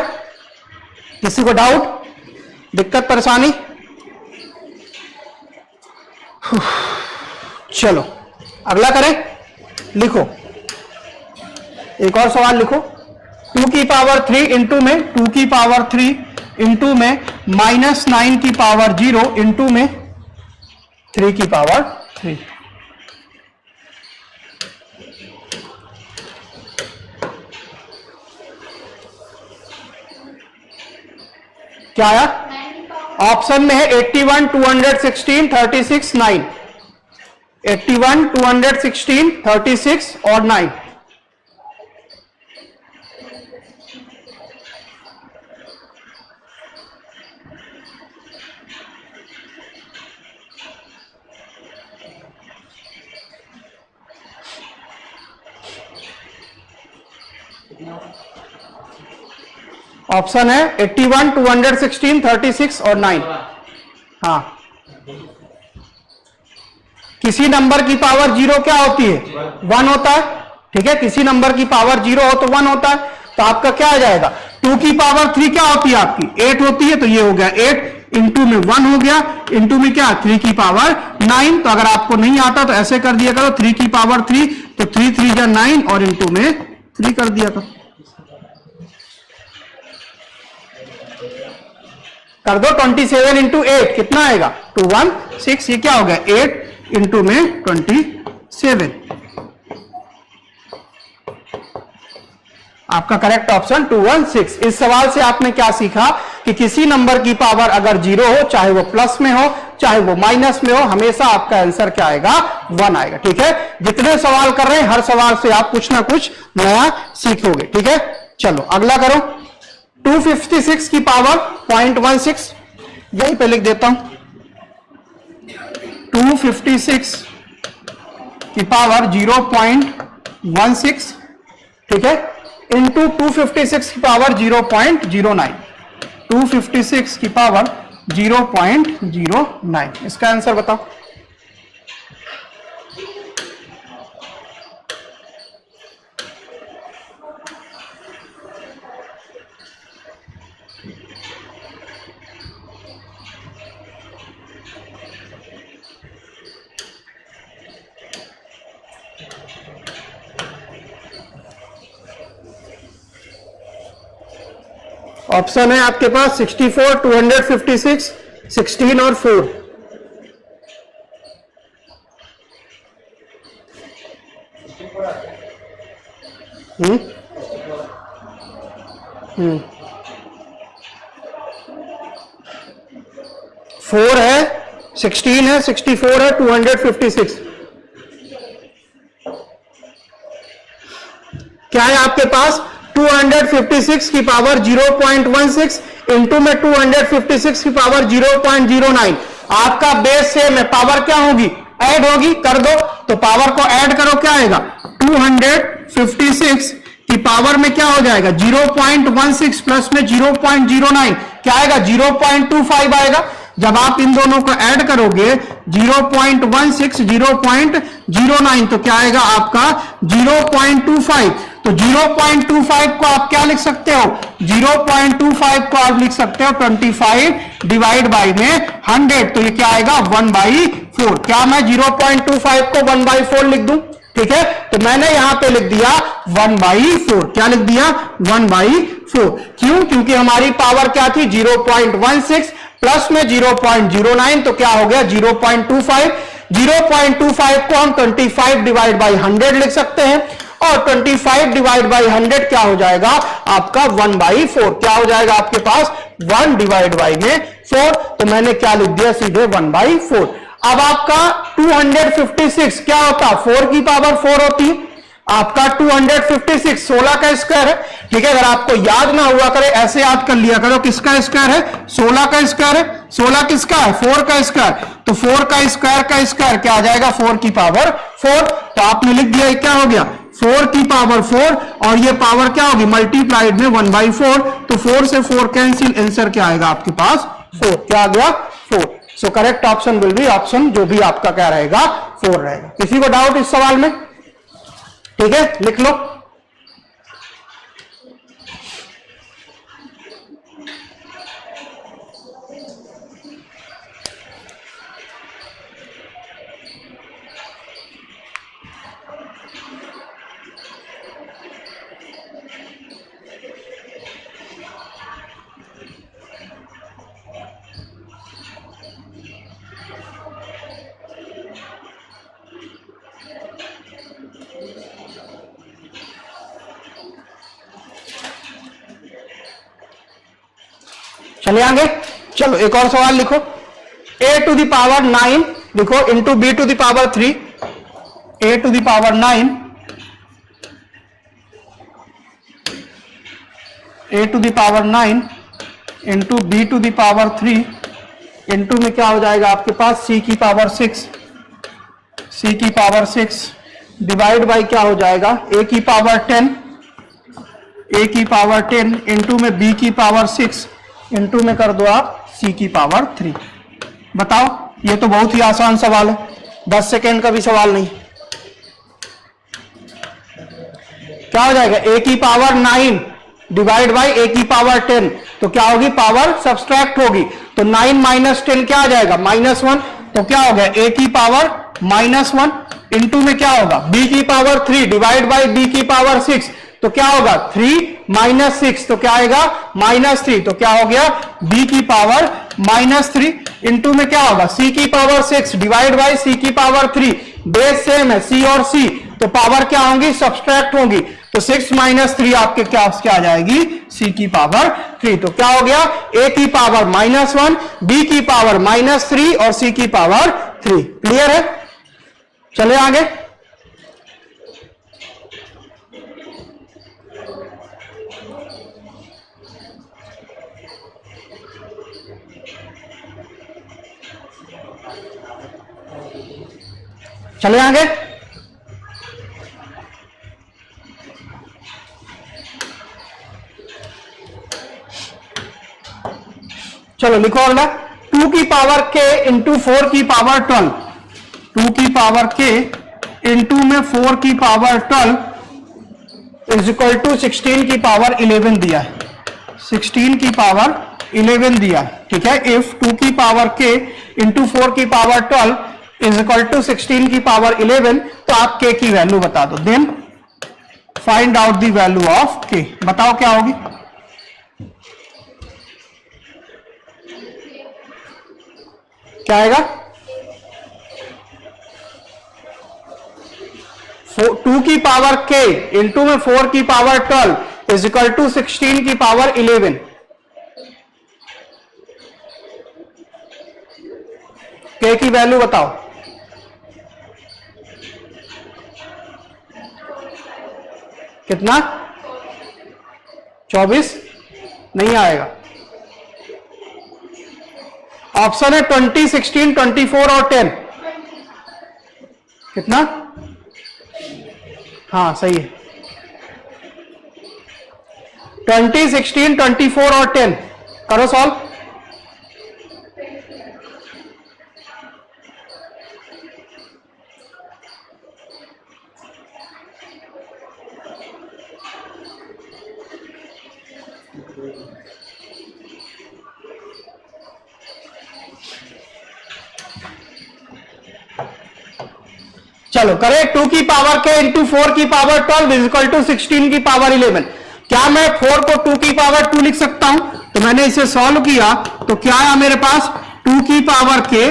किसी को डाउट, दिक्कत परेशानी? चलो अगला करें, लिखो एक और सवाल लिखो, 2 की पावर 3 इंटू में 2 की पावर 3 इंटू में -9 की पावर 0 इंटू में 3 की पावर 3। क्या आया? ऑप्शन में है 81, 216, 36, 9। 81, 216, 36 और 9। ऑप्शन है 81, 216, 36 और 9। हाँ, किसी नंबर की पावर जीरो क्या होती है? 1 होता है। ठीक है, किसी नंबर की पावर जीरो हो तो 1 होता है। तो आपका क्या आ जाएगा? 2 की पावर 3 क्या होती है आपकी? 8 होती है। तो ये हो गया 8 इंटू में 1 हो गया, इंटू में क्या? 3 की पावर 9। तो अगर आपको नहीं आता तो ऐसे कर दिया करो, 3 की पावर 3, तो 3 3 जा 9 और इंटू में 3 कर दिया करो। कर दो 27 इंटू 8 कितना आएगा? 216। ये क्या हो गया? 8 इंटू में 27। आपका करेक्ट ऑप्शन 216। इस सवाल से आपने क्या सीखा कि किसी नंबर की पावर अगर जीरो हो, चाहे वो प्लस में हो चाहे वो माइनस में हो, हमेशा आपका आंसर क्या आएगा? 1 आएगा। ठीक है, जितने सवाल कर रहे हैं हर सवाल से आप कुछ ना कुछ नया सीखोगे। ठीक है, चलो अगला करो। 256 की पावर 0.16, यहीं पे लिख देता हूं। 256 की पावर 0.16, ठीक है, इंटू 256 की पावर 0.09। 256 की पावर 0.09, इसका आंसर बताओ। ऑप्शन है आपके पास 64, 256, 16 और 4। फोर है, 16 है, 64 है, 256। क्या है आपके पास? 256 की पावर 0.16 इंटू में 256 की पावर 0.09। आपका बेस सेम है, पावर क्या होगी? ऐड होगी। कर दो, तो पावर को ऐड करो, क्या आएगा? 256 की पावर में क्या हो जाएगा? 0.16 प्लस में 0.09 क्या आएगा? 0.25 आएगा। जब आप इन दोनों को ऐड करोगे 0.16 0.09 तो क्या आएगा आपका? 0.25। तो 0.25 को आप क्या लिख सकते हो? 0.25 को आप लिख सकते हो 25 डिवाइड बाई में 100। तो ये क्या आएगा? 1/4। क्या मैं 0.25 को 1/4 लिख दूं? ठीक है, तो मैंने यहां पे लिख दिया 1/4। क्या लिख दिया? 1/4। क्यों? क्योंकि हमारी पावर क्या थी? 0.16 प्लस में 0.09 तो क्या हो गया? 0.25। 0.25 को हम 25 डिवाइड बाई 100 लिख सकते हैं, और 25 डिवाइड बाई 100 क्या हो जाएगा आपका? 1/4। क्या हो जाएगा आपके पास? 1 डिवाइड बाई में 4। तो मैंने क्या लिख दिया? सीधे 1/4। अब आपका 256 क्या होता? 4 की पावर 4 होती है। आपका 256 16 का स्क्वायर है। ठीक है, अगर आपको याद ना हुआ करे ऐसे याद कर लिया करो, किसका स्क्वायर है? 16 का स्क्वायर है। 16 किसका है? 4 का स्क्वायर। तो 4 का स्क्वायर क्या आ जाएगा? 4 की पावर 4। तो आपने लिख दिया, क्या हो गया? 4 की पावर 4, और ये पावर क्या होगी? मल्टीप्लाइड में 1/4। तो 4 से 4 कैंसिल, आंसर क्या आएगा आपके पास? 4। क्या आ गया? 4। So correct option will be option जो भी आपका क्या रहेगा? 4 रहेगा। किसी को डाउट इस सवाल में? ठीक है, लिख लो। चले आगे, चलो एक और सवाल लिखो। a टू द पावर 9 लिखो into b to the power 3, a to the power 9 a to the power 9 into b to the power 3 into में क्या हो जाएगा आपके पास c की पावर 6, c की पावर 6 डिवाइड बाई क्या हो जाएगा a की पावर 10, a की पावर 10 इंटू में b की पावर 6 इंटू में कर दो आप c की पावर 3। बताओ, ये तो बहुत ही आसान सवाल है, 10 सेकेंड का भी सवाल नहीं। क्या हो जाएगा a की पावर 9 डिवाइड बाई a की पावर 10, तो क्या होगी पावर सब्सट्रैक्ट होगी, तो 9 माइनस 10 क्या आ जाएगा -1, तो क्या हो गया a की पावर -1 इंटू में क्या होगा b की पावर 3 डिवाइड बाई b की पावर 6, तो क्या होगा 3 माइनस 6, तो क्या आएगा -3, तो क्या हो गया b की पावर -3 इंटू में क्या होगा c की पावर 6 डिवाइड बाई c की पावर 3, बेस सेम है c और c, तो पावर क्या होंगी सब्सट्रैक्ट होंगी, तो 6 माइनस 3 आपके क्या आ जाएगी c की पावर 3, तो क्या हो गया a की पावर -1, b की पावर -3 और c की पावर 3। क्लियर है? चले आगे, चले आगे, चलो लिखो अगला 2 की पावर k इंटू 4 की पावर 12, 2 की पावर k इंटू में 4 की पावर 12 इज इक्वल टू 16 की पावर 11 दिया है, 16 की पावर 11 दिया है, ठीक है। इफ 2 की पावर k इंटू 4 की पावर 12 इज इक्वल टू 16 की पावर 11, तो आप k की वैल्यू बता दो, then find out the value of k। बताओ क्या होगी, क्या आएगा 2 की पावर k इंटू में 4 की पावर 12 इज इक्वल टू 16 की पावर 11, k की वैल्यू बताओ, कितना 24 नहीं आएगा, ऑप्शन है 20, 16, 24 और 10, कितना, हाँ सही है 20, 16, 24 और 10, करो सॉल्व। चलो करें 2 की पावर k इंटू 4 की पावर 12 इज इक्वल टू 16 की पावर 11। क्या मैं 4 को 2 की पावर 2 लिख सकता हूं? तो मैंने इसे सॉल्व किया तो क्या आया मेरे पास 2 की पावर k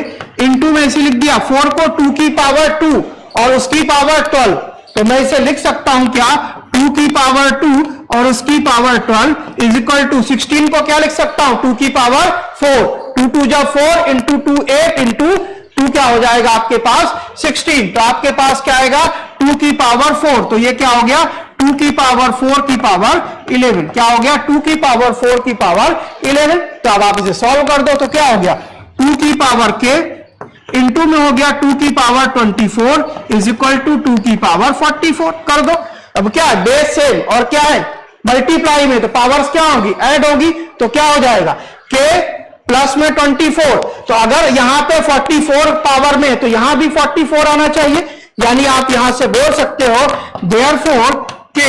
इंटू में इसे लिख दिया 4 को 2 की पावर 2 और उसकी पावर 12, तो मैं इसे लिख सकता हूं क्या 2 की पावर 2 और उसकी पावर 12 इज इक्वल टू 16 को क्या लिख सकता हूं 2 की पावर 4, 2 2 जा 4 इंटू 2 8 इंटू 2 क्या हो जाएगा आपके पास 16, तो आपके पास क्या आएगा 2 की पावर 4, तो ये क्या हो गया 2 की पावर 4 की पावर 11, क्या हो गया 2 की पावर 4 की पावर 11। तो अब आप इसे सॉल्व कर दो तो क्या हो गया 2 की पावर k इंटू में हो गया 2 की पावर 24 इज इक्वल टू 2 की पावर 44, कर दो। अब क्या है बेस सेम और क्या है मल्टीप्लाई में, तो पावर्स क्या होगी ऐड होगी, तो क्या हो जाएगा k प्लस में 24, तो अगर यहां पे 44 पावर में तो यहां भी 44 आना चाहिए, यानी आप यहां से बोल सकते हो देयरफॉर k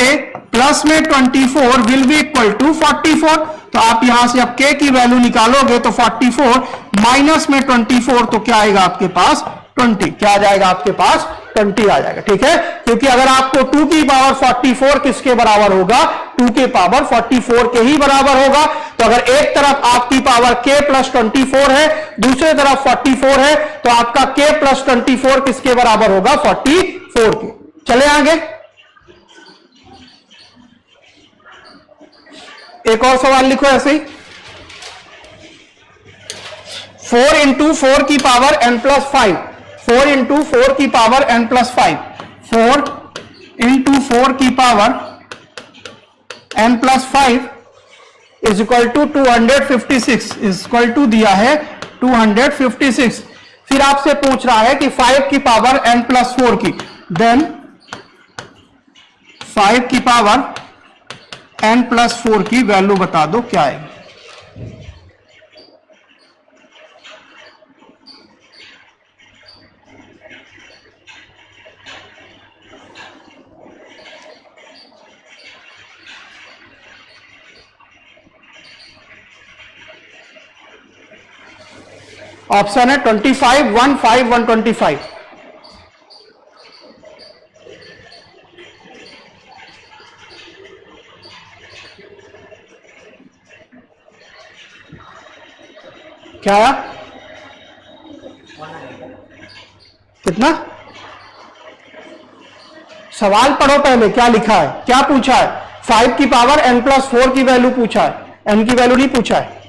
प्लस में 24 विल बी इक्वल टू 44, तो आप यहां से अब k की वैल्यू निकालोगे तो 44 माइनस में 24, तो क्या आएगा आपके पास 20, क्या आ जाएगा आपके पास 20 आ जाएगा, ठीक है। क्योंकि अगर आपको 2 की पावर 44 किसके बराबर होगा 2 के पावर 44 के ही बराबर होगा, तो अगर एक तरफ आपकी पावर k प्लस 24 है दूसरे तरफ 44 है तो आपका k प्लस 24 किसके बराबर होगा 44 के। चले आगे, एक और सवाल लिखो ऐसे ही 4 इंटू 4 की पावर n प्लस 5, 4 इंटू 4 की पावर n प्लस 5, 4 इंटू 4 की power n plus 5 is equal to 256, is equal to दिया है 256। फिर आपसे पूछ रहा है कि 5 की पावर n प्लस 4 की, देन 5 की पावर n प्लस 4 की वैल्यू बता दो क्या आएगी। ऑप्शन है 25, 1, 5, 125। क्या आया? कितना? सवाल पढ़ो पहले, क्या लिखा है, क्या पूछा है। 5 की पावर n प्लस 4 की वैल्यू पूछा है, n की वैल्यू नहीं पूछा है।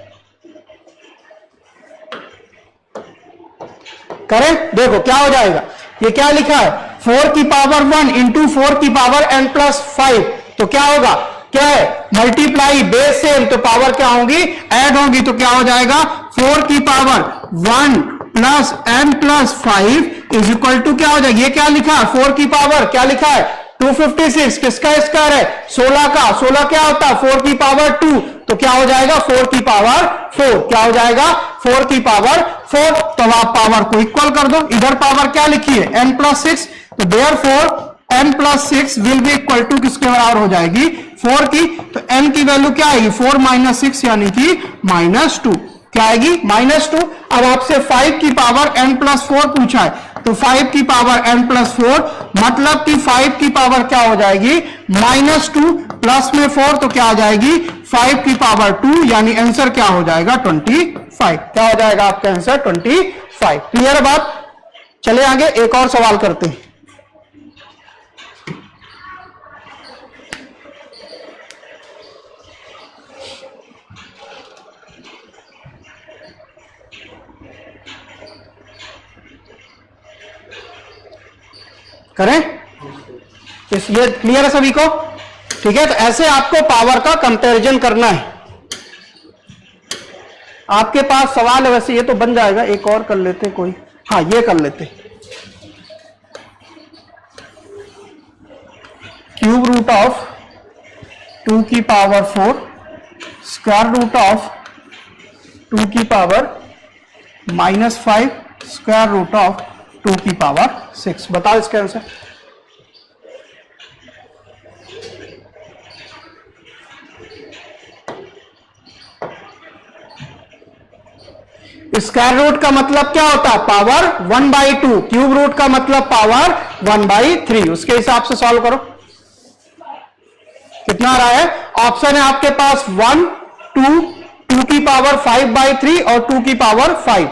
करें, देखो क्या हो जाएगा। ये क्या लिखा है, 4 की पावर 1 इंटू 4 की पावर n प्लस 5, तो क्या होगा, क्या है, मल्टीप्लाई बेस सेम, तो पावर क्या होगी, ऐड होगी, तो क्या हो जाएगा 4 की power 1 plus n plus 5 is equal to क्या हो जाएगा, ये क्या लिखा है, 4 की पावर क्या लिखा है 256, किसका स्क्वायर है 16 का, 16 क्या होता है 4 की पावर 2, तो क्या हो जाएगा 4 की पावर 4, क्या हो जाएगा 4 की पावर 4। तो आप पावर को इक्वल कर दो, इधर पावर क्या लिखी है n प्लस 6, तो therefore n plus 6 will be equal to किसके बराबर हो जाएगी 4 की, तो n की वैल्यू क्या आएगी 4 माइनस 6 यानी कि -2, क्या आएगी -2। अब आपसे 5 की पावर n प्लस 4 पूछा है, तो 5 की पावर n प्लस 4 मतलब कि 5 की पावर क्या हो जाएगी -2 प्लस में 4, तो क्या आ जाएगी 5 की पावर 2, यानी आंसर क्या हो जाएगा 25, क्या हो जाएगा आपका आंसर 25। क्लियर बात। चले आगे एक और सवाल करते हैं। करें, ये क्लियर है सभी को, ठीक है। तो ऐसे आपको पावर का कंपैरिजन करना है। आपके पास सवाल है, वैसे ये तो बन जाएगा, एक और कर लेते कोई, हाँ ये कर लेते, क्यूब रूट ऑफ 2 की पावर 4 स्क्वायर रूट ऑफ 2 की पावर -5 स्क्वायर रूट ऑफ 2 की पावर 6। बताओ इसका आंसर। स्क्वायर रूट का मतलब क्या होता है पावर 1/2, क्यूब रूट का मतलब पावर 1/3। उसके हिसाब से सॉल्व करो, कितना आ रहा है। ऑप्शन है आपके पास 1, 2, 2 की पावर 5/3 और 2 की पावर 5।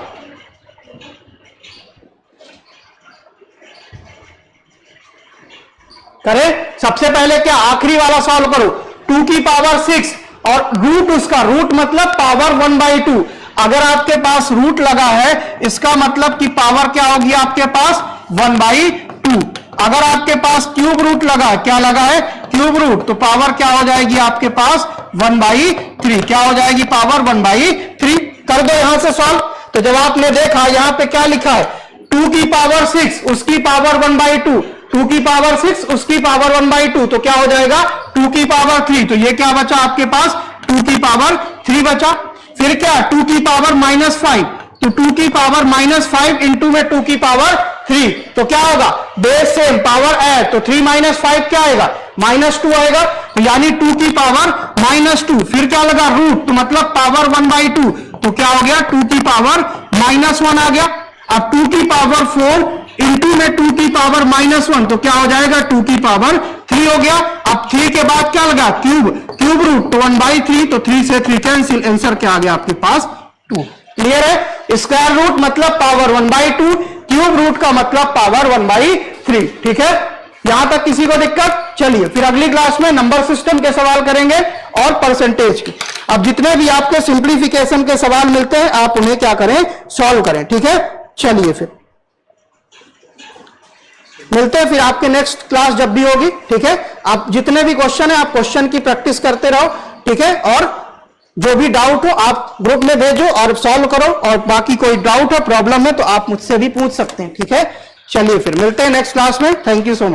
करें, सबसे पहले क्या आखिरी वाला सॉल्व करो, 2 की पावर 6 और रूट, उसका रूट मतलब पावर 1/2। अगर आपके पास रूट लगा है इसका मतलब कि पावर क्या होगी आपके पास 1/2। अगर आपके पास क्यूब रूट लगा, क्या लगा है क्यूब रूट, तो पावर क्या हो जाएगी आपके पास 1/3, क्या हो जाएगी पावर 1/3। कर दो यहां से सॉल्व। तो जब आपने देखा यहां पे क्या लिखा है 2 की पावर 6 उसकी पावर 1/2, 2 की पावर 6 उसकी पावर 1/2, तो क्या हो जाएगा 2 की पावर 3। तो ये क्या बचा आपके पास 2 की पावर 3 बचा। फिर क्या 2 की पावर -5, तो 2 की पावर -5 इंटू में 2 की पावर 3, तो क्या होगा बेस सेम पावर ऐड, तो 3 - 5 क्या आएगा -2 आएगा, तो यानी 2 की पावर -2। फिर क्या लगा रूट, तो मतलब पावर 1/2, तो क्या हो गया 2 की पावर -1 आ गया। अब 2 की पावर 4 इंटू में 2 की पावर -1, तो क्या हो जाएगा 2 की पावर 3 हो गया। अब 3 के बाद क्या लगा क्यूब रूट, तो 1/3, तो 3 से 3 कैंसिल, आंसर क्या आ गया आपके पास 2। क्लियर है। स्क्वायर रूट मतलब पावर 1/2, क्यूब रूट का मतलब पावर 1/3। ठीक है, यहां तक किसी को दिक्कत। चलिए फिर अगली क्लास में नंबर सिस्टम के सवाल करेंगे और परसेंटेज की। अब जितने भी आपके सिंप्लीफिकेशन के सवाल मिलते हैं आप उन्हें क्या करें, सॉल्व करें। ठीक है, चलिए फिर मिलते हैं फिर आपके नेक्स्ट क्लास जब भी होगी। ठीक है, आप जितने भी क्वेश्चन है आप क्वेश्चन की प्रैक्टिस करते रहो। ठीक है, और जो भी डाउट हो आप ग्रुप में भेजो और सॉल्व करो, और बाकी कोई डाउट हो प्रॉब्लम है तो आप मुझसे भी पूछ सकते हैं। ठीक है, चलिए फिर मिलते हैं नेक्स्ट क्लास में। Thank you so much.